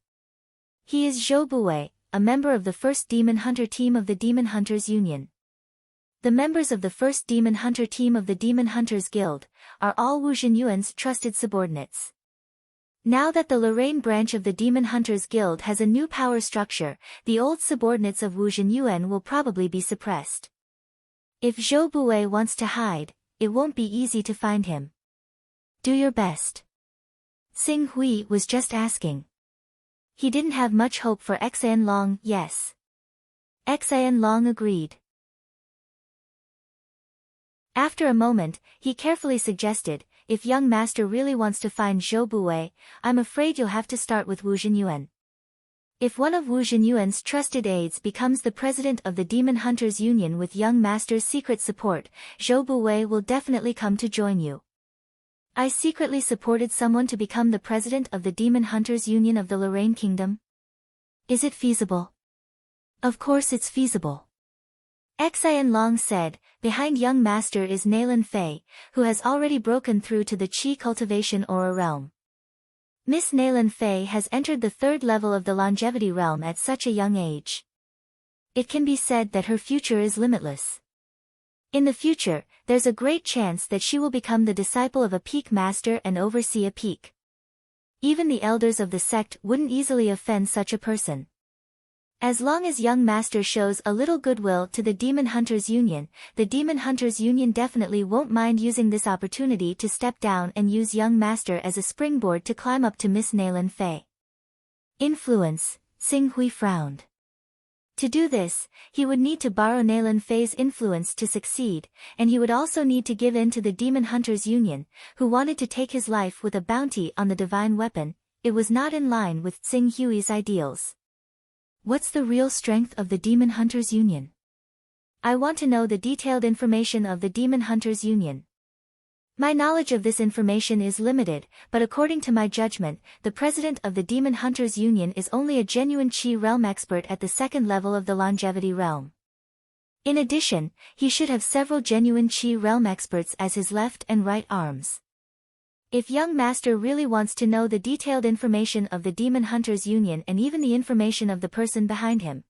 Speaker 1: He is Zhou Buwei, a member of the first Demon Hunter team of the Demon Hunters Union. The members of the first Demon Hunter team of the Demon Hunters Guild are all Wu Zhenyuan's trusted subordinates. Now that the Lorraine branch of the Demon Hunters Guild has a new power structure, the old subordinates of Wu Zhenyuan will probably be suppressed. If Zhou Buwei wants to hide, it won't be easy to find him. Do your best. Xing Hui was just asking. He didn't have much hope for Xian Long. Yes. Xian Long agreed. After a moment, he carefully suggested, if young master really wants to find Zhou Buwei, I'm afraid you'll have to start with Wu Zhenyuan. If one of Wu Zhenyuan's trusted aides becomes the president of the Demon Hunters Union with young master's secret support, Zhou Buwei will definitely come to join you. I secretly supported someone to become the president of the Demon Hunters Union of the Lorraine Kingdom. Is it feasible? Of course it's feasible. Xian Long said, behind young master is Nalan Fei, who has already broken through to the Qi cultivation aura realm. Miss Nalan Fei has entered the 3rd level of the longevity realm at such a young age. It can be said that her future is limitless. In the future, there's a great chance that she will become the disciple of a peak master and oversee a peak. Even the elders of the sect wouldn't easily offend such a person. As long as young master shows a little goodwill to the Demon Hunters Union, the Demon Hunters Union definitely won't mind using this opportunity to step down and use young master as a springboard to climb up to Miss Nalan Fei. Influence, Xing Hui frowned. To do this, he would need to borrow Nalan Fei's influence to succeed, and he would also need to give in to the Demon Hunters Union, who wanted to take his life with a bounty on the divine weapon. It was not in line with Xing Hui's ideals. What's the real strength of the Demon Hunters Union? I want to know the detailed information of the Demon Hunters Union. My knowledge of this information is limited, but according to my judgment, the president of the Demon Hunters Union is only a genuine Qi realm expert at the 2nd level of the longevity realm. In addition, he should have several genuine Qi realm experts as his left and right arms. If young master really wants to know the detailed information of the Demon Hunters Union and even the information of the person behind him,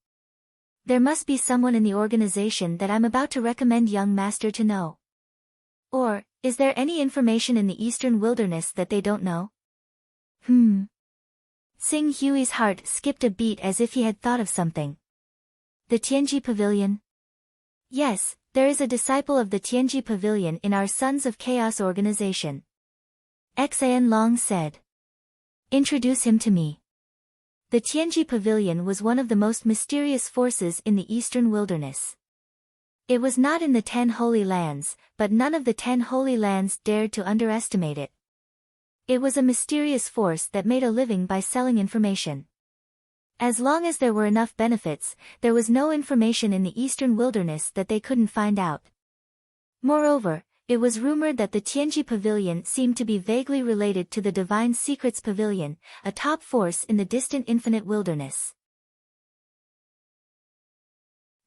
Speaker 1: there must be someone in the organization that I'm about to recommend young master to know. Or, is there any information in the Eastern Wilderness that they don't know? Xing Hui's heart skipped a beat as if he had thought of something. The Tianji Pavilion? Yes, there is a disciple of the Tianji Pavilion in our Sons of Chaos organization. Xian Long said. Introduce him to me. The Tianji Pavilion was one of the most mysterious forces in the Eastern Wilderness. It was not in the 10 Holy Lands, but none of the 10 Holy Lands dared to underestimate it. It was a mysterious force that made a living by selling information. As long as there were enough benefits, there was no information in the Eastern Wilderness that they couldn't find out. Moreover, it was rumored that the Tianji Pavilion seemed to be vaguely related to the Divine Secrets Pavilion, a top force in the distant Infinite Wilderness.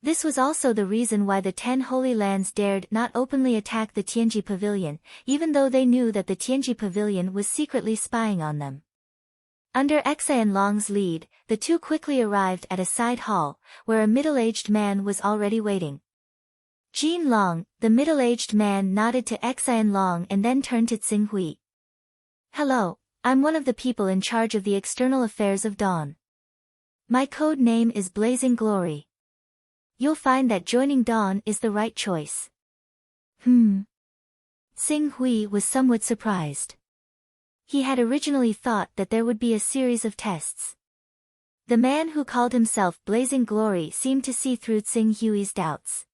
Speaker 1: This was also the reason why the 10 Holy Lands dared not openly attack the Tianji Pavilion, even though they knew that the Tianji Pavilion was secretly spying on them. Under Xian Long's lead, the two quickly arrived at a side hall, where a middle-aged man was already waiting. Jin Long, the middle-aged man, nodded to Xian Long and then turned to Xing Hui. Hello, I'm one of the people in charge of the external affairs of Dawn. My code name is Blazing Glory. You'll find that joining Dawn is the right choice. Xing Hui was somewhat surprised. He had originally thought that there would be a series of tests. The man who called himself Blazing Glory seemed to see through Xing Hui's doubts.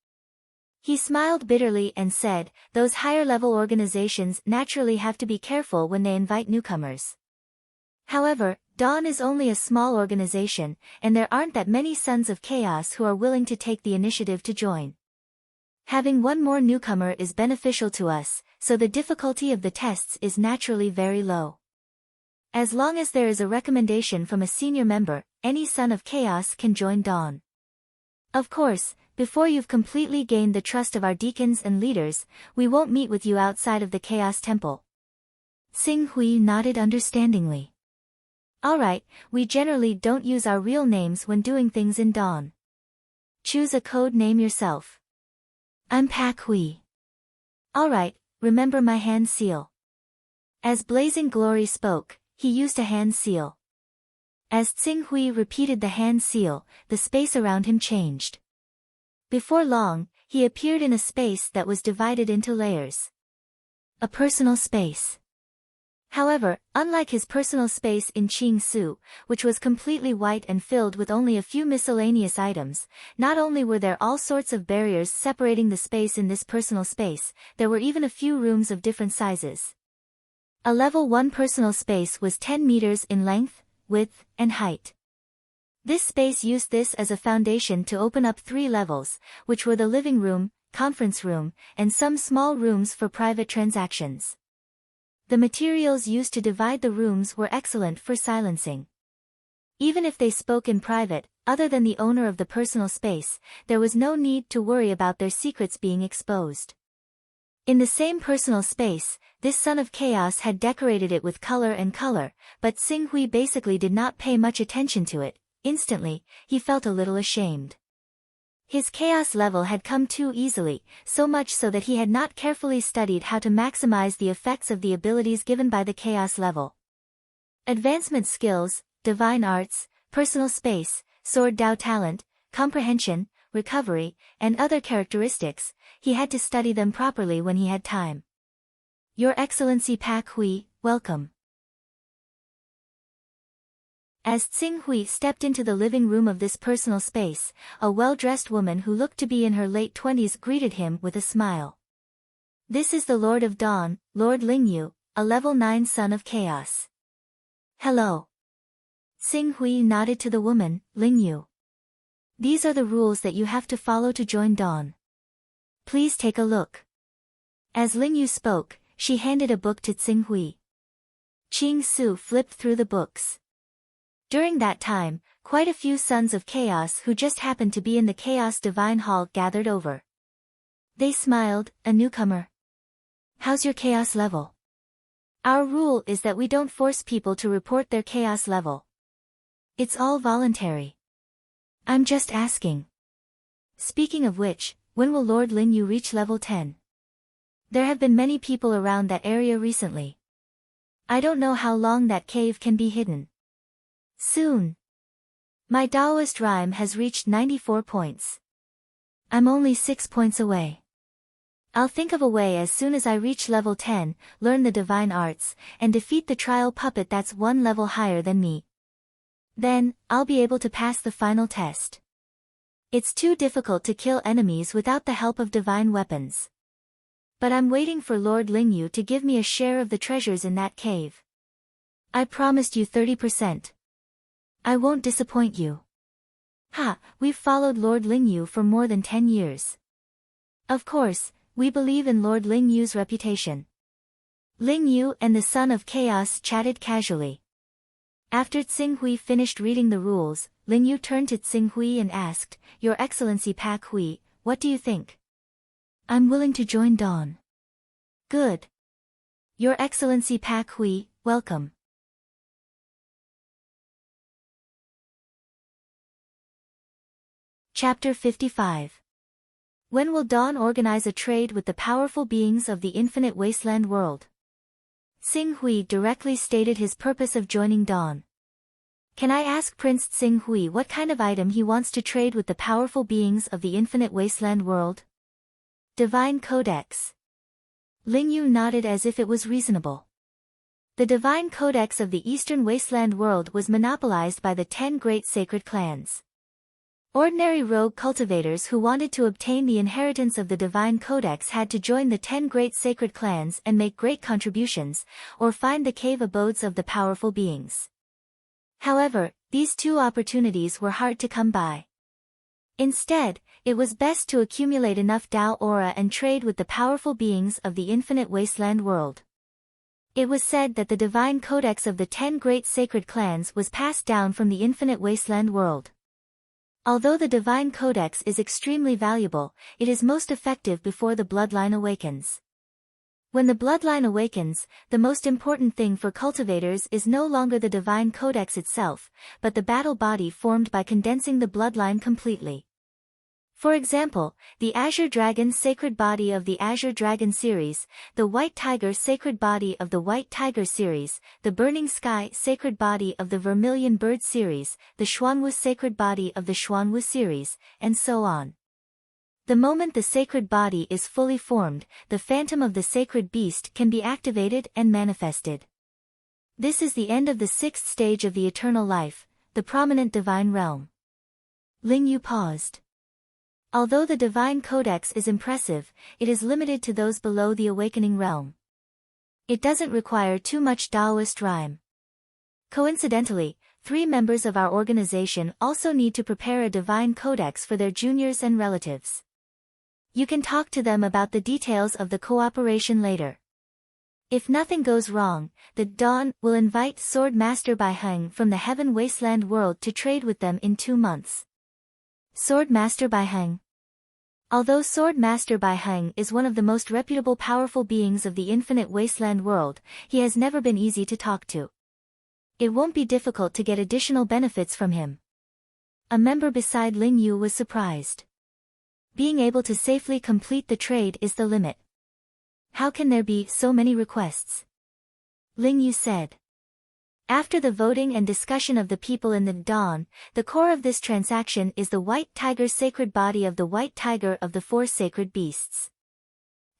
Speaker 1: He smiled bitterly and said, those higher-level organizations naturally have to be careful when they invite newcomers. However, Dawn is only a small organization, and there aren't that many Sons of Chaos who are willing to take the initiative to join. Having one more newcomer is beneficial to us, so the difficulty of the tests is naturally very low. As long as there is a recommendation from a senior member, any Son of Chaos can join Dawn. Of course, before you've completely gained the trust of our deacons and leaders, we won't meet with you outside of the Chaos Temple. Xing Hui nodded understandingly. Alright, we generally don't use our real names when doing things in Dawn. Choose a code name yourself. I'm Pak Hui. Alright, remember my hand seal. As Blazing Glory spoke, he used a hand seal. As Xing Hui repeated the hand seal, the space around him changed. Before long, he appeared in a space that was divided into layers. A personal space. However, unlike his personal space in Qing Su, which was completely white and filled with only a few miscellaneous items, not only were there all sorts of barriers separating the space in this personal space, there were even a few rooms of different sizes. A level 1 personal space was 10 meters in length, width, and height. This space used this as a foundation to open up 3 levels, which were the living room, conference room, and some small rooms for private transactions. The materials used to divide the rooms were excellent for silencing. Even if they spoke in private, other than the owner of the personal space, there was no need to worry about their secrets being exposed. In the same personal space, this son of chaos had decorated it with color, but Xing Hui basically did not pay much attention to it. Instantly, he felt a little ashamed. His chaos level had come too easily, so much so that he had not carefully studied how to maximize the effects of the abilities given by the chaos level. Advancement skills, divine arts, personal space, sword Dao talent, comprehension, recovery, and other characteristics, he had to study them properly when he had time. Your Excellency Pak Hui, welcome. As Xing Hui stepped into the living room of this personal space, a well-dressed woman who looked to be in her late 20s greeted him with a smile. This is the Lord of Dawn, Lord Lingyu, a level 9 son of chaos. Hello. Xing Hui nodded to the woman, Lingyu. These are the rules that you have to follow to join Dawn. Please take a look. As Lingyu spoke, she handed a book to Xing Hui. Qing Su flipped through the books. During that time, quite a few sons of chaos who just happened to be in the Chaos Divine Hall gathered over. They smiled, a newcomer. How's your chaos level? Our rule is that we don't force people to report their chaos level. It's all voluntary. I'm just asking. Speaking of which, when will Lord Lingyu reach level 10? There have been many people around that area recently. I don't know how long that cave can be hidden. Soon. My Taoist rhyme has reached 94 points. I'm only 6 points away. I'll think of a way as soon as I reach level 10, learn the divine arts, and defeat the trial puppet that's 1 level higher than me. Then, I'll be able to pass the final test. It's too difficult to kill enemies without the help of divine weapons. But I'm waiting for Lord Lingyu to give me a share of the treasures in that cave. I promised you 30%. I won't disappoint you. Ha, we've followed Lord Lingyu for more than 10 years. Of course, we believe in Lord Lingyu's reputation. Lingyu and the son of chaos chatted casually. After Xing Hui finished reading the rules, Lingyu turned to Xing Hui and asked, Your Excellency Pak Hui, what do you think? I'm willing to join Dawn. Good. Your Excellency Pak Hui, welcome. Chapter 55. When will Dawn organize a trade with the powerful beings of the infinite wasteland world? Xing Hui directly stated his purpose of joining Dawn. Can I ask Prince Xing Hui what kind of item he wants to trade with the powerful beings of the infinite wasteland world? Divine Codex. Lingyu nodded as if it was reasonable. The Divine Codex of the Eastern Wasteland world was monopolized by the 10 great sacred clans. Ordinary rogue cultivators who wanted to obtain the inheritance of the Divine Codex had to join the 10 great sacred clans and make great contributions, or find the cave abodes of the powerful beings. However, these 2 opportunities were hard to come by. Instead, it was best to accumulate enough Dao aura and trade with the powerful beings of the infinite wasteland world. It was said that the Divine Codex of the 10 great sacred clans was passed down from the infinite wasteland world. Although the Divine Codex is extremely valuable, it is most effective before the bloodline awakens. When the bloodline awakens, the most important thing for cultivators is no longer the Divine Codex itself, but the battle body formed by condensing the bloodline completely. For example, the Azure Dragon Sacred Body of the Azure Dragon series, the White Tiger Sacred Body of the White Tiger series, the Burning Sky Sacred Body of the Vermilion Bird series, the Xuanwu Sacred Body of the Xuanwu series, and so on. The moment the sacred body is fully formed, the phantom of the sacred beast can be activated and manifested. This is the end of the sixth stage of the eternal life, the prominent divine realm. Ling Yu paused. Although the divine codex is impressive, it is limited to those below the awakening realm. It doesn't require too much Taoist rhyme. Coincidentally, 3 members of our organization also need to prepare a divine codex for their juniors and relatives. You can talk to them about the details of the cooperation later. If nothing goes wrong, the Dawn will invite Sword Master Bai Heng from the Heaven Wasteland world to trade with them in 2 months. Sword Master Bai Heng. Although Sword Master Bai Heng is one of the most reputable powerful beings of the infinite wasteland world, he has never been easy to talk to. It won't be difficult to get additional benefits from him. A member beside Ling Yu was surprised. Being able to safely complete the trade is the limit. How can there be so many requests? Ling Yu said. After the voting and discussion of the people in the Dawn, the core of this transaction is the White Tiger's sacred body of the White Tiger of the 4 sacred beasts.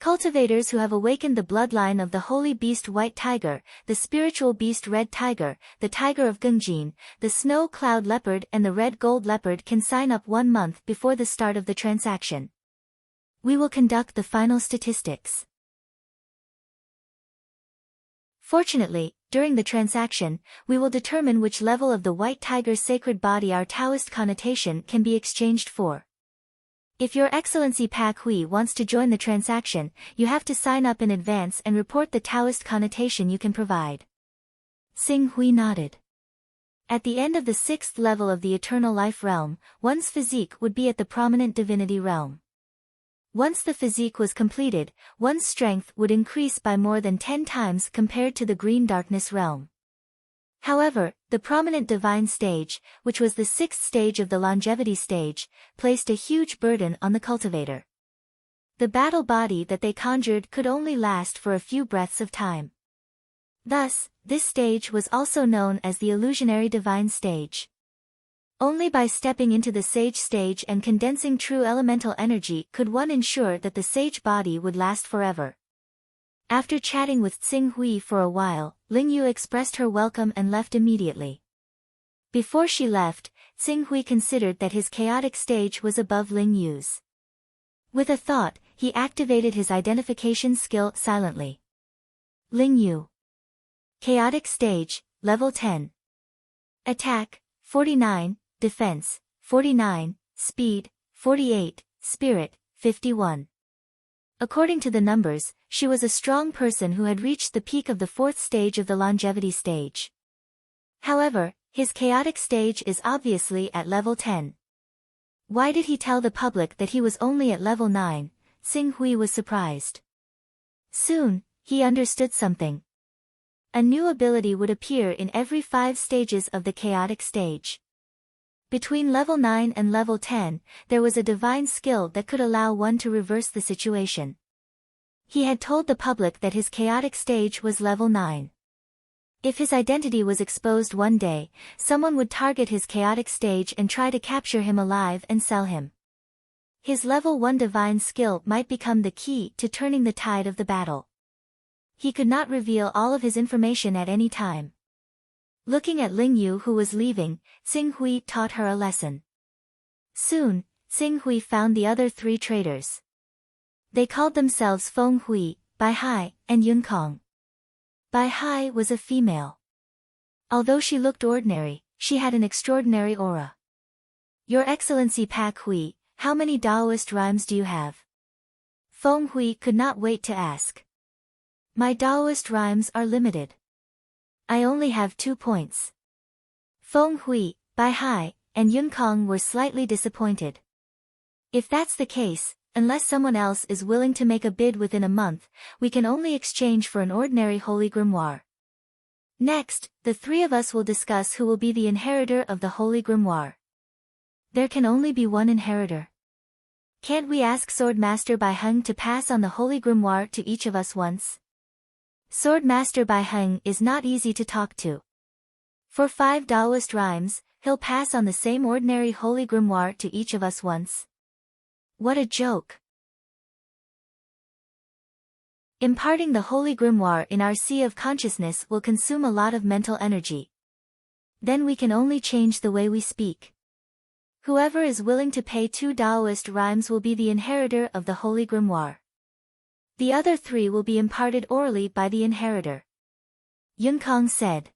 Speaker 1: Cultivators who have awakened the bloodline of the holy beast White Tiger, the spiritual beast Red Tiger, the Tiger of Gungjin, the Snow Cloud Leopard and the Red Gold Leopard can sign up 1 month before the start of the transaction. We will conduct the final statistics. Fortunately, during the transaction, we will determine which level of the White Tiger's sacred body our Taoist connotation can be exchanged for. If Your Excellency Pak Hui wants to join the transaction, you have to sign up in advance and report the Taoist connotation you can provide. Xing Hui nodded. At the end of the 6th level of the eternal life realm, one's physique would be at the prominent divinity realm. Once the physique was completed, one's strength would increase by more than 10 times compared to the green darkness realm. However, the prominent divine stage, which was the 6th stage of the longevity stage, placed a huge burden on the cultivator. The battle body that they conjured could only last for a few breaths of time. Thus, this stage was also known as the illusionary divine stage. Only by stepping into the sage stage and condensing true elemental energy could one ensure that the sage body would last forever. After chatting with Xing Hui for a while, Ling Yu expressed her welcome and left immediately. Before she left, Xing Hui considered that his chaotic stage was above Ling Yu's. With a thought, he activated his identification skill silently. Ling Yu. Chaotic stage, level 10. Attack, 49. Defense, 49, Speed, 48, Spirit, 51. According to the numbers, she was a strong person who had reached the peak of the 4th stage of the longevity stage. However, his chaotic stage is obviously at level 10. Why did he tell the public that he was only at level 9? Xing Hui was surprised. Soon, he understood something. A new ability would appear in every 5 stages of the chaotic stage. Between level 9 and level 10, there was a divine skill that could allow one to reverse the situation. He had told the public that his chaotic stage was level 9. If his identity was exposed one day, someone would target his chaotic stage and try to capture him alive and sell him. His level 1 divine skill might become the key to turning the tide of the battle. He could not reveal all of his information at any time. Looking at Ling Yu who was leaving, Xing Hui taught her a lesson. Soon, Xing Hui found the other 3 traders. They called themselves Feng Hui, Bai Hai, and Yun Kong. Bai Hai was a female. Although she looked ordinary, she had an extraordinary aura. Your Excellency Pak Hui, how many Taoist rhymes do you have? Feng Hui could not wait to ask. My Taoist rhymes are limited. I only have 2 points. Feng Hui, Bai Hai, and Yun Kong were slightly disappointed. If that's the case, unless someone else is willing to make a bid within a month, we can only exchange for an ordinary holy grimoire. Next, the 3 of us will discuss who will be the inheritor of the holy grimoire. There can only be one inheritor. Can't we ask Sword Master Bai Heng to pass on the holy grimoire to each of us once? Sword Master Bai Heng is not easy to talk to. For 5 Taoist rhymes, he'll pass on the same ordinary holy grimoire to each of us once. What a joke. Imparting the Holy Grimoire in our sea of consciousness will consume a lot of mental energy. Then we can only change the way we speak. Whoever is willing to pay 2 Taoist rhymes will be the inheritor of the Holy Grimoire. The other 3 will be imparted orally by the inheritor. Yunkong said.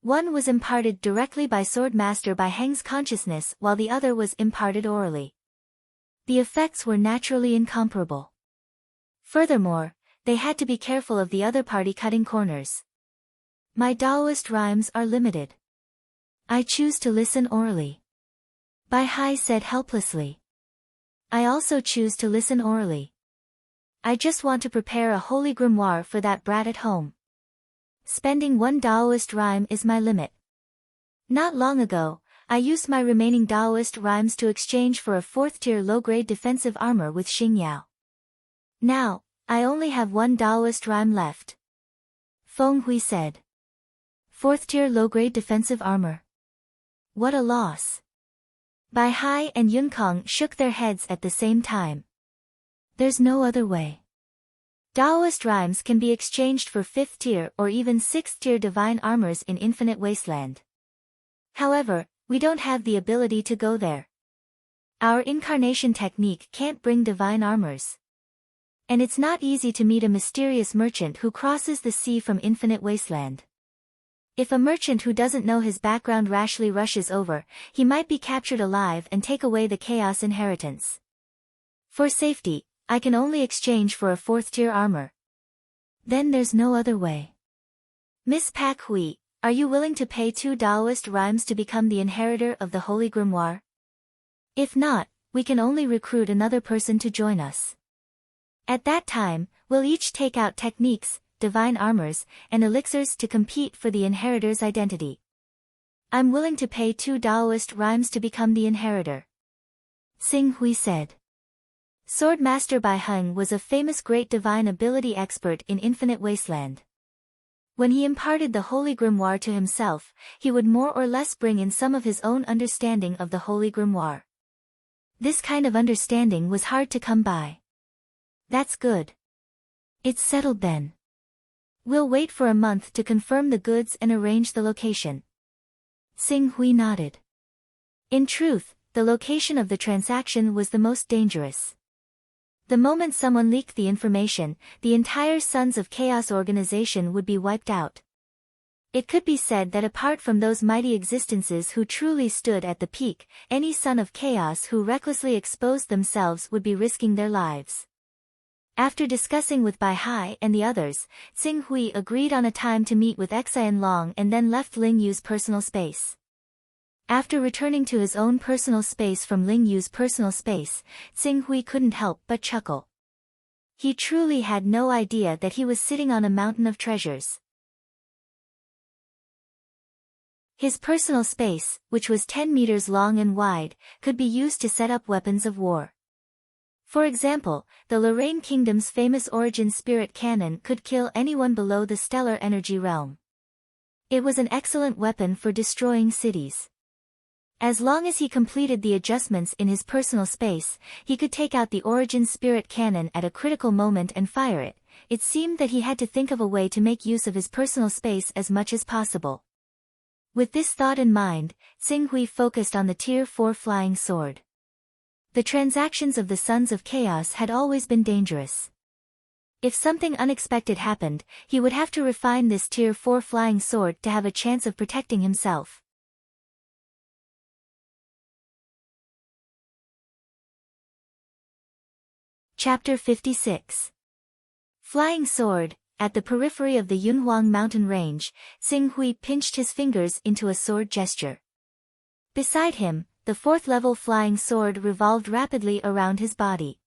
Speaker 1: One was imparted directly by Swordmaster Bai Heng's consciousness while the other was imparted orally. The effects were naturally incomparable. Furthermore, they had to be careful of the other party cutting corners. My Taoist rhymes are limited. I choose to listen orally. Bai Hai said helplessly. I also choose to listen orally. I just want to prepare a holy grimoire for that brat at home. Spending 1 Taoist rhyme is my limit. Not long ago, I used my remaining Taoist rhymes to exchange for a 4th-tier low-grade defensive armor with Xingyao. Now, I only have 1 Taoist rhyme left. Feng Hui said. 4th-tier low-grade defensive armor. What a loss. Bai Hai and Yunkong shook their heads at the same time. There's no other way. Taoist rhymes can be exchanged for 5th-tier or even 6th-tier divine armors in Infinite Wasteland. However, we don't have the ability to go there. Our incarnation technique can't bring divine armors. And it's not easy to meet a mysterious merchant who crosses the sea from Infinite Wasteland. If a merchant who doesn't know his background rashly rushes over, he might be captured alive and take away the chaos inheritance. For safety, I can only exchange for a 4th-tier armor. Then there's no other way. Miss Pak Hui, are you willing to pay 2 Taoist rhymes to become the inheritor of the Holy Grimoire? If not, we can only recruit another person to join us. At that time, we'll each take out techniques, divine armors, and elixirs to compete for the inheritor's identity. I'm willing to pay 2 Taoist rhymes to become the inheritor. Xing Hui said. Swordmaster Bai Heng was a famous great divine ability expert in Infinite Wasteland. When he imparted the Holy Grimoire to himself, he would more or less bring in some of his own understanding of the Holy Grimoire. This kind of understanding was hard to come by. That's good. It's settled then. We'll wait for a month to confirm the goods and arrange the location. Xing Hui nodded. In truth, the location of the transaction was the most dangerous. The moment someone leaked the information, the entire Sons of Chaos organization would be wiped out. It could be said that apart from those mighty existences who truly stood at the peak, any Son of Chaos who recklessly exposed themselves would be risking their lives. After discussing with Bai Hai and the others, Xing Hui agreed on a time to meet with Xian Long and then left Ling Yu's personal space. After returning to his own personal space from Ling Yu's personal space, Xing Hui couldn't help but chuckle. He truly had no idea that he was sitting on a mountain of treasures. His personal space, which was 10 meters long and wide, could be used to set up weapons of war. For example, the Lorraine Kingdom's famous Origin Spirit Cannon could kill anyone below the stellar energy realm. It was an excellent weapon for destroying cities. As long as he completed the adjustments in his personal space, he could take out the Origin Spirit Cannon at a critical moment and fire it. It seemed that he had to think of a way to make use of his personal space as much as possible. With this thought in mind, Xing Hui focused on the Tier 4 flying sword. The transactions of the Sons of Chaos had always been dangerous. If something unexpected happened, he would have to refine this Tier 4 flying sword to have a chance of protecting himself. Chapter 56. Flying Sword. At the periphery of the Yunhuang mountain range, Xing Hui pinched his fingers into a sword gesture. Beside him, the 4th-level flying sword revolved rapidly around his body.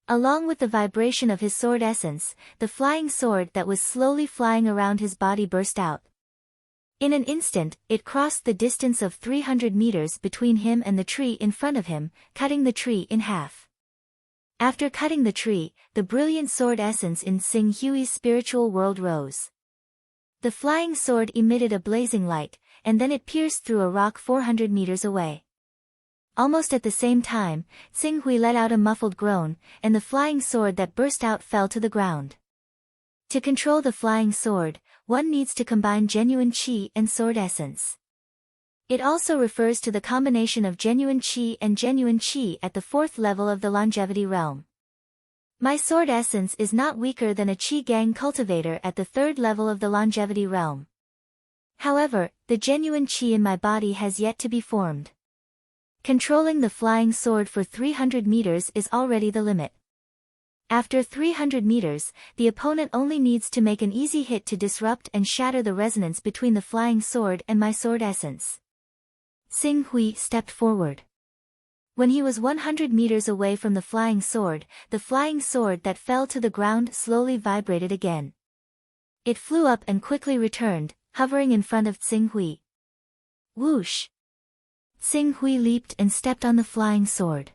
Speaker 1: Along with the vibration of his sword essence, the flying sword that was slowly flying around his body burst out. In an instant, it crossed the distance of 300 meters between him and the tree in front of him, cutting the tree in half. After cutting the tree, the brilliant sword essence in Xing Hui's spiritual world rose. The flying sword emitted a blazing light, and then it pierced through a rock 400 meters away. Almost at the same time, Xing Hui let out a muffled groan, and the flying sword that burst out fell to the ground. To control the flying sword, one needs to combine genuine qi and sword essence. It also refers to the combination of genuine qi and genuine qi at the 4th level of the longevity realm. My sword essence is not weaker than a qi gang cultivator at the 3rd level of the longevity realm. However, the genuine qi in my body has yet to be formed. Controlling the flying sword for 300 meters is already the limit. After 300 meters, the opponent only needs to make an easy hit to disrupt and shatter the resonance between the flying sword and my sword essence. Xing Hui stepped forward. When he was 100 meters away from the flying sword that fell to the ground slowly vibrated again. It flew up and quickly returned, hovering in front of Xing Hui. Whoosh! Xing Hui leaped and stepped on the flying sword.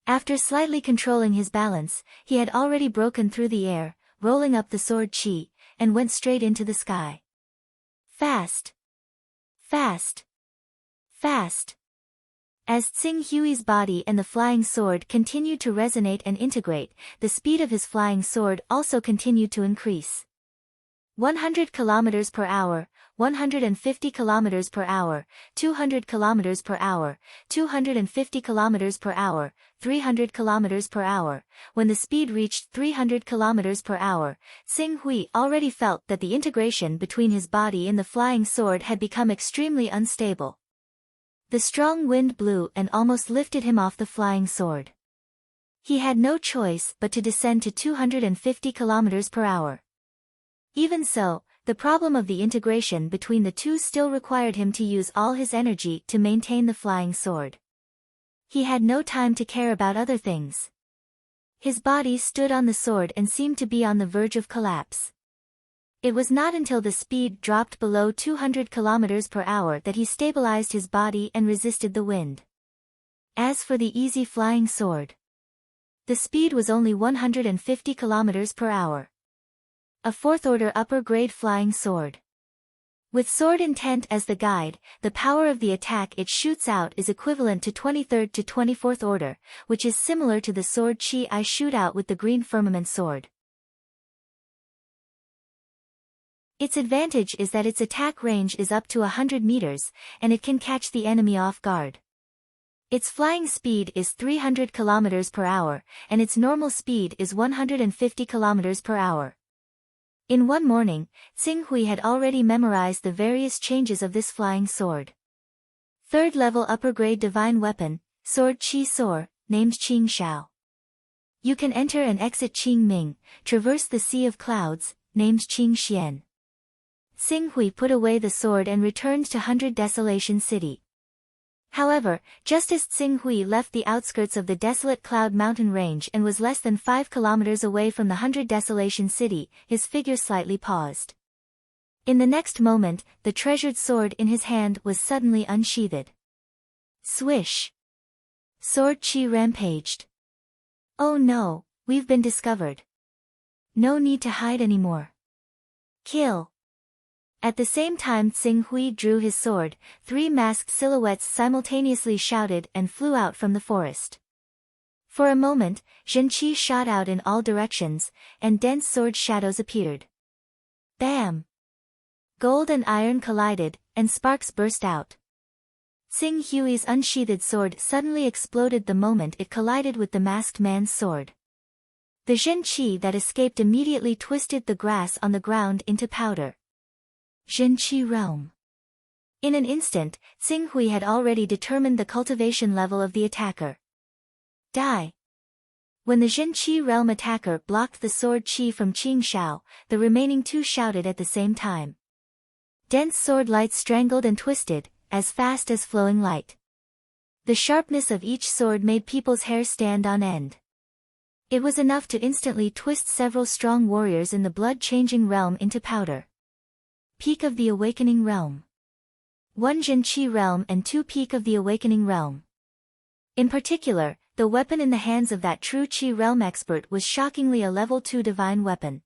Speaker 1: After slightly controlling his balance, he had already broken through the air, rolling up the sword qi, and went straight into the sky. Fast! Fast! Fast! As Xing Hui's body and the flying sword continued to resonate and integrate, the speed of his flying sword also continued to increase. 100 km per hour, 150 km per hour, 200 km per hour, 250 km per hour, 300 km per hour. When the speed reached 300 km per hour, Xing Hui already felt that the integration between his body and the flying sword had become extremely unstable. The strong wind blew and almost lifted him off the flying sword. He had no choice but to descend to 250 km per hour. Even so, the problem of the integration between the two still required him to use all his energy to maintain the flying sword. He had no time to care about other things. His body stood on the sword and seemed to be on the verge of collapse. It was not until the speed dropped below 200 km per hour that he stabilized his body and resisted the wind. As for the easy flying sword, the speed was only 150 km per hour. A 4th-order upper-grade flying sword. With sword intent as the guide, the power of the attack it shoots out is equivalent to 23rd to 24th order, which is similar to the sword qi I shoot out with the green firmament sword. Its advantage is that its attack range is up to 100 meters, and it can catch the enemy off guard. Its flying speed is 300 km per hour, and its normal speed is 150 km per hour. In one morning, Xing Hui had already memorized the various changes of this flying sword. 3rd level upper grade divine weapon, sword Qi Soar, named Qing Shao. You can enter and exit Qing Ming, traverse the sea of clouds, named Qing Xian. Xing Hui put away the sword and returned to 100 Desolation City. However, just as Xing Hui left the outskirts of the desolate Cloud Mountain range and was less than 5 kilometers away from the 100 Desolation City, his figure slightly paused. In the next moment, the treasured sword in his hand was suddenly unsheathed. Swish! Sword Qi rampaged. Oh no, we've been discovered. No need to hide anymore. Kill! At the same time Xing Hui drew his sword, 3 masked silhouettes simultaneously shouted and flew out from the forest. For a moment, Zhenqi shot out in all directions, and dense sword shadows appeared. Bam! Gold and iron collided, and sparks burst out. Xing Hui's unsheathed sword suddenly exploded the moment it collided with the masked man's sword. The Zhenqi that escaped immediately twisted the grass on the ground into powder. Zhenqi realm. In an instant, Xing Hui had already determined the cultivation level of the attacker. Die! When the Zhenqi realm attacker blocked the sword Qi from Qing Shao, the remaining 2 shouted at the same time. Dense sword light strangled and twisted, as fast as flowing light. The sharpness of each sword made people's hair stand on end. It was enough to instantly twist several strong warriors in the blood-changing realm into powder. Peak of the Awakening Realm. 1 Zhenqi realm and 2 Peak of the Awakening Realm. In particular, the weapon in the hands of that true Qi realm expert was shockingly a level 2 divine weapon.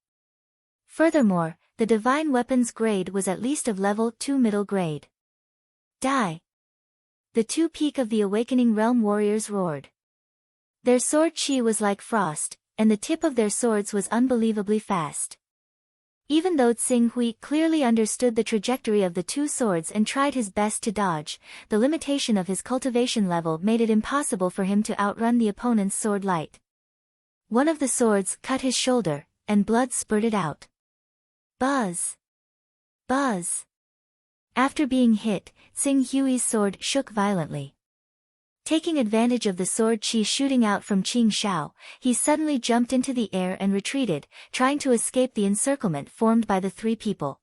Speaker 1: Furthermore, the divine weapon's grade was at least of level 2 middle grade. Die! The 2 Peak of the Awakening Realm warriors roared. Their sword Qi was like frost, and the tip of their swords was unbelievably fast. Even though Tsing Hui clearly understood the trajectory of the two swords and tried his best to dodge, the limitation of his cultivation level made it impossible for him to outrun the opponent's sword light. One of the swords cut his shoulder, and blood spurted out. Buzz! Buzz! After being hit, Tsing Hui's sword shook violently. Taking advantage of the sword chi shooting out from Qing Shao, he suddenly jumped into the air and retreated, trying to escape the encirclement formed by the three people.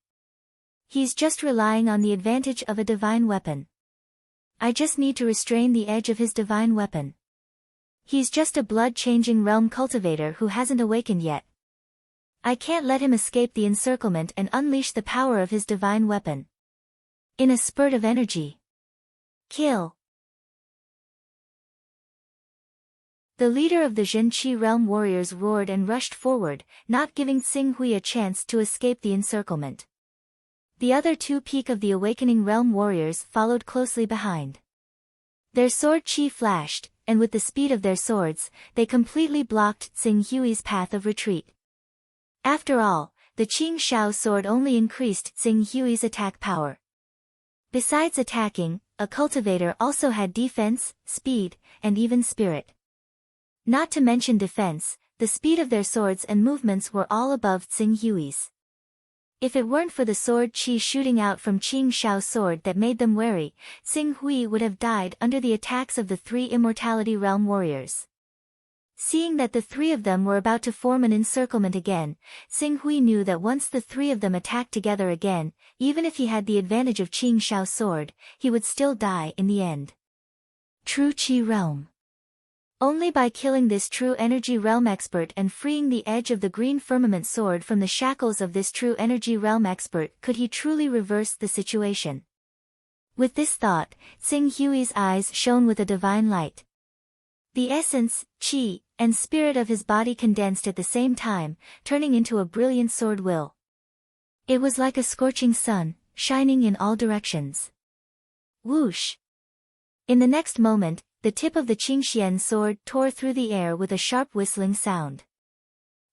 Speaker 1: He's just relying on the advantage of a divine weapon. I just need to restrain the edge of his divine weapon. He's just a blood-changing realm cultivator who hasn't awakened yet. I can't let him escape the encirclement and unleash the power of his divine weapon. In a spurt of energy. Kill! The leader of the Zhenqi realm warriors roared and rushed forward, not giving Tsing Hui a chance to escape the encirclement. The other two peak of the awakening realm warriors followed closely behind. Their sword chi flashed, and with the speed of their swords, they completely blocked Tsing Hui's path of retreat. After all, the Qing Shao sword only increased Tsing Hui's attack power. Besides attacking, a cultivator also had defense, speed, and even spirit. Not to mention defense, the speed of their swords and movements were all above Tsing Hui's. If it weren't for the sword chi shooting out from Qing Shao's sword that made them wary, Tsing Hui would have died under the attacks of the three Immortality Realm warriors. Seeing that the three of them were about to form an encirclement again, Tsing Hui knew that once the three of them attacked together again, even if he had the advantage of Qing Shao's sword, he would still die in the end. True Qi Realm. Only by killing this true energy realm expert and freeing the edge of the green firmament sword from the shackles of this true energy realm expert could he truly reverse the situation. With this thought, Tsing Hui's eyes shone with a divine light. The essence, qi, and spirit of his body condensed at the same time, turning into a brilliant sword will. It was like a scorching sun, shining in all directions. Whoosh! In the next moment, the tip of the Qingxian sword tore through the air with a sharp whistling sound.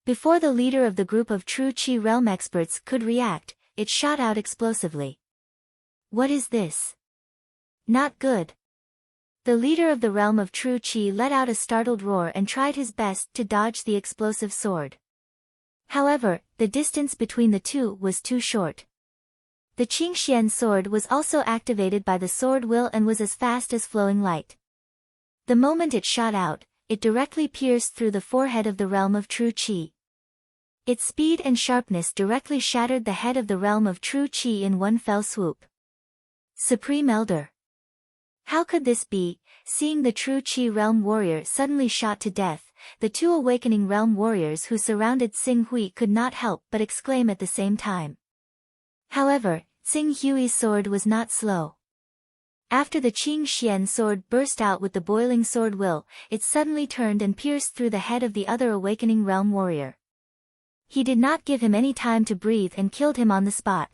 Speaker 1: Before the leader of the group of true Qi realm experts could react, it shot out explosively. What is this? Not good. The leader of the realm of true Qi let out a startled roar and tried his best to dodge the explosive sword. However, the distance between the two was too short. The Qingxian sword was also activated by the sword will and was as fast as flowing light. The moment it shot out, it directly pierced through the forehead of the realm of true Qi. Its speed and sharpness directly shattered the head of the realm of true Qi in one fell swoop. Supreme Elder. How could this be? Seeing the true Qi realm warrior suddenly shot to death, the two awakening realm warriors who surrounded Tsing Hui could not help but exclaim at the same time. However, Tsing Hui's sword was not slow. After the Qing Xian sword burst out with the boiling sword will, it suddenly turned and pierced through the head of the other awakening realm warrior. He did not give him any time to breathe and killed him on the spot.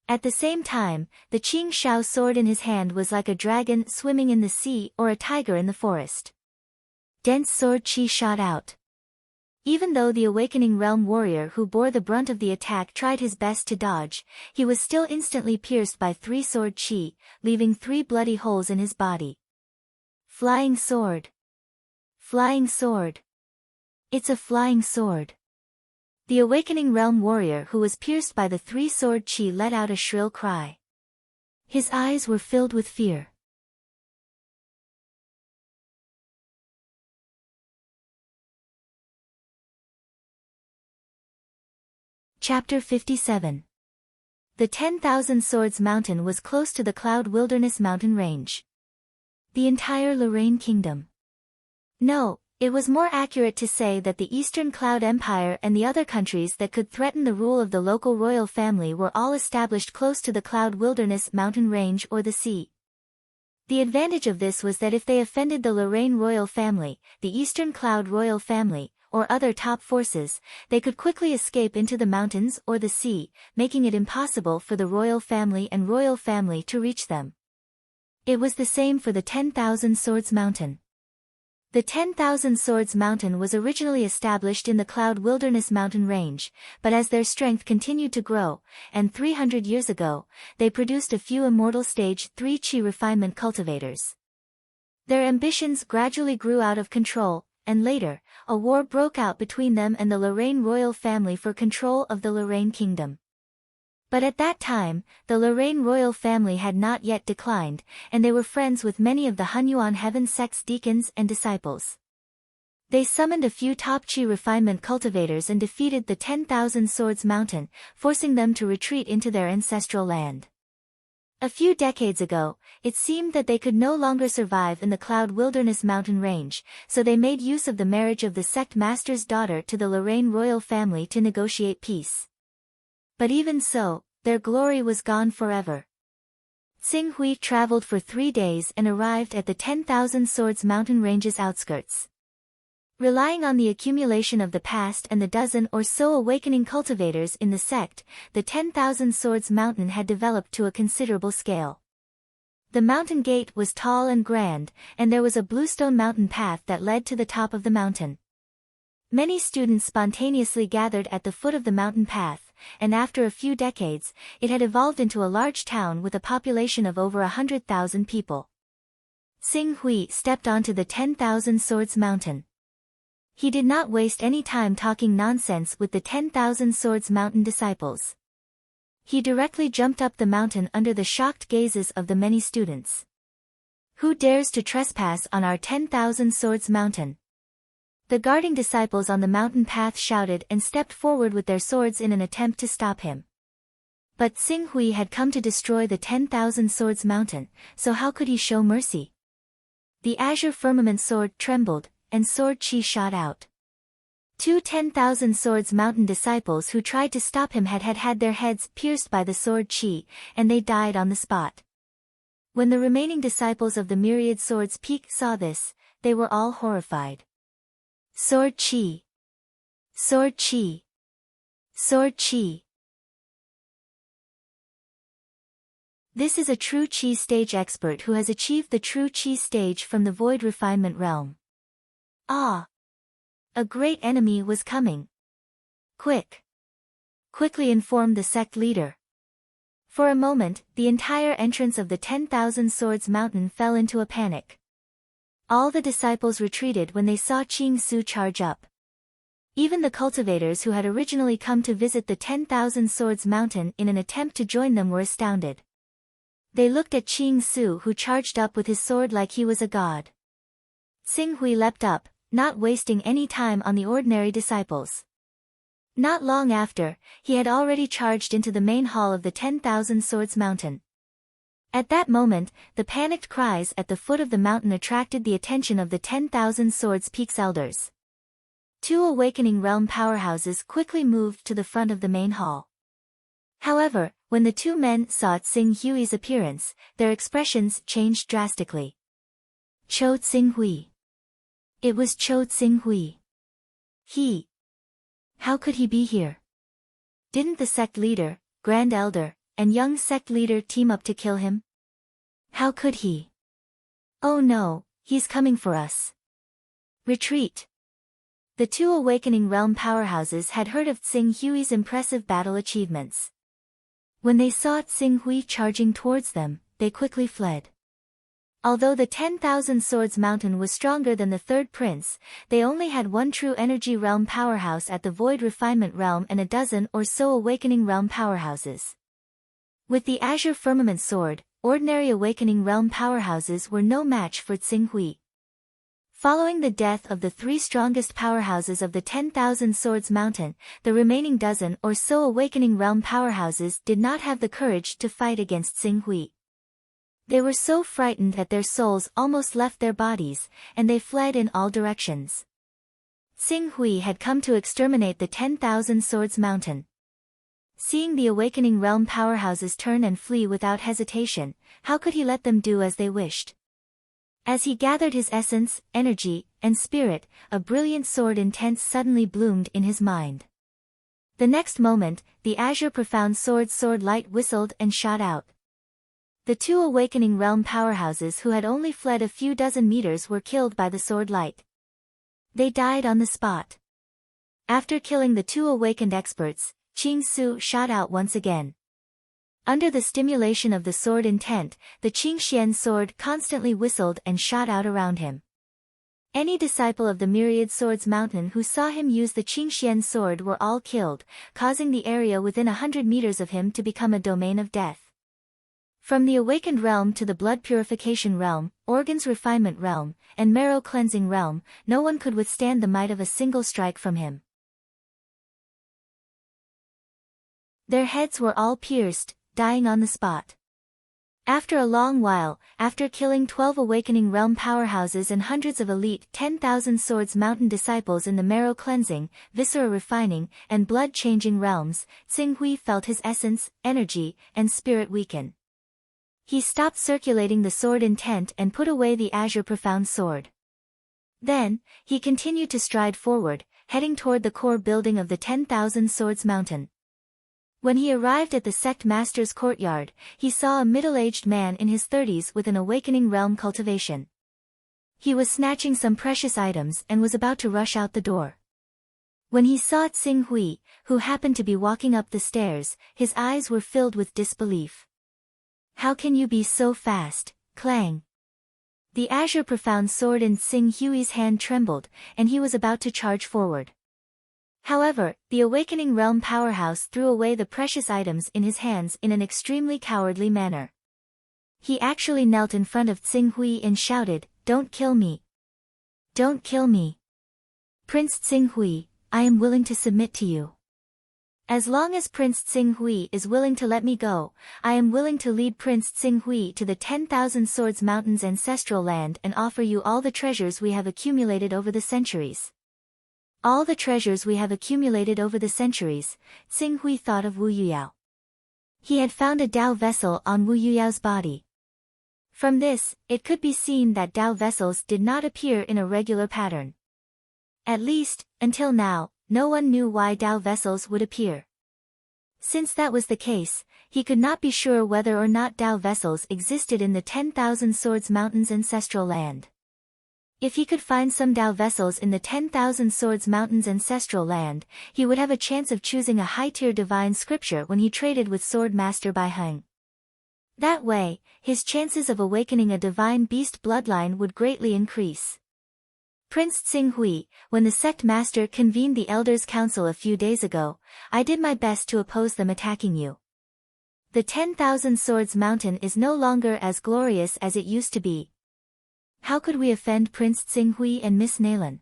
Speaker 1: At the same time, the Qing Shao sword in his hand was like a dragon swimming in the sea or a tiger in the forest. Dense sword chi shot out. Even though the awakening realm warrior who bore the brunt of the attack tried his best to dodge, he was still instantly pierced by 3 sword chi, leaving 3 bloody holes in his body. Flying sword. Flying sword. It's a flying sword. The awakening realm warrior who was pierced by the 3 sword chi let out a shrill cry. His eyes were filled with fear. Chapter 57. The 10,000 Swords Mountain was close to the Cloud Wilderness mountain range. The entire Lorraine Kingdom. No, it was more accurate to say that the Eastern Cloud Empire and the other countries that could threaten the rule of the local royal family were all established close to the Cloud Wilderness mountain range or the sea. The advantage of this was that if they offended the Lorraine royal family, the Eastern Cloud royal family, or other top forces, they could quickly escape into the mountains or the sea, making it impossible for the royal family to reach them. It was the same for the 10,000 Swords Mountain. The 10,000 Swords Mountain was originally established in the Cloud Wilderness mountain range, but as their strength continued to grow, and 300 years ago, they produced a few immortal Stage 3 Chi refinement cultivators. Their ambitions gradually grew out of control, and later, a war broke out between them and the Lorraine royal family for control of the Lorraine kingdom. But at that time, the Lorraine royal family had not yet declined, and they were friends with many of the Hunyuan Heaven sect's deacons and disciples. They summoned a few top Chi refinement cultivators and defeated the 10,000 Swords Mountain, forcing them to retreat into their ancestral land. A few decades ago, it seemed that they could no longer survive in the Cloud Wilderness mountain range, so they made use of the marriage of the sect master's daughter to the Lorraine royal family to negotiate peace. But even so, their glory was gone forever. Xing Hui traveled for 3 days and arrived at the 10,000 Swords mountain range's outskirts. Relying on the accumulation of the past and the dozen or so awakening cultivators in the sect, the 10,000 Swords mountain had developed to a considerable scale. The mountain gate was tall and grand, and there was a bluestone mountain path that led to the top of the mountain. Many students spontaneously gathered at the foot of the mountain path, and after a few decades, it had evolved into a large town with a population of over 100,000 people. Xing Hui stepped onto the 10,000 Swords mountain. He did not waste any time talking nonsense with the 10,000 Swords mountain disciples. He directly jumped up the mountain under the shocked gazes of the many students. "Who dares to trespass on our 10,000 Swords mountain?" The guarding disciples on the mountain path shouted and stepped forward with their swords in an attempt to stop him. But Xing Hui had come to destroy the 10,000 Swords mountain, so how could he show mercy? The azure firmament sword trembled, and sword chi shot out. 2 10,000 Swords mountain disciples who tried to stop him had their heads pierced by the sword chi, and they died on the spot. When the remaining disciples of the myriad swords peak saw this, they were all horrified. Sword chi! Sword chi! Sword chi! This is a true chi stage expert who has achieved the true chi stage from the void refinement realm. Ah! A great enemy was coming. Quick! Quickly informed the sect leader. For a moment, the entire entrance of the 10,000 Swords mountain fell into a panic. All the disciples retreated when they saw Qing Su charge up. Even the cultivators who had originally come to visit the 10,000 Swords mountain in an attempt to join them were astounded. They looked at Qing Su who charged up with his sword like he was a god. Xing Hui leapt up, not wasting any time on the ordinary disciples. Not long after, he had already charged into the main hall of the 10,000 Swords mountain. At that moment, the panicked cries at the foot of the mountain attracted the attention of the 10,000 Swords Peak's elders. 2 awakening realm powerhouses quickly moved to the front of the main hall. However, when the 2 men saw Xing Hui's appearance, their expressions changed drastically. Chou Xing Hui. It was Chou Xing Hui. How could he be here? Didn't the sect leader, grand elder, and young sect leader team up to kill him? How could he? Oh no, he's coming for us. Retreat. The 2 awakening realm powerhouses had heard of Xing Hui's impressive battle achievements. When they saw Xing Hui charging towards them, they quickly fled. Although the 10,000 Swords mountain was stronger than the 3rd prince, they only had 1 true energy realm powerhouse at the void refinement realm and a dozen or so awakening realm powerhouses. With the azure firmament sword, ordinary awakening realm powerhouses were no match for Xing Hui. Following the death of the 3 strongest powerhouses of the 10,000 Swords mountain, the remaining dozen or so awakening realm powerhouses did not have the courage to fight against Xing Hui. They were so frightened that their souls almost left their bodies, and they fled in all directions. Xing Hui had come to exterminate the 10,000 Swords mountain. Seeing the awakening realm powerhouses turn and flee without hesitation, how could he let them do as they wished? As he gathered his essence, energy, and spirit, a brilliant sword intent suddenly bloomed in his mind. The next moment, the azure profound sword light whistled and shot out. The two Awakening Realm powerhouses who had only fled a few dozen meters were killed by the sword light. They died on the spot. After killing the two awakened experts, Qing Su shot out once again. Under the stimulation of the sword intent, the Qing Xian sword constantly whistled and shot out around him. Any disciple of the Myriad Swords Mountain who saw him use the Qing Xian sword were all killed, causing the area within 100 meters of him to become a domain of death. From the Awakened Realm to the Blood Purification Realm, Organs Refinement Realm, and Marrow Cleansing Realm, no one could withstand the might of a single strike from him. Their heads were all pierced, dying on the spot. After a long while, after killing 12 Awakening Realm powerhouses and hundreds of elite 10,000 Swords Mountain disciples in the Marrow Cleansing, Viscera Refining, and Blood Changing Realms, Xing Hui felt his essence, energy, and spirit weaken. He stopped circulating the sword intent and put away the Azure Profound Sword. Then, he continued to stride forward, heading toward the core building of the 10,000 Swords Mountain. When he arrived at the sect master's courtyard, he saw a middle-aged man in his 30s with an Awakening Realm cultivation. He was snatching some precious items and was about to rush out the door. When he saw Xing Hui, who happened to be walking up the stairs, his eyes were filled with disbelief. "How can you be so fast?" Clang. The Azure Profound Sword in Xing Hui's hand trembled, and he was about to charge forward. However, the Awakening Realm powerhouse threw away the precious items in his hands in an extremely cowardly manner. He actually knelt in front of Xing Hui and shouted, "Don't kill me! Don't kill me! Prince Xing Hui, I am willing to submit to you. As long as Prince Xing Hui is willing to let me go, I am willing to lead Prince Xing Hui to the 10,000 Swords Mountain's ancestral land and offer you all the treasures we have accumulated over the centuries." All the treasures we have accumulated over the centuries, Xing Hui thought of Wu Yuyao. He had found a Dao vessel on Wu Yuyao's body. From this, it could be seen that Dao vessels did not appear in a regular pattern. At least, until now, no one knew why Dao vessels would appear. Since that was the case, he could not be sure whether or not Dao vessels existed in the 10,000 Swords Mountain's ancestral land. If he could find some Dao vessels in the 10,000 Swords Mountain's ancestral land, he would have a chance of choosing a high-tier divine scripture when he traded with Sword Master Bai Heng. That way, his chances of awakening a divine beast bloodline would greatly increase. Prince Xing Hui, when the sect master convened the Elders' Council a few days ago, I did my best to oppose them attacking you. The 10,000 Swords Mountain is no longer as glorious as it used to be. How could we offend Prince Xing Hui and Miss Nalan?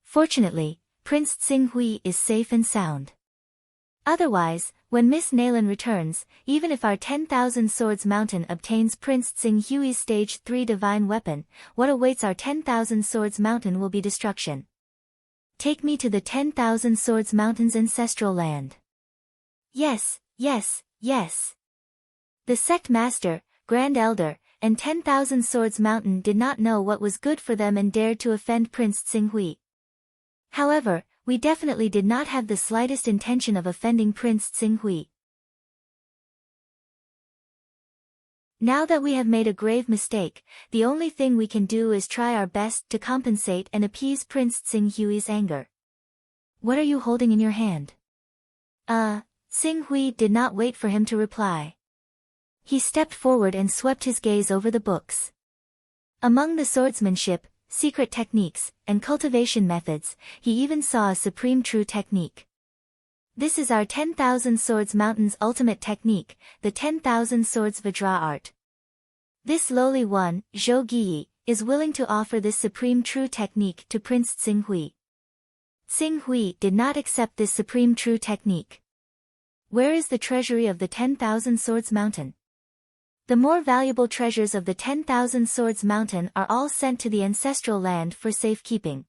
Speaker 1: Fortunately, Prince Xing Hui is safe and sound. Otherwise, when Miss Nalan returns, even if our 10,000 Swords Mountain obtains Prince Xing Hui's Stage 3 divine weapon, what awaits our 10,000 Swords Mountain will be destruction. Take me to the 10,000 Swords Mountain's ancestral land. Yes, yes, yes. The sect master, Grand Elder, and 10,000 Swords Mountain did not know what was good for them and dared to offend Prince Xing Hui. However, we definitely did not have the slightest intention of offending Prince Xing Hui. Now that we have made a grave mistake, the only thing we can do is try our best to compensate and appease Prince Xing Hui's anger. What are you holding in your hand? Xing Hui did not wait for him to reply. He stepped forward and swept his gaze over the books. Among the swordsmanship, secret techniques, and cultivation methods, he even saw a supreme true technique. This is our 10,000 Swords Mountain's ultimate technique, the 10,000 Swords Vajra art. This lowly one, Zhou Giyi, is willing to offer this supreme true technique to Prince Xing Hui. Xing Hui did not accept this supreme true technique. Where is the treasury of the 10,000 Swords Mountain? The more valuable treasures of the 10,000 Swords Mountain are all sent to the ancestral land for safekeeping.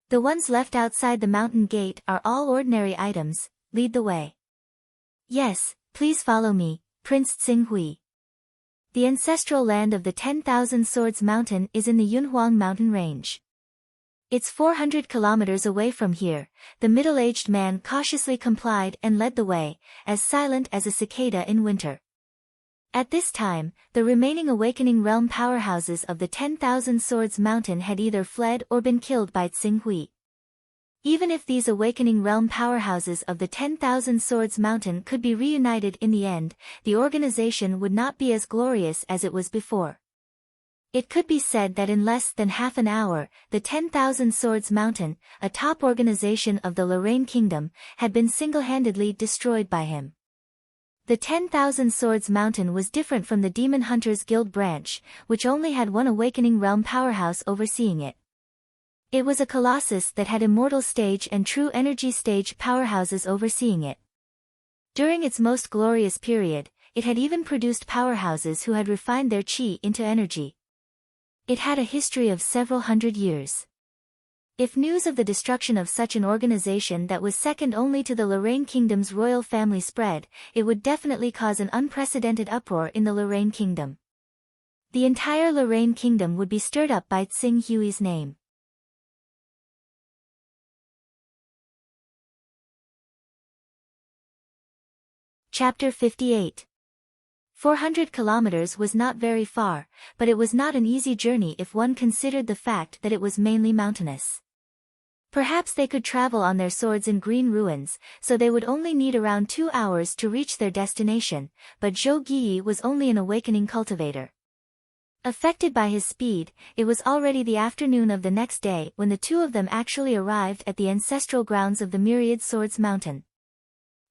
Speaker 1: The ones left outside the mountain gate are all ordinary items. Lead the way. Yes, please follow me, Prince Xing Hui. The ancestral land of the 10,000 Swords Mountain is in the Yunhuang mountain range. It's 400 kilometers away from here. The middle-aged man cautiously complied and led the way, as silent as a cicada in winter. At this time, the remaining Awakening Realm powerhouses of the 10,000 Swords Mountain had either fled or been killed by Tsinghui. Even if these Awakening Realm powerhouses of the 10,000 Swords Mountain could be reunited in the end, the organization would not be as glorious as it was before. It could be said that in less than half an hour, the 10,000 Swords Mountain, a top organization of the Lorraine Kingdom, had been single-handedly destroyed by him. The 10,000 Swords Mountain was different from the Demon Hunters Guild branch, which only had one Awakening Realm powerhouse overseeing it. It was a colossus that had Immortal Stage and True Energy Stage powerhouses overseeing it. During its most glorious period, it had even produced powerhouses who had refined their chi into energy. It had a history of several hundred years. If news of the destruction of such an organization that was second only to the Lorraine Kingdom's royal family spread, it would definitely cause an unprecedented uproar in the Lorraine Kingdom. The entire Lorraine Kingdom would be stirred up by Tsinghui's name. Chapter 58. 400 kilometers was not very far, but it was not an easy journey if one considered the fact that it was mainly mountainous. Perhaps they could travel on their swords in green ruins, so they would only need around 2 hours to reach their destination, but Zhou Guiyi was only an awakening cultivator. Affected by his speed, it was already the afternoon of the next day when the two of them actually arrived at the ancestral grounds of the Myriad Swords Mountain.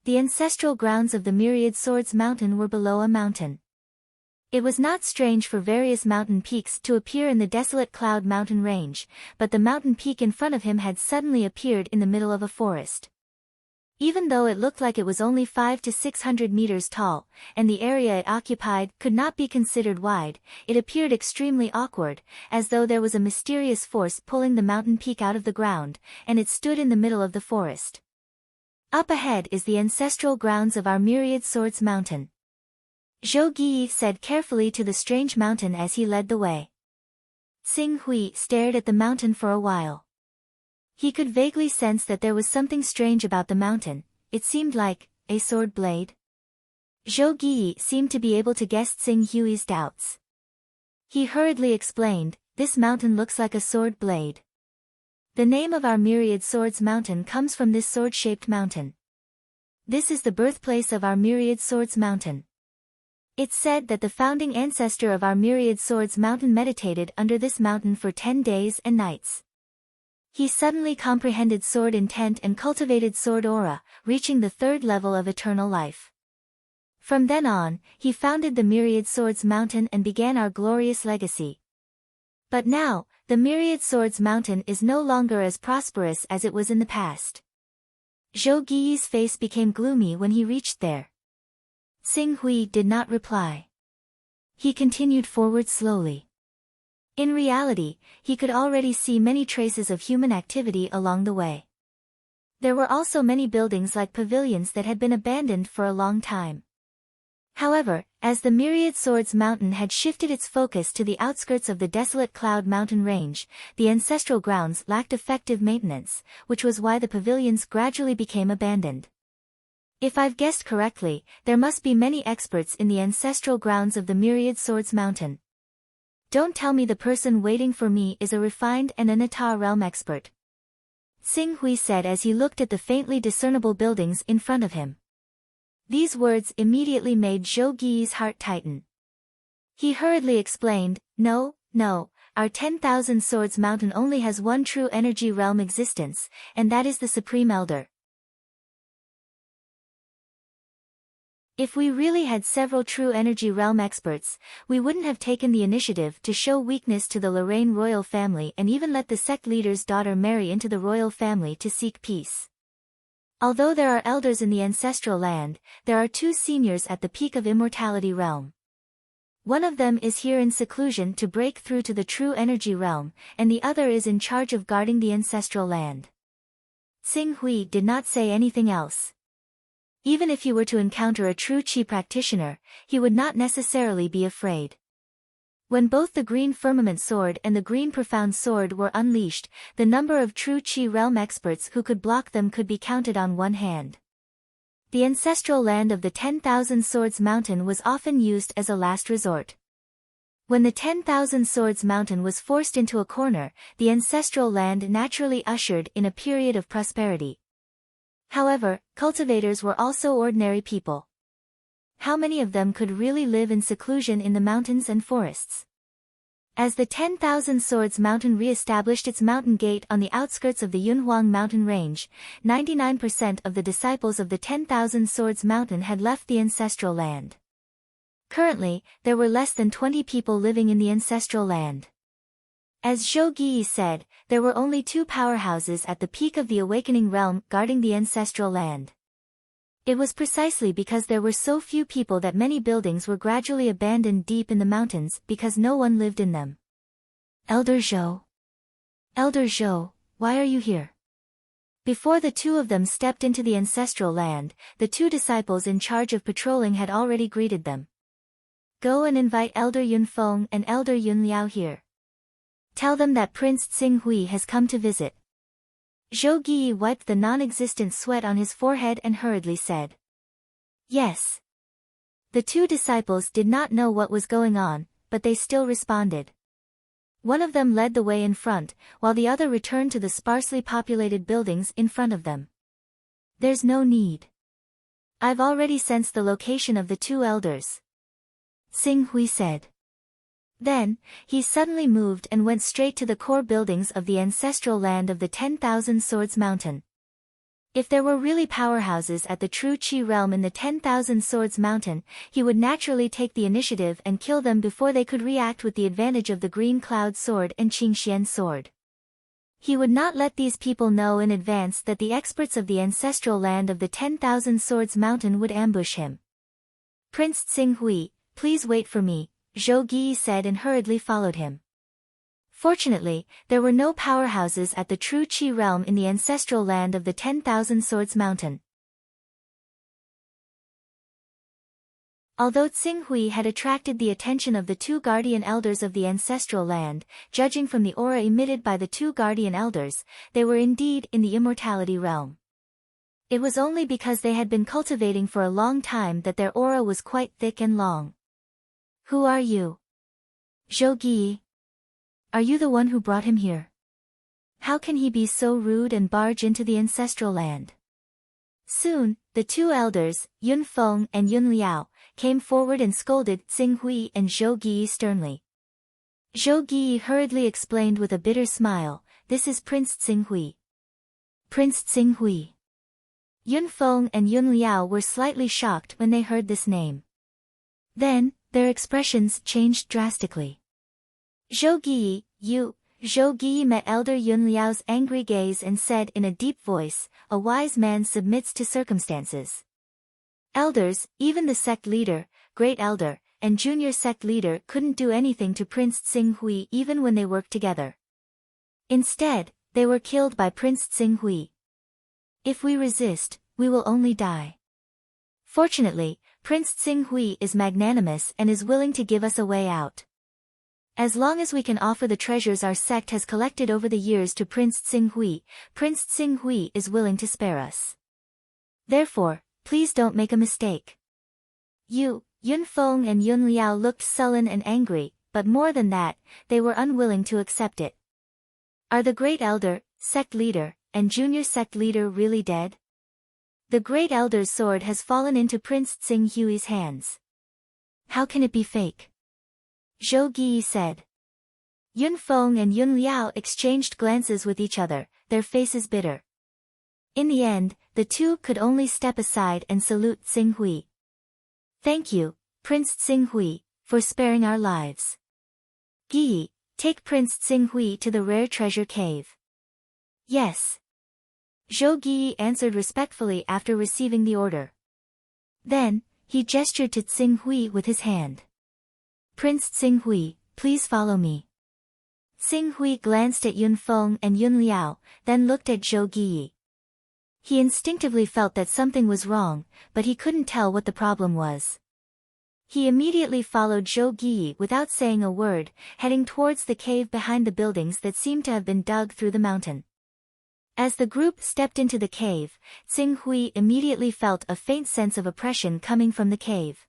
Speaker 1: The ancestral grounds of the Myriad Swords Mountain were below a mountain. It was not strange for various mountain peaks to appear in the desolate Cloud Mountain range, but the mountain peak in front of him had suddenly appeared in the middle of a forest. Even though it looked like it was only 500 to 600 meters tall, and the area it occupied could not be considered wide, it appeared extremely awkward, as though there was a mysterious force pulling the mountain peak out of the ground, and it stood in the middle of the forest. Up ahead is the ancestral grounds of our Myriad Swords Mountain, Zhou Guiyi said carefully to the strange mountain as he led the way. Tsinghui stared at the mountain for a while. He could vaguely sense that there was something strange about the mountain. It seemed like a sword blade. Zhou Guiyi seemed to be able to guess Tsinghui's doubts. He hurriedly explained, "This mountain looks like a sword blade. The name of our Myriad Swords Mountain comes from this sword-shaped mountain. This is the birthplace of our Myriad Swords Mountain. It's said that the founding ancestor of our Myriad Swords Mountain meditated under this mountain for 10 days and nights. He suddenly comprehended sword intent and cultivated sword aura, reaching the 3rd level of eternal life. From then on, he founded the Myriad Swords Mountain and began our glorious legacy. But now, the Myriad Swords Mountain is no longer as prosperous as it was in the past." Zhou Guiyi's face became gloomy when he reached there. Tsinghui did not reply. He continued forward slowly. In reality, he could already see many traces of human activity along the way. There were also many buildings like pavilions that had been abandoned for a long time. However, as the Myriad Swords Mountain had shifted its focus to the outskirts of the desolate Cloud Mountain range, the ancestral grounds lacked effective maintenance, which was why the pavilions gradually became abandoned. If I've guessed correctly, there must be many experts in the ancestral grounds of the Myriad Swords Mountain. Don't tell me the person waiting for me is a refined and an Ata realm expert. Tsinghui said as he looked at the faintly discernible buildings in front of him. These words immediately made Zhou Guiyi's heart tighten. He hurriedly explained, No, our 10,000 Swords Mountain only has one true energy realm existence, and that is the Supreme Elder. If we really had several true energy realm experts, we wouldn't have taken the initiative to show weakness to the Lorraine royal family and even let the sect leader's daughter marry into the royal family to seek peace. Although there are elders in the ancestral land, there are 2 seniors at the peak of immortality realm. One of them is here in seclusion to break through to the true energy realm, and the other is in charge of guarding the ancestral land. Tsinghui did not say anything else. Even if he were to encounter a true Qi practitioner, he would not necessarily be afraid. When both the Green Firmament Sword and the Green Profound Sword were unleashed, the number of true Qi realm experts who could block them could be counted on one hand. The ancestral land of the 10,000 Swords Mountain was often used as a last resort. When the 10,000 Swords Mountain was forced into a corner, the ancestral land naturally ushered in a period of prosperity. However, cultivators were also ordinary people. How many of them could really live in seclusion in the mountains and forests? As the 10,000 Swords Mountain re-established its mountain gate on the outskirts of the Yunhuang mountain range, 99% of the disciples of the 10,000 Swords Mountain had left the ancestral land. Currently, there were less than 20 people living in the ancestral land. As Zhou Yi said, there were only 2 powerhouses at the peak of the awakening realm guarding the ancestral land. It was precisely because there were so few people that many buildings were gradually abandoned deep in the mountains because no one lived in them. Elder Zhou. Elder Zhou, why are you here? Before the 2 of them stepped into the ancestral land, the 2 disciples in charge of patrolling had already greeted them. Go and invite Elder Yunfeng and Elder Yunliao here. Tell them that Prince Xinghui has come to visit. Zhou Yi wiped the non-existent sweat on his forehead and hurriedly said. Yes. The 2 disciples did not know what was going on, but they still responded. One of them led the way in front, while the other returned to the sparsely populated buildings in front of them. There's no need. I've already sensed the location of the 2 elders. Xinghui said. Then, he suddenly moved and went straight to the core buildings of the ancestral land of the 10,000 Swords Mountain. If there were really powerhouses at the true Qi realm in the 10,000 Swords Mountain, he would naturally take the initiative and kill them before they could react with the advantage of the Green Cloud Sword and Qingxian Sword. He would not let these people know in advance that the experts of the ancestral land of the 10,000 Swords Mountain would ambush him. Prince Xinghui, please wait for me, Zhou Yi said and hurriedly followed him. Fortunately, there were no powerhouses at the true Qi realm in the ancestral land of the 10,000 Swords Mountain. Although Xinghui had attracted the attention of the 2 guardian elders of the ancestral land, judging from the aura emitted by the 2 guardian elders, they were indeed in the immortality realm. It was only because they had been cultivating for a long time that their aura was quite thick and long. Who are you? Zhou Yi. Are you the one who brought him here? How can he be so rude and barge into the ancestral land? Soon, the 2 elders, Yun Feng and Yun Liao, came forward and scolded Xinghui and Zhou Yi sternly. Zhou Yi hurriedly explained with a bitter smile, this is Prince Xinghui. Prince Xinghui. Yun Feng and Yun Liao were slightly shocked when they heard this name. Then, their expressions changed drastically. Zhou Yi, you, Zhou Yi met Elder Yun Liao's angry gaze and said in a deep voice, a wise man submits to circumstances. Elders, even the sect leader, great elder, and junior sect leader couldn't do anything to Prince Xinghui even when they worked together. Instead, they were killed by Prince Xinghui. If we resist, we will only die. Fortunately, Prince Xinghui is magnanimous and is willing to give us a way out. As long as we can offer the treasures our sect has collected over the years to Prince Xinghui is willing to spare us. Therefore, please don't make a mistake. Yun Feng and Yun Liao looked sullen and angry, but more than that, they were unwilling to accept it. Are the great elder, sect leader, and junior sect leader really dead? The great elder's sword has fallen into Prince Xinghui's hands. How can it be fake? Zhou Yi said. Yun Feng and Yun Liao exchanged glances with each other, their faces bitter. In the end, the 2 could only step aside and salute Xinghui. Thank you, Prince Xinghui, for sparing our lives. Yi, take Prince Xinghui to the rare treasure cave. Yes. Zhou Yi answered respectfully after receiving the order. Then, he gestured to Xinghui with his hand. Prince Xinghui, please follow me. Xinghui glanced at Yun Feng and Yun Liao, then looked at Zhou Yi. He instinctively felt that something was wrong, but he couldn't tell what the problem was. He immediately followed Zhou Yi without saying a word, heading towards the cave behind the buildings that seemed to have been dug through the mountain. As the group stepped into the cave, Tsing Hui immediately felt a faint sense of oppression coming from the cave.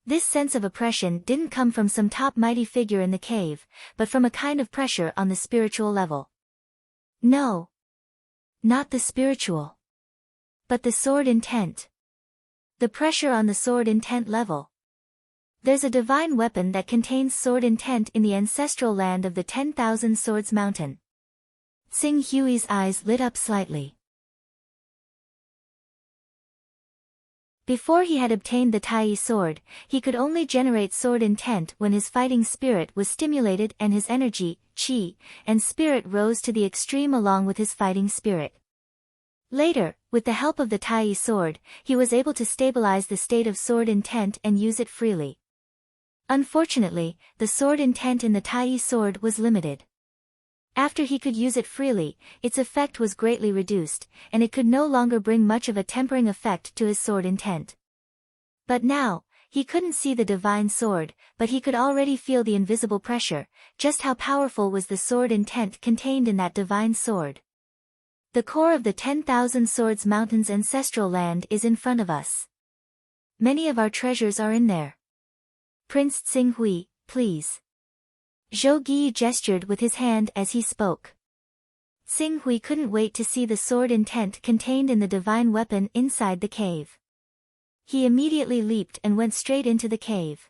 Speaker 1: This sense of oppression didn't come from some top mighty figure in the cave, but from a kind of pressure on the spiritual level. No. Not the spiritual. But the sword intent. The pressure on the sword intent level. There's a divine weapon that contains sword intent in the ancestral land of the 10,000 Swords Mountain. Tsing Hui's eyes lit up slightly. Before he had obtained the Tai sword, he could only generate sword intent when his fighting spirit was stimulated and his energy, qi, and spirit rose to the extreme along with his fighting spirit. Later, with the help of the Tai sword, he was able to stabilize the state of sword intent and use it freely. Unfortunately, the sword intent in the Tai sword was limited. After he could use it freely, its effect was greatly reduced, and it could no longer bring much of a tempering effect to his sword intent. But now, he couldn't see the divine sword, but he could already feel the invisible pressure. Just how powerful was the sword intent contained in that divine sword? The core of the 10,000 Swords Mountain's ancestral land is in front of us. Many of our treasures are in there. Prince Tsing Hui, please. Zhou Gi gestured with his hand as he spoke. Tsing Hui couldn't wait to see the sword intent contained in the divine weapon inside the cave. He immediately leaped and went straight into the cave.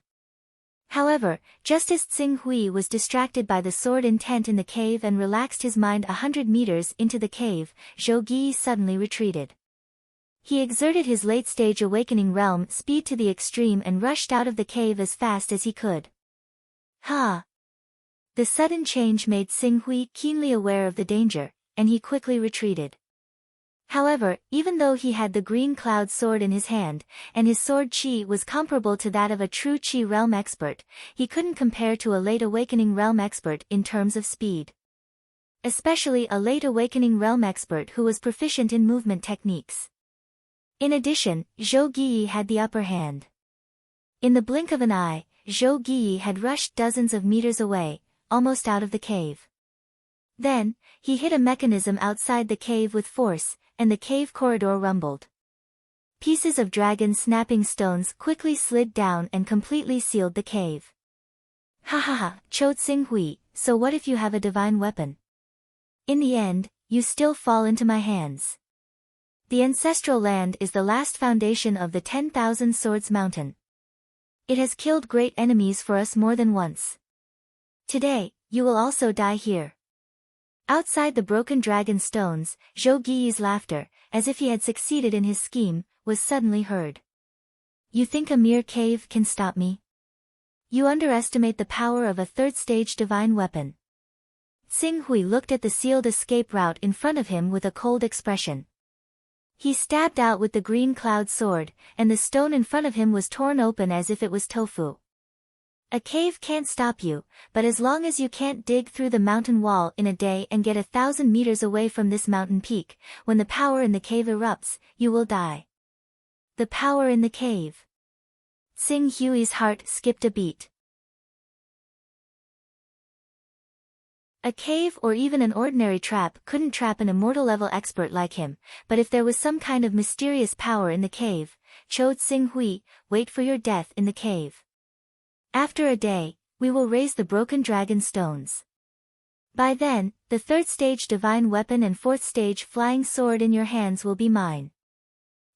Speaker 1: However, just as Tsing Hui was distracted by the sword intent in the cave and relaxed his mind 100 meters into the cave, Zhou Gi suddenly retreated. He exerted his late-stage awakening realm speed to the extreme and rushed out of the cave as fast as he could. Ha! The sudden change made Tsing Hui keenly aware of the danger, and he quickly retreated. However, even though he had the green cloud sword in his hand, and his sword chi was comparable to that of a true chi realm expert, he couldn't compare to a late awakening realm expert in terms of speed. Especially a late awakening realm expert who was proficient in movement techniques. In addition, Zhou Gi had the upper hand. In the blink of an eye, Zhou Gi had rushed dozens of meters away, almost out of the cave. Then, he hit a mechanism outside the cave with force, and the cave corridor rumbled. Pieces of dragon snapping stones quickly slid down and completely sealed the cave. Ha ha ha, Cho Tsing Hui, so what if you have a divine weapon? In the end, you still fall into my hands. The ancestral land is the last foundation of the 10,000 Swords Mountain. It has killed great enemies for us more than once. Today, you will also die here. Outside the broken dragon stones, Zhou Gi's laughter, as if he had succeeded in his scheme, was suddenly heard. You think a mere cave can stop me? You underestimate the power of a third-stage divine weapon. Tsing Hui looked at the sealed escape route in front of him with a cold expression. He stabbed out with the green cloud sword, and the stone in front of him was torn open as if it was tofu. A cave can't stop you, but as long as you can't dig through the mountain wall in a day and get 1,000 meters away from this mountain peak, when the power in the cave erupts, you will die. The power in the cave. Tsing Hui's heart skipped a beat. A cave or even an ordinary trap couldn't trap an immortal-level expert like him, but if there was some kind of mysterious power in the cave, Cho Tsing Hui, wait for your death in the cave. After a day, we will raise the broken dragon stones. By then, the third-stage divine weapon and fourth-stage flying sword in your hands will be mine.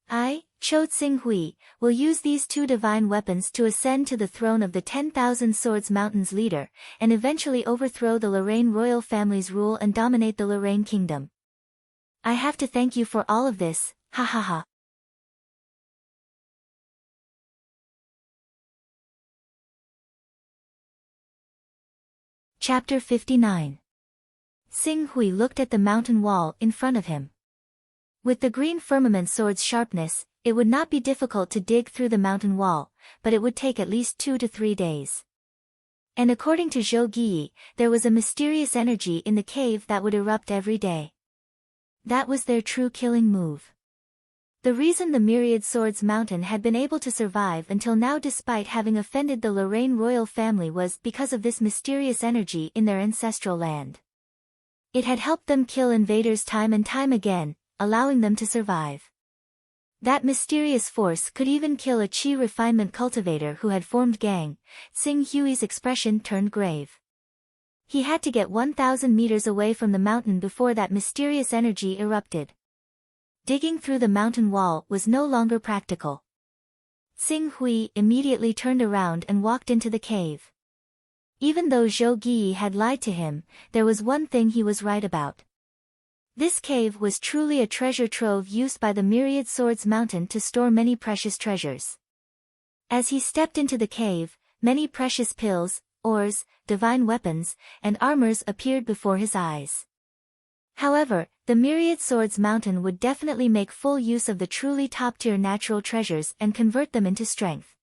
Speaker 1: I, Cho Tsing Hui, will use these two divine weapons to ascend to the throne of the 10,000 Swords Mountain's leader, and eventually overthrow the Lorraine royal family's rule and dominate the Lorraine kingdom. I have to thank you for all of this, ha ha ha. Chapter 59. Tsing Hui looked at the mountain wall in front of him. With the green firmament sword's sharpness, it would not be difficult to dig through the mountain wall, but it would take at least 2 to 3 days. And according to Zhou Gi, there was a mysterious energy in the cave that would erupt every day. That was their true killing move. The reason the Myriad Swords Mountain had been able to survive until now despite having offended the Lorraine royal family was because of this mysterious energy in their ancestral land. It had helped them kill invaders time and time again, allowing them to survive. That mysterious force could even kill a chi refinement cultivator who had formed gang. Sing Hui's expression turned grave. He had to get 1,000 meters away from the mountain before that mysterious energy erupted. Digging through the mountain wall was no longer practical. Sing Hui immediately turned around and walked into the cave. Even though Zhou Gi had lied to him, there was one thing he was right about. This cave was truly a treasure trove used by the Myriad Swords Mountain to store many precious treasures. As he stepped into the cave, many precious pills, ores, divine weapons, and armors appeared before his eyes. However, the Myriad Swords Mountain would definitely make full use of the truly top-tier natural treasures and convert them into strength.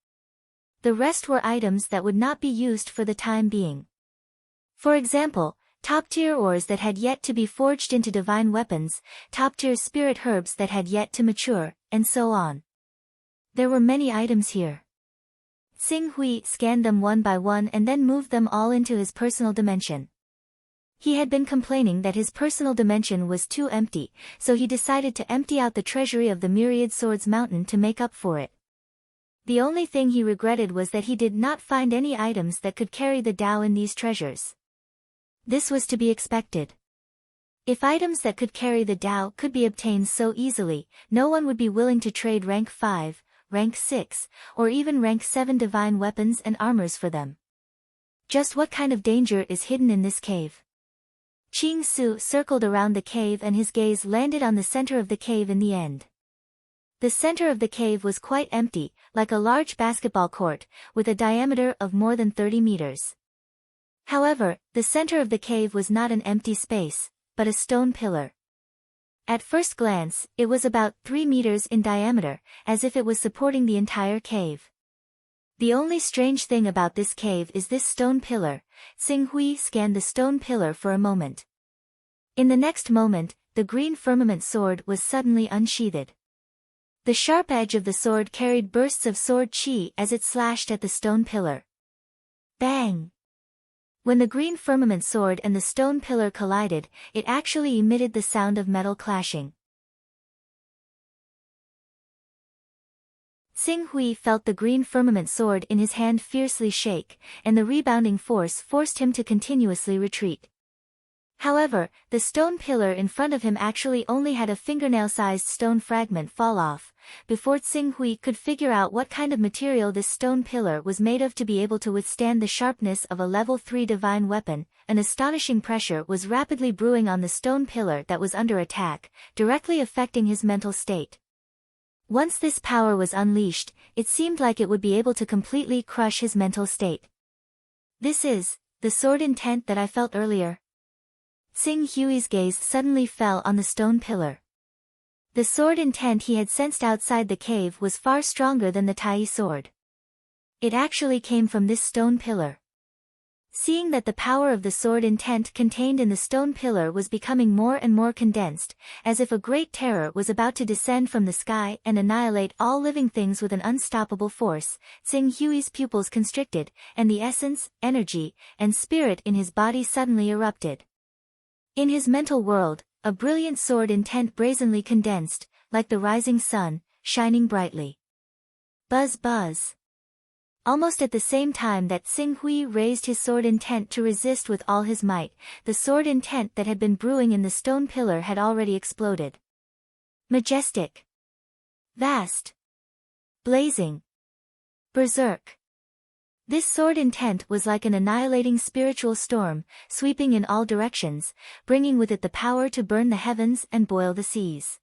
Speaker 1: The rest were items that would not be used for the time being. For example, top-tier ores that had yet to be forged into divine weapons, top-tier spirit herbs that had yet to mature, and so on. There were many items here. Sing Hui scanned them one by one and then moved them all into his personal dimension. He had been complaining that his personal dimension was too empty, so he decided to empty out the treasury of the Myriad Swords Mountain to make up for it. The only thing he regretted was that he did not find any items that could carry the Tao in these treasures. This was to be expected. If items that could carry the Tao could be obtained so easily, no one would be willing to trade rank 5, rank 6, or even rank 7 divine weapons and armors for them. Just what kind of danger is hidden in this cave? Qing Su circled around the cave and his gaze landed on the center of the cave in the end. The center of the cave was quite empty, like a large basketball court, with a diameter of more than 30 meters. However, the center of the cave was not an empty space, but a stone pillar. At first glance, it was about 3 meters in diameter, as if it was supporting the entire cave. The only strange thing about this cave is this stone pillar. Sing Hui scanned the stone pillar for a moment. In the next moment, the green firmament sword was suddenly unsheathed. The sharp edge of the sword carried bursts of sword chi as it slashed at the stone pillar. Bang! When the green firmament sword and the stone pillar collided, it actually emitted the sound of metal clashing. Sing Hui felt the green firmament sword in his hand fiercely shake, and the rebounding force forced him to continuously retreat. However, the stone pillar in front of him actually only had a fingernail-sized stone fragment fall off, before Sing Hui could figure out what kind of material this stone pillar was made of to be able to withstand the sharpness of a level 3 divine weapon. An astonishing pressure was rapidly brewing on the stone pillar that was under attack, directly affecting his mental state. Once this power was unleashed, it seemed like it would be able to completely crush his mental state. This is the sword intent that I felt earlier. Sing Hui's gaze suddenly fell on the stone pillar. The sword intent he had sensed outside the cave was far stronger than the Tai sword. It actually came from this stone pillar. Seeing that the power of the sword intent contained in the stone pillar was becoming more and more condensed, as if a great terror was about to descend from the sky and annihilate all living things with an unstoppable force, Sing Hui's pupils constricted, and the essence, energy, and spirit in his body suddenly erupted. In his mental world, a brilliant sword intent brazenly condensed, like the rising sun, shining brightly. Buzz buzz. Almost at the same time that Sing Hui raised his sword intent to resist with all his might, the sword intent that had been brewing in the stone pillar had already exploded. Majestic. Vast. Blazing. Berserk. This sword intent was like an annihilating spiritual storm, sweeping in all directions, bringing with it the power to burn the heavens and boil the seas.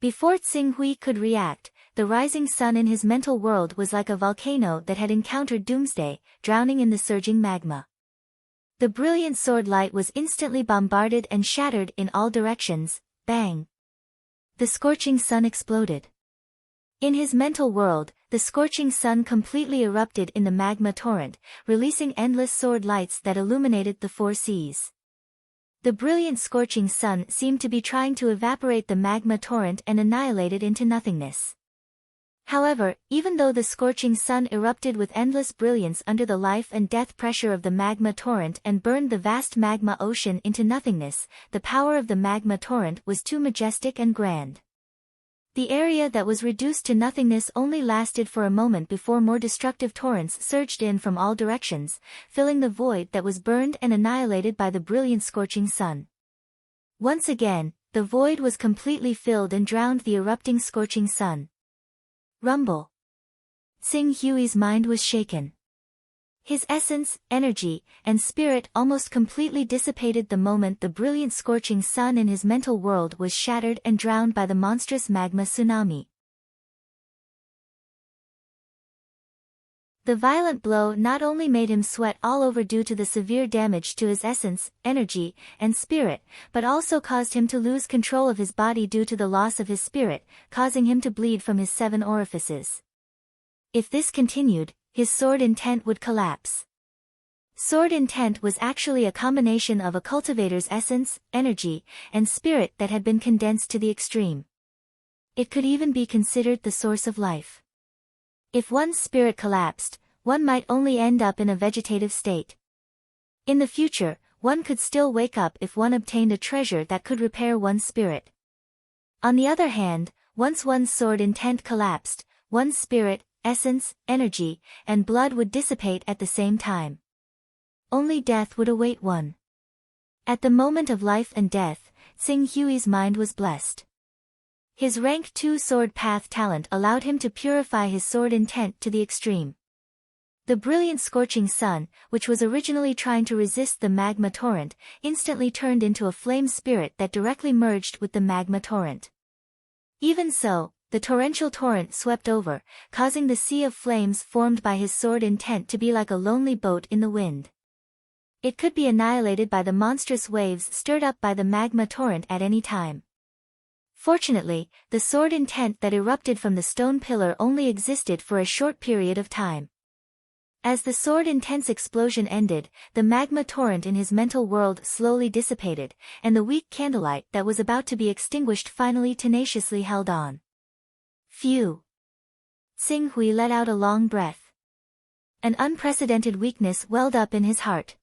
Speaker 1: Before Sing Hui could react, the rising sun in his mental world was like a volcano that had encountered doomsday, drowning in the surging magma. The brilliant sword light was instantly bombarded and shattered in all directions. Bang! The scorching sun exploded. In his mental world, the scorching sun completely erupted in the magma torrent, releasing endless sword lights that illuminated the 4 seas. The brilliant scorching sun seemed to be trying to evaporate the magma torrent and annihilate it into nothingness. However, even though the scorching sun erupted with endless brilliance under the life and death pressure of the magma torrent and burned the vast magma ocean into nothingness, the power of the magma torrent was too majestic and grand. The area that was reduced to nothingness only lasted for a moment before more destructive torrents surged in from all directions, filling the void that was burned and annihilated by the brilliant scorching sun. Once again, the void was completely filled and drowned the erupting scorching sun. Rumble. Tsing Hui's mind was shaken. His essence, energy, and spirit almost completely dissipated the moment the brilliant scorching sun in his mental world was shattered and drowned by the monstrous magma tsunami. The violent blow not only made him sweat all over due to the severe damage to his essence, energy, and spirit, but also caused him to lose control of his body due to the loss of his spirit, causing him to bleed from his 7 orifices. If this continued, his sword intent would collapse. Sword intent was actually a combination of a cultivator's essence, energy, and spirit that had been condensed to the extreme. It could even be considered the source of life. If one's spirit collapsed, one might only end up in a vegetative state. In the future, one could still wake up if one obtained a treasure that could repair one's spirit. On the other hand, once one's sword intent collapsed, one's spirit, essence, energy, and blood would dissipate at the same time. Only death would await one. At the moment of life and death, Tsing Hui's mind was blessed. His rank 2 sword path talent allowed him to purify his sword intent to the extreme. The brilliant scorching sun, which was originally trying to resist the magma torrent, instantly turned into a flame spirit that directly merged with the magma torrent. Even so, the torrential torrent swept over, causing the sea of flames formed by his sword intent to be like a lonely boat in the wind. It could be annihilated by the monstrous waves stirred up by the magma torrent at any time. Fortunately, the sword intent that erupted from the stone pillar only existed for a short period of time. As the sword intent's explosion ended, the magma torrent in his mental world slowly dissipated, and the weak candlelight that was about to be extinguished finally tenaciously held on. Phew! Tsing Hui let out a long breath. An unprecedented weakness welled up in his heart.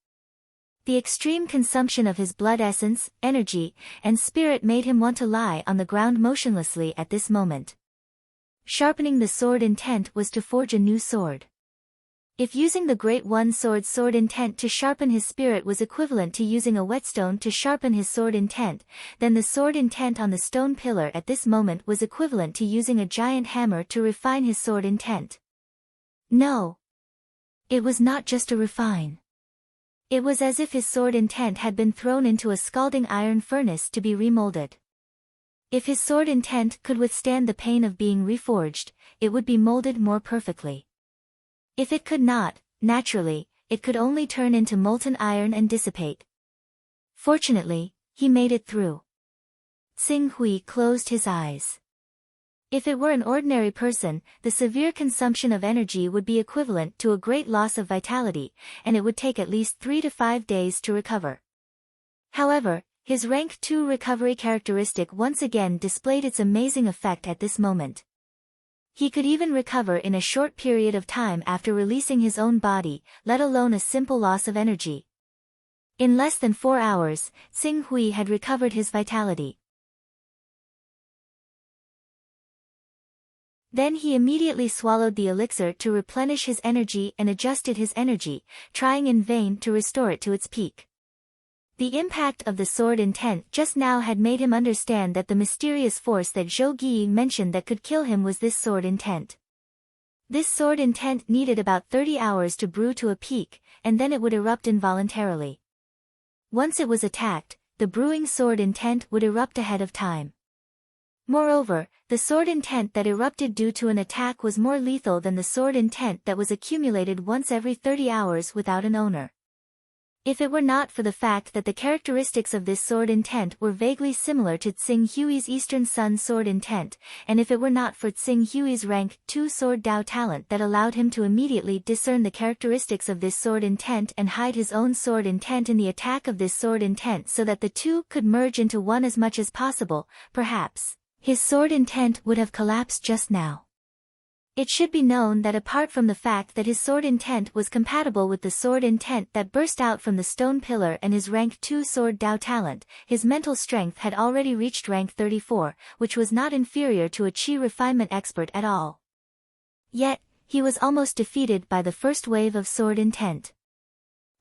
Speaker 1: The extreme consumption of his blood essence, energy, and spirit made him want to lie on the ground motionlessly at this moment. Sharpening the sword intent was to forge a new sword. If using the Great One sword intent to sharpen his spirit was equivalent to using a whetstone to sharpen his sword intent, then the sword intent on the stone pillar at this moment was equivalent to using a giant hammer to refine his sword intent. No. It was not just a refine. It was as if his sword intent had been thrown into a scalding iron furnace to be remolded. If his sword intent could withstand the pain of being reforged, it would be molded more perfectly. If it could not, naturally, it could only turn into molten iron and dissipate. Fortunately, he made it through. Tsing Hui closed his eyes. If it were an ordinary person, the severe consumption of energy would be equivalent to a great loss of vitality, and it would take at least 3 to 5 days to recover. However, his rank 2 recovery characteristic once again displayed its amazing effect at this moment. He could even recover in a short period of time after releasing his own body, let alone a simple loss of energy. In less than 4 hours, Tsing Hui had recovered his vitality. Then he immediately swallowed the elixir to replenish his energy and adjusted his energy, trying in vain to restore it to its peak. The impact of the sword intent just now had made him understand that the mysterious force that Zhou Gi mentioned that could kill him was this sword intent. This sword intent needed about 30 hours to brew to a peak, and then it would erupt involuntarily. Once it was attacked, the brewing sword intent would erupt ahead of time. Moreover, the sword intent that erupted due to an attack was more lethal than the sword intent that was accumulated once every 30 hours without an owner. If it were not for the fact that the characteristics of this sword intent were vaguely similar to Tsing Hui's Eastern Sun sword intent, and if it were not for Tsing Hui's rank 2 sword Dao talent that allowed him to immediately discern the characteristics of this sword intent and hide his own sword intent in the attack of this sword intent so that the two could merge into one as much as possible, perhaps his sword intent would have collapsed just now. It should be known that apart from the fact that his sword intent was compatible with the sword intent that burst out from the stone pillar and his rank 2 sword Dao talent, his mental strength had already reached rank 34, which was not inferior to a Qi refinement expert at all. Yet, he was almost defeated by the first wave of sword intent.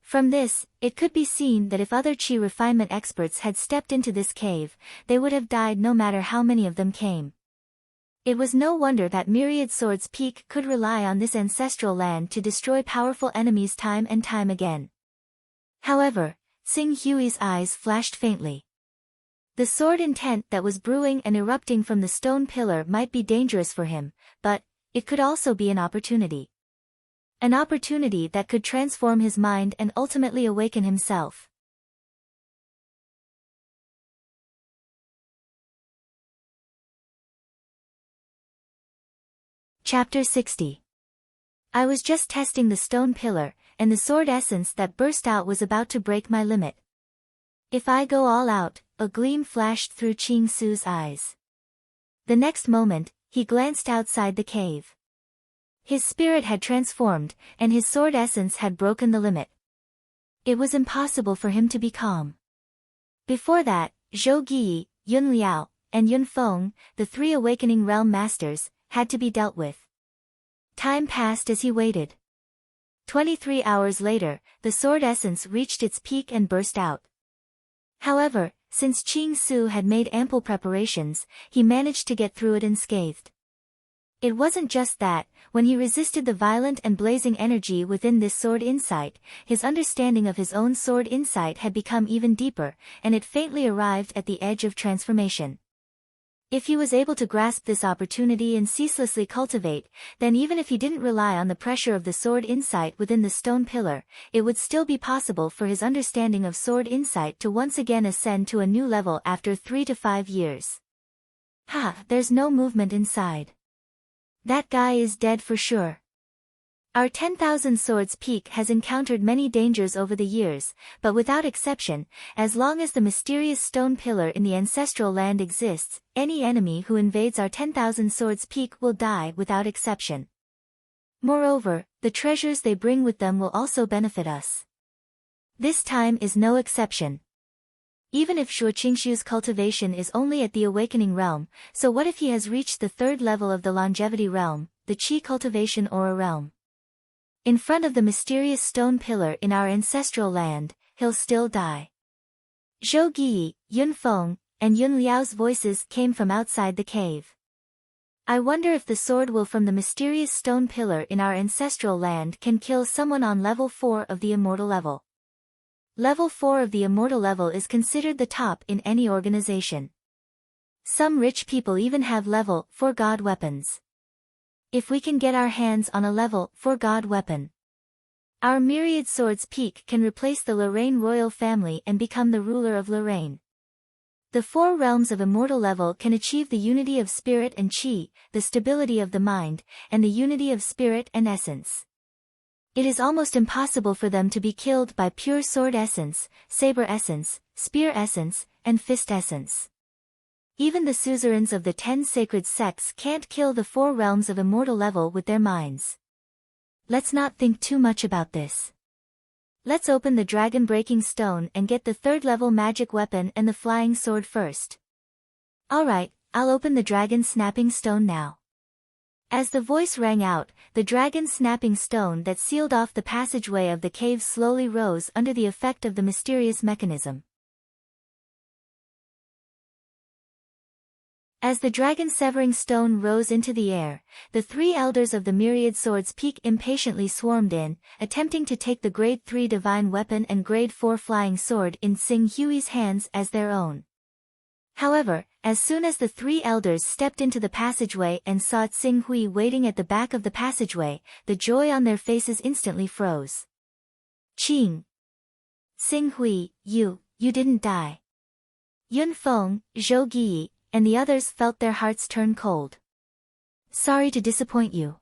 Speaker 1: From this, it could be seen that if other Qi refinement experts had stepped into this cave, they would have died no matter how many of them came. It was no wonder that Myriad Swords Peak could rely on this ancestral land to destroy powerful enemies time and time again. However, Xing Hui's eyes flashed faintly. The sword intent that was brewing and erupting from the stone pillar might be dangerous for him, but it could also be an opportunity. An opportunity that could transform his mind and ultimately awaken himself. Chapter 60. I was just testing the stone pillar, and the sword essence that burst out was about to break my limit. If I go all out, a gleam flashed through Qing Su's eyes. The next moment, he glanced outside the cave. His spirit had transformed, and his sword essence had broken the limit. It was impossible for him to be calm. Before that, Zhou Yi, Yun Liao, and Yun Feng, the 3 awakening realm masters, had to be dealt with. Time passed as he waited. 23 hours later, the sword essence reached its peak and burst out. However, since Qing Su had made ample preparations, he managed to get through it unscathed. It wasn't just that, when he resisted the violent and blazing energy within this sword insight, his understanding of his own sword insight had become even deeper, and it faintly arrived at the edge of transformation. If he was able to grasp this opportunity and ceaselessly cultivate, then even if he didn't rely on the pressure of the sword insight within the stone pillar, it would still be possible for his understanding of sword insight to once again ascend to a new level after 3 to 5 years. There's no movement inside. That guy is dead for sure. Our 10,000 Swords Peak has encountered many dangers over the years, but without exception, as long as the mysterious stone pillar in the ancestral land exists, any enemy who invades our 10,000 Swords Peak will die without exception. Moreover, the treasures they bring with them will also benefit us. This time is no exception. Even if Shuo Qingshu's cultivation is only at the awakening realm, so what if he has reached the 3rd level of the longevity realm, the Qi cultivation aura realm? In front of the mysterious stone pillar in our ancestral land, he'll still die. Zhou Yi, Yun Feng, and Yun Liao's voices came from outside the cave. I wonder if the sword will from the mysterious stone pillar in our ancestral land can kill someone on level 4 of the immortal level. Level 4 of the immortal level is considered the top in any organization. Some rich people even have level 4 god weapons. If we can get our hands on a level 4 god weapon, our Myriad Swords Peak can replace the Lorraine royal family and become the ruler of Lorraine. The 4 realms of immortal level can achieve the unity of spirit and Qi, the stability of the mind, and the unity of spirit and essence. It is almost impossible for them to be killed by pure sword essence, saber essence, spear essence, and fist essence. Even the suzerains of the 10 sacred sects can't kill the 4 realms of immortal level with their minds. Let's not think too much about this. Let's open the dragon-breaking stone and get the 3rd level magic weapon and the flying sword first. Alright, I'll open the dragon-snapping stone now. As the voice rang out, the dragon-snapping stone that sealed off the passageway of the cave slowly rose under the effect of the mysterious mechanism. As the dragon-severing stone rose into the air, the 3 elders of the Myriad Swords Peak impatiently swarmed in, attempting to take the Grade 3 divine weapon and Grade 4 flying sword in Xing Hui's hands as their own. However, as soon as the 3 elders stepped into the passageway and saw Xing Hui waiting at the back of the passageway, the joy on their faces instantly froze. Qing! Xing Hui, you didn't die. Yun Feng, Zhou Yi, and the others felt their hearts turn cold. Sorry to disappoint you,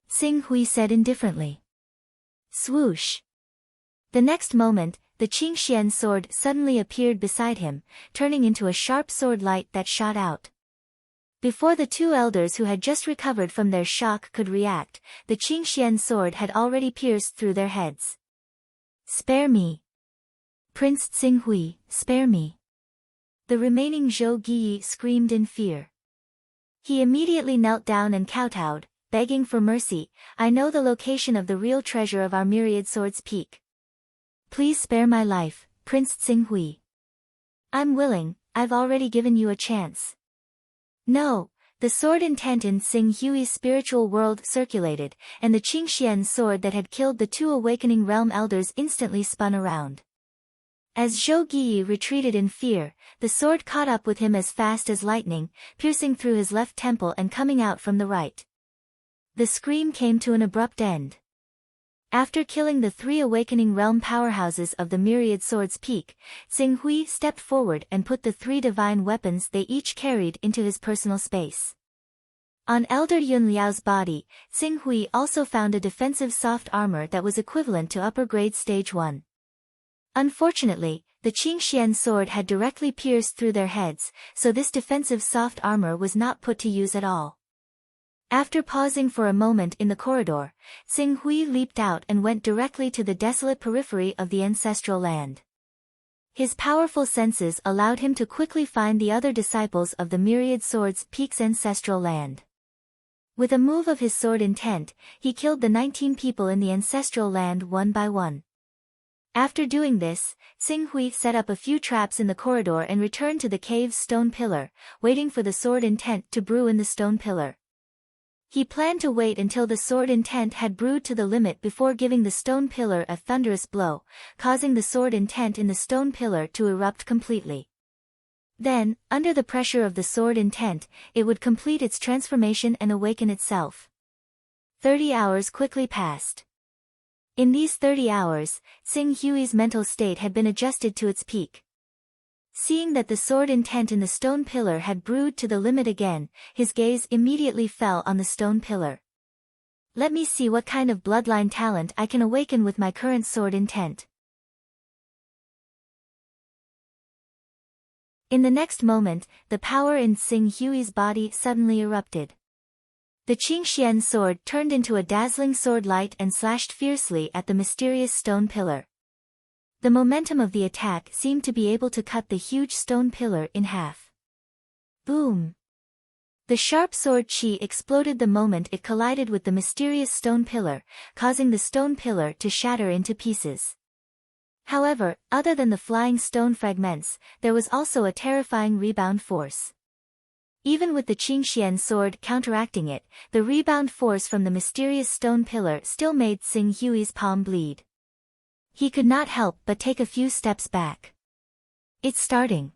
Speaker 1: Xing Hui said indifferently. Swoosh! The next moment, the Qingxian sword suddenly appeared beside him, turning into a sharp sword light that shot out. Before the two elders who had just recovered from their shock could react, the Qingxian sword had already pierced through their heads. "Spare me! Prince Tsinghui, spare me!" The remaining Zhou Guiyi screamed in fear. He immediately knelt down and kowtowed, begging for mercy. "I know the location of the real treasure of our myriad sword's peak. Please spare my life, Prince Tsinghui. I'm willing, I've already given you a chance." No, the sword intent in Tsinghui's spiritual world circulated, and the Qingxian sword that had killed the two awakening realm elders instantly spun around. As Zhou Guiyi retreated in fear, the sword caught up with him as fast as lightning, piercing through his left temple and coming out from the right. The scream came to an abrupt end. After killing the three awakening realm powerhouses of the myriad sword's peak, Tsinghui stepped forward and put the three divine weapons they each carried into his personal space. On Elder Yunliao's body, Tsinghui also found a defensive soft armor that was equivalent to upper grade stage 1. Unfortunately, the Qingxian sword had directly pierced through their heads, so this defensive soft armor was not put to use at all. After pausing for a moment in the corridor, Tsinghui leaped out and went directly to the desolate periphery of the ancestral land. His powerful senses allowed him to quickly find the other disciples of the myriad sword's peak's ancestral land. With a move of his sword intent, he killed the 19 people in the ancestral land one by one. After doing this, Tsinghui set up a few traps in the corridor and returned to the cave's stone pillar, waiting for the sword intent to brew in the stone pillar. He planned to wait until the sword intent had brewed to the limit before giving the stone pillar a thunderous blow, causing the sword intent in the stone pillar to erupt completely. Then, under the pressure of the sword intent, it would complete its transformation and awaken itself. 30 hours quickly passed. In these 30 hours, Tsinghui's mental state had been adjusted to its peak. Seeing that the sword intent in the stone pillar had brewed to the limit again, his gaze immediately fell on the stone pillar. "Let me see what kind of bloodline talent I can awaken with my current sword intent." In the next moment, the power in Tsinghui's body suddenly erupted. The Qingxian sword turned into a dazzling sword light and slashed fiercely at the mysterious stone pillar. The momentum of the attack seemed to be able to cut the huge stone pillar in half. Boom! The sharp sword chi exploded the moment it collided with the mysterious stone pillar, causing the stone pillar to shatter into pieces. However, other than the flying stone fragments, there was also a terrifying rebound force. Even with the Qingxian sword counteracting it, the rebound force from the mysterious stone pillar still made Tsinghui's palm bleed. He could not help but take a few steps back. "It's starting."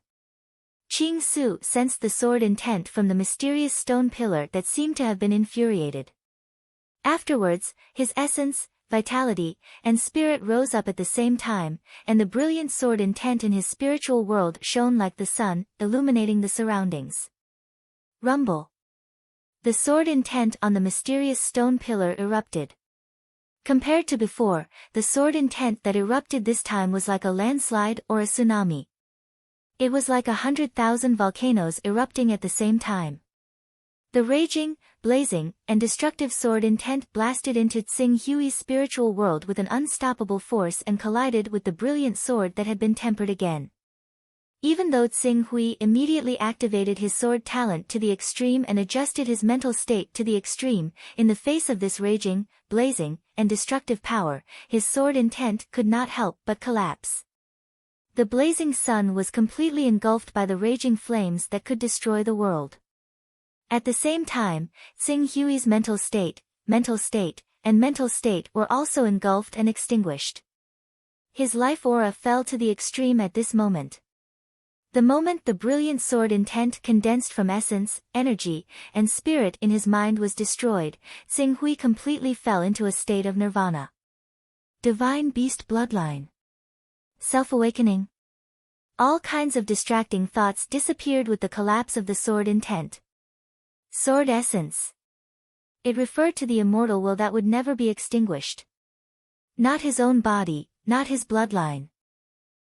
Speaker 1: Qing Su sensed the sword intent from the mysterious stone pillar that seemed to have been infuriated. Afterwards, his essence, vitality, and spirit rose up at the same time, and the brilliant sword intent in his spiritual world shone like the sun, illuminating the surroundings. Rumble! The sword intent on the mysterious stone pillar erupted. Compared to before, the sword intent that erupted this time was like a landslide or a tsunami. It was like 100,000 volcanoes erupting at the same time. The raging, blazing, and destructive sword intent blasted into Tsinghui's spiritual world with an unstoppable force and collided with the brilliant sword that had been tempered again. Even though Tsinghui immediately activated his sword talent to the extreme and adjusted his mental state to the extreme, in the face of this raging, blazing, and destructive power, his sword intent could not help but collapse. The blazing sun was completely engulfed by the raging flames that could destroy the world. At the same time, Tsinghui's mental state, and mental state were also engulfed and extinguished. His life aura fell to the extreme at this moment. The moment the brilliant sword intent condensed from essence, energy, and spirit in his mind was destroyed, Tsinghui completely fell into a state of nirvana. Divine beast bloodline. Self-awakening. All kinds of distracting thoughts disappeared with the collapse of the sword intent. Sword essence. It referred to the immortal will that would never be extinguished. Not his own body, not his bloodline.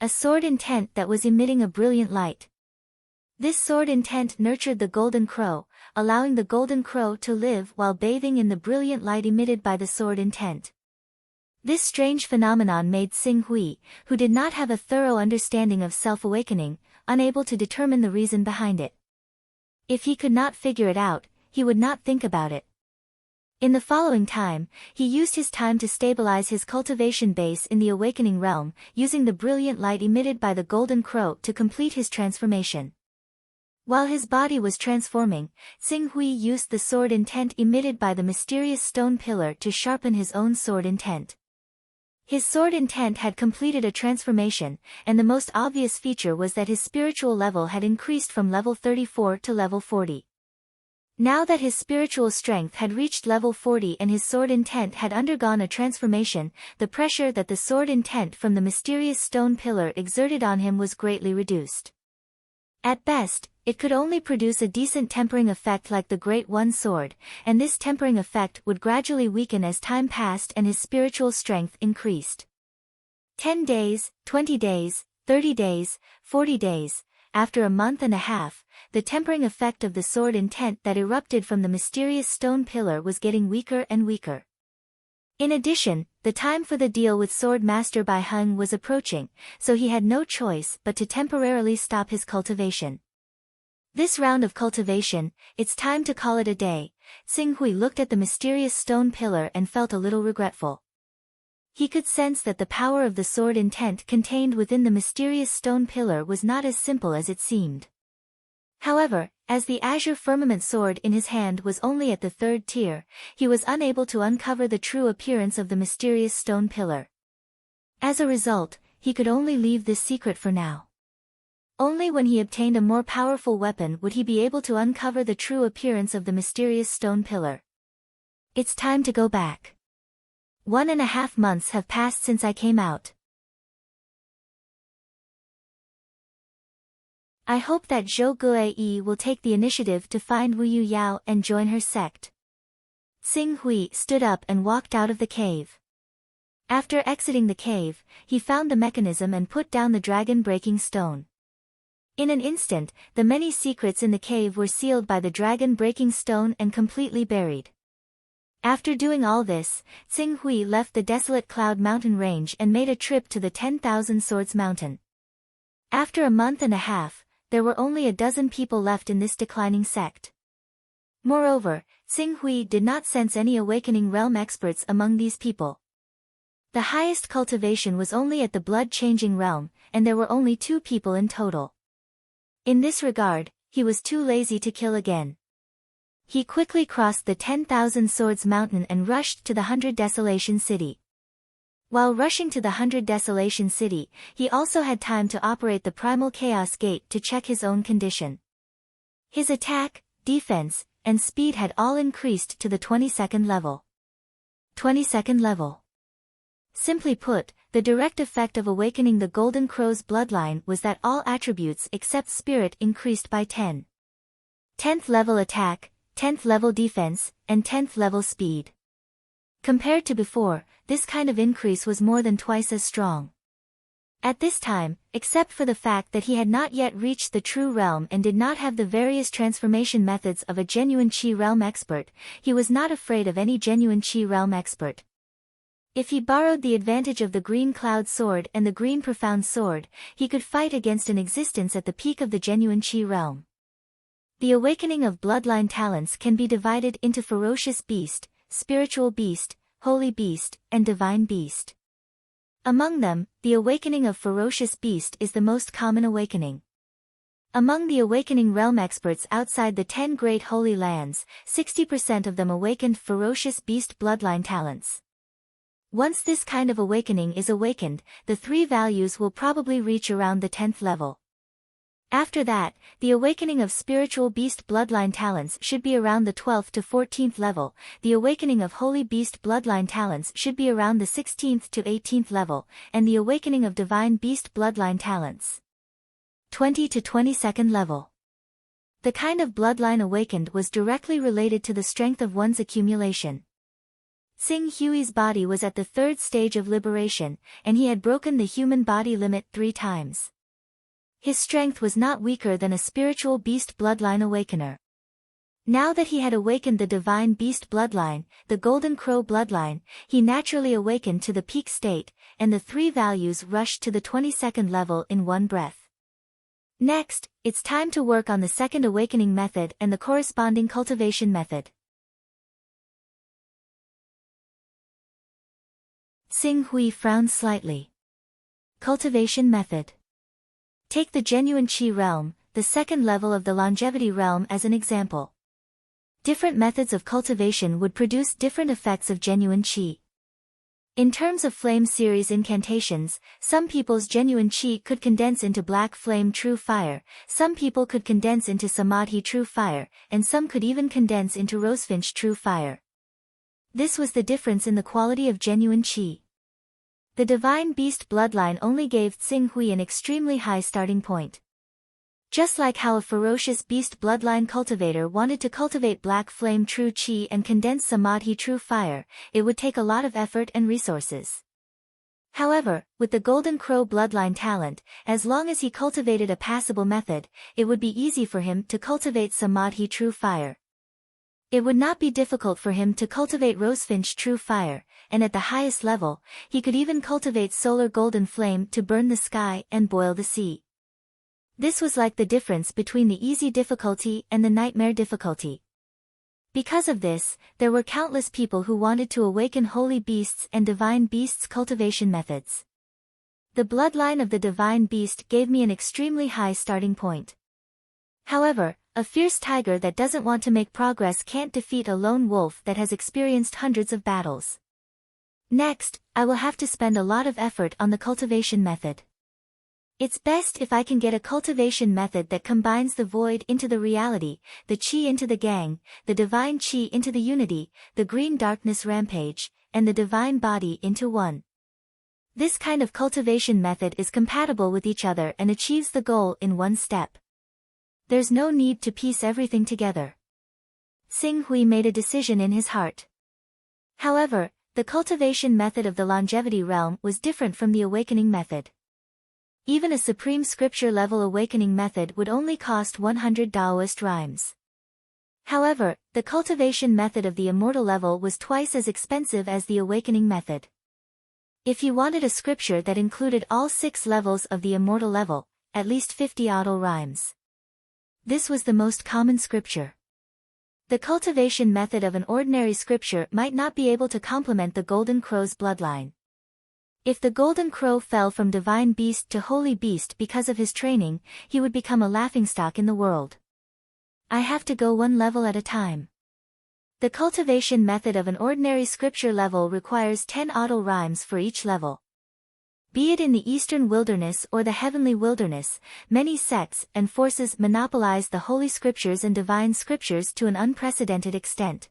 Speaker 1: A sword intent that was emitting a brilliant light. This sword intent nurtured the golden crow, allowing the golden crow to live while bathing in the brilliant light emitted by the sword intent. This strange phenomenon made Xing Hui, who did not have a thorough understanding of self-awakening, unable to determine the reason behind it. If he could not figure it out, he would not think about it. In the following time, he used his time to stabilize his cultivation base in the awakening realm, using the brilliant light emitted by the golden crow to complete his transformation. While his body was transforming, Xing Hui used the sword intent emitted by the mysterious stone pillar to sharpen his own sword intent. His sword intent had completed a transformation, and the most obvious feature was that his spiritual level had increased from level 34 to level 40. Now that his spiritual strength had reached level 40 and his sword intent had undergone a transformation, the pressure that the sword intent from the mysterious stone pillar exerted on him was greatly reduced. At best, it could only produce a decent tempering effect like the Great One Sword, and this tempering effect would gradually weaken as time passed and his spiritual strength increased. 10 days, 20 days, 30 days, 40 days, after a month and a half, the tempering effect of the sword intent that erupted from the mysterious stone pillar was getting weaker and weaker. In addition, the time for the deal with Sword Master Bai Heng was approaching, so he had no choice but to temporarily stop his cultivation. This round of cultivation, it's time to call it a day. Xing Hui looked at the mysterious stone pillar and felt a little regretful. He could sense that the power of the sword intent contained within the mysterious stone pillar was not as simple as it seemed. However, as the azure firmament sword in his hand was only at the 3rd tier, he was unable to uncover the true appearance of the mysterious stone pillar. As a result, he could only leave this secret for now. Only when he obtained a more powerful weapon would he be able to uncover the true appearance of the mysterious stone pillar. It's time to go back. 1.5 months have passed since I came out. I hope that Zhou Guai will take the initiative to find Wu Yu Yao and join her sect. Xing Hui stood up and walked out of the cave. After exiting the cave, he found the mechanism and put down the dragon-breaking stone. In an instant, the many secrets in the cave were sealed by the dragon-breaking stone and completely buried. After doing all this, Xing Hui left the desolate Cloud Mountain range and made a trip to the 10,000 Swords Mountain. After a month and a half, there were only a dozen people left in this declining sect. Moreover, Xing Hui did not sense any awakening realm experts among these people. The highest cultivation was only at the blood-changing realm, and there were only 2 people in total. In this regard, he was too lazy to kill again. He quickly crossed the 10,000 Swords Mountain and rushed to the 100 Desolation City. While rushing to the 100 Desolation City, he also had time to operate the Primal Chaos Gate to check his own condition. His attack, defense, and speed had all increased to the 22nd level. 22nd level. Simply put, the direct effect of awakening the Golden Crow's bloodline was that all attributes except spirit increased by 10. 10th level attack, 10th level defense, and 10th level speed. Compared to before, this kind of increase was more than twice as strong. At this time, except for the fact that he had not yet reached the true realm and did not have the various transformation methods of a genuine Qi realm expert, he was not afraid of any genuine Qi realm expert. If he borrowed the advantage of the Green Cloud Sword and the Green Profound Sword, he could fight against an existence at the peak of the genuine Qi realm. The awakening of bloodline talents can be divided into Ferocious Beast, Spiritual Beast, Holy Beast, and Divine Beast. Among them, the awakening of Ferocious Beast is the most common awakening. Among the awakening realm experts outside the 10 Great Holy Lands, 60% of them awakened Ferocious Beast bloodline talents. Once this kind of awakening is awakened, the 3 values will probably reach around the 10th level. After that, the awakening of Spiritual Beast bloodline talents should be around the 12th to 14th level, the awakening of Holy Beast bloodline talents should be around the 16th to 18th level, and the awakening of Divine Beast bloodline talents 20 to 22nd level. The kind of bloodline awakened was directly related to the strength of one's accumulation. Xing Hui's body was at the third stage of liberation, and he had broken the human body limit 3 times. His strength was not weaker than a spiritual beast bloodline awakener. Now that he had awakened the divine beast bloodline, the golden crow bloodline, he naturally awakened to the peak state, and the 3 values rushed to the 22nd level in one breath. Next, it's time to work on the second awakening method and the corresponding cultivation method. Xing Hui frowned slightly. Cultivation method. Take the genuine qi realm, the second level of the longevity realm, as an example. Different methods of cultivation would produce different effects of genuine qi. In terms of flame series incantations, some people's genuine qi could condense into black flame true fire, some people could condense into samadhi true fire, and some could even condense into rosefinch true fire. This was the difference in the quality of genuine qi. The divine beast bloodline only gave Xing Hui an extremely high starting point. Just like how a ferocious beast bloodline cultivator wanted to cultivate black flame true qi and condense samadhi true fire, it would take a lot of effort and resources. However, with the golden crow bloodline talent, as long as he cultivated a passable method, it would be easy for him to cultivate samadhi true fire. It would not be difficult for him to cultivate rosefinch true fire, and at the highest level, he could even cultivate solar golden flame to burn the sky and boil the sea. This was like the difference between the easy difficulty and the nightmare difficulty. Because of this, there were countless people who wanted to awaken holy beasts and divine beasts cultivation methods. The bloodline of the divine beast gave me an extremely high starting point. However, a fierce tiger that doesn't want to make progress can't defeat a lone wolf that has experienced hundreds of battles. Next, I will have to spend a lot of effort on the cultivation method. It's best if I can get a cultivation method that combines the void into the reality, the qi into the gang, the divine qi into the unity, the green darkness rampage, and the divine body into one. This kind of cultivation method is compatible with each other and achieves the goal in one step. There's no need to piece everything together. Xing Hui made a decision in his heart. However, the cultivation method of the longevity realm was different from the awakening method. Even a supreme scripture level awakening method would only cost 100 Taoist rhymes. However, the cultivation method of the immortal level was twice as expensive as the awakening method. If you wanted a scripture that included all 6 levels of the immortal level, at least 50 idle rhymes. This was the most common scripture. The cultivation method of an ordinary scripture might not be able to complement the golden crow's bloodline. If the golden crow fell from divine beast to holy beast because of his training, he would become a laughingstock in the world. I have to go one level at a time. The cultivation method of an ordinary scripture level requires 10 idle rhymes for each level. Be it in the eastern wilderness or the heavenly wilderness, many sects and forces monopolize the holy scriptures and divine scriptures to an unprecedented extent.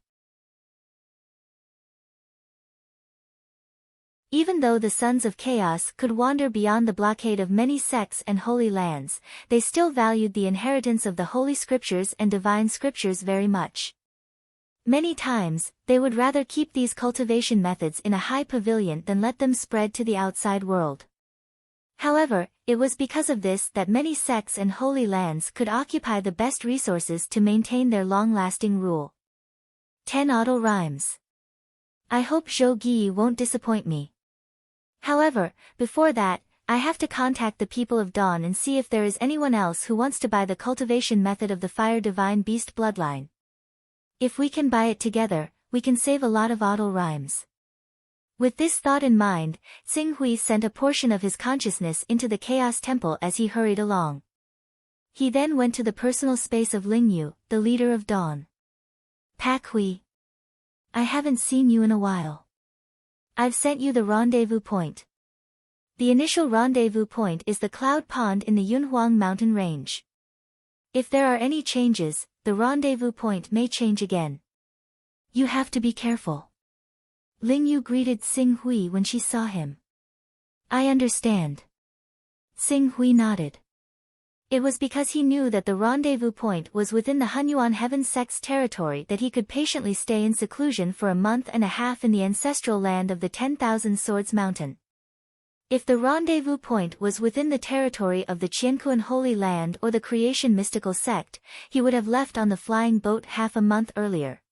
Speaker 1: Even though the sons of chaos could wander beyond the blockade of many sects and holy lands, they still valued the inheritance of the holy scriptures and divine scriptures very much. Many times, they would rather keep these cultivation methods in a high pavilion than let them spread to the outside world. However, it was because of this that many sects and holy lands could occupy the best resources to maintain their long-lasting rule. 10 idle rhymes. I hope Zhou Gi won't disappoint me. However, before that, I have to contact the people of Dawn and see if there is anyone else who wants to buy the cultivation method of the Fire Divine Beast bloodline. If we can buy it together, we can save a lot of idle rhymes. With this thought in mind, Xing Hui sent a portion of his consciousness into the Chaos Temple as he hurried along. He then went to the personal space of Lingyu, the leader of Dawn. Pak Hui. I haven't seen you in a while. I've sent you the rendezvous point. The initial rendezvous point is the Cloud Pond in the Yunhuang mountain range. If there are any changes, the rendezvous point may change again. You have to be careful. Lingyu greeted Xing Hui when she saw him. I understand. Xing Hui nodded. It was because he knew that the rendezvous point was within the Hunyuan Heaven sect's territory that he could patiently stay in seclusion for a month and a half in the ancestral land of the 10,000 Swords Mountain. If the rendezvous point was within the territory of the Qiankuan Holy Land or the Creation Mystical Sect, he would have left on the flying boat half a month earlier.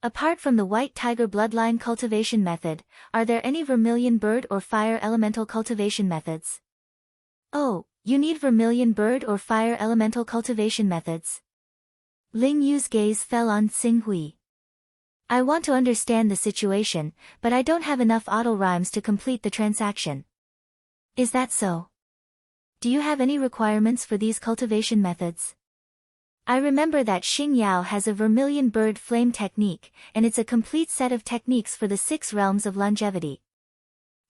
Speaker 1: Apart from the White Tiger bloodline cultivation method, are there any Vermilion Bird or Fire Elemental cultivation methods? Oh, you need Vermilion Bird or Fire Elemental cultivation methods? Ling Yu's gaze fell on Xing Hui. I want to understand the situation, but I don't have enough auto rhymes to complete the transaction. Is that so? Do you have any requirements for these cultivation methods? I remember that Xing Yao has a Vermilion Bird Flame technique, and it's a complete set of techniques for the 6 realms of longevity.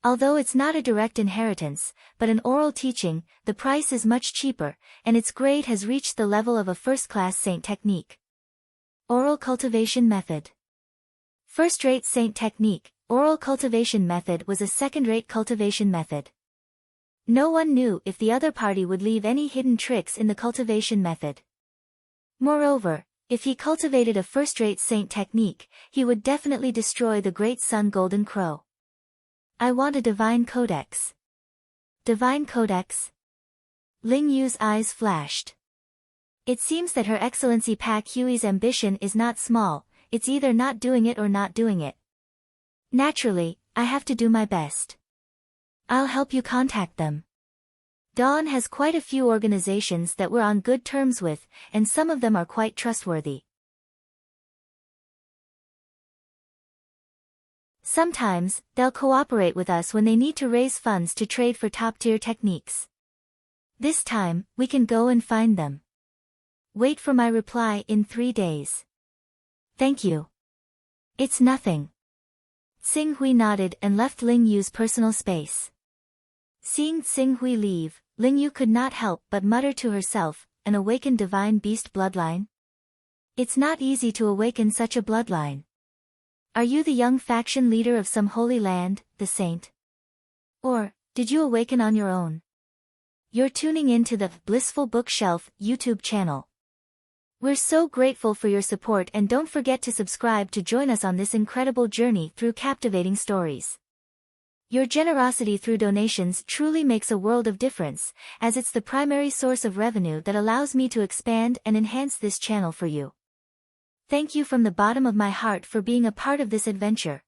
Speaker 1: Although it's not a direct inheritance, but an oral teaching, the price is much cheaper, and its grade has reached the level of a first-class saint technique. Oral cultivation method. First-rate saint technique, oral cultivation method was a second-rate cultivation method. No one knew if the other party would leave any hidden tricks in the cultivation method. Moreover, if he cultivated a first-rate saint technique, he would definitely destroy the Great Sun Golden Crow. I want a Divine Codex. Divine Codex? Ling Yu's eyes flashed. It seems that Her Excellency Pak Hui's ambition is not small, it's either not doing it or not doing it. Naturally, I have to do my best. I'll help you contact them. Dawn has quite a few organizations that we're on good terms with, and some of them are quite trustworthy. Sometimes, they'll cooperate with us when they need to raise funds to trade for top-tier techniques. This time, we can go and find them. Wait for my reply in 3 days. Thank you. It's nothing. Xing Hui nodded and left Ling Yu's personal space. Seeing Xing Hui leave, Ling Yu could not help but mutter to herself, an awakened divine beast bloodline? It's not easy to awaken such a bloodline. Are you the young faction leader of some holy land, the saint? Or, did you awaken on your own? You're tuning in to the Blissful Bookshelf YouTube channel. We're so grateful for your support, and don't forget to subscribe to join us on this incredible journey through captivating stories. Your generosity through donations truly makes a world of difference, as it's the primary source of revenue that allows me to expand and enhance this channel for you. Thank you from the bottom of my heart for being a part of this adventure.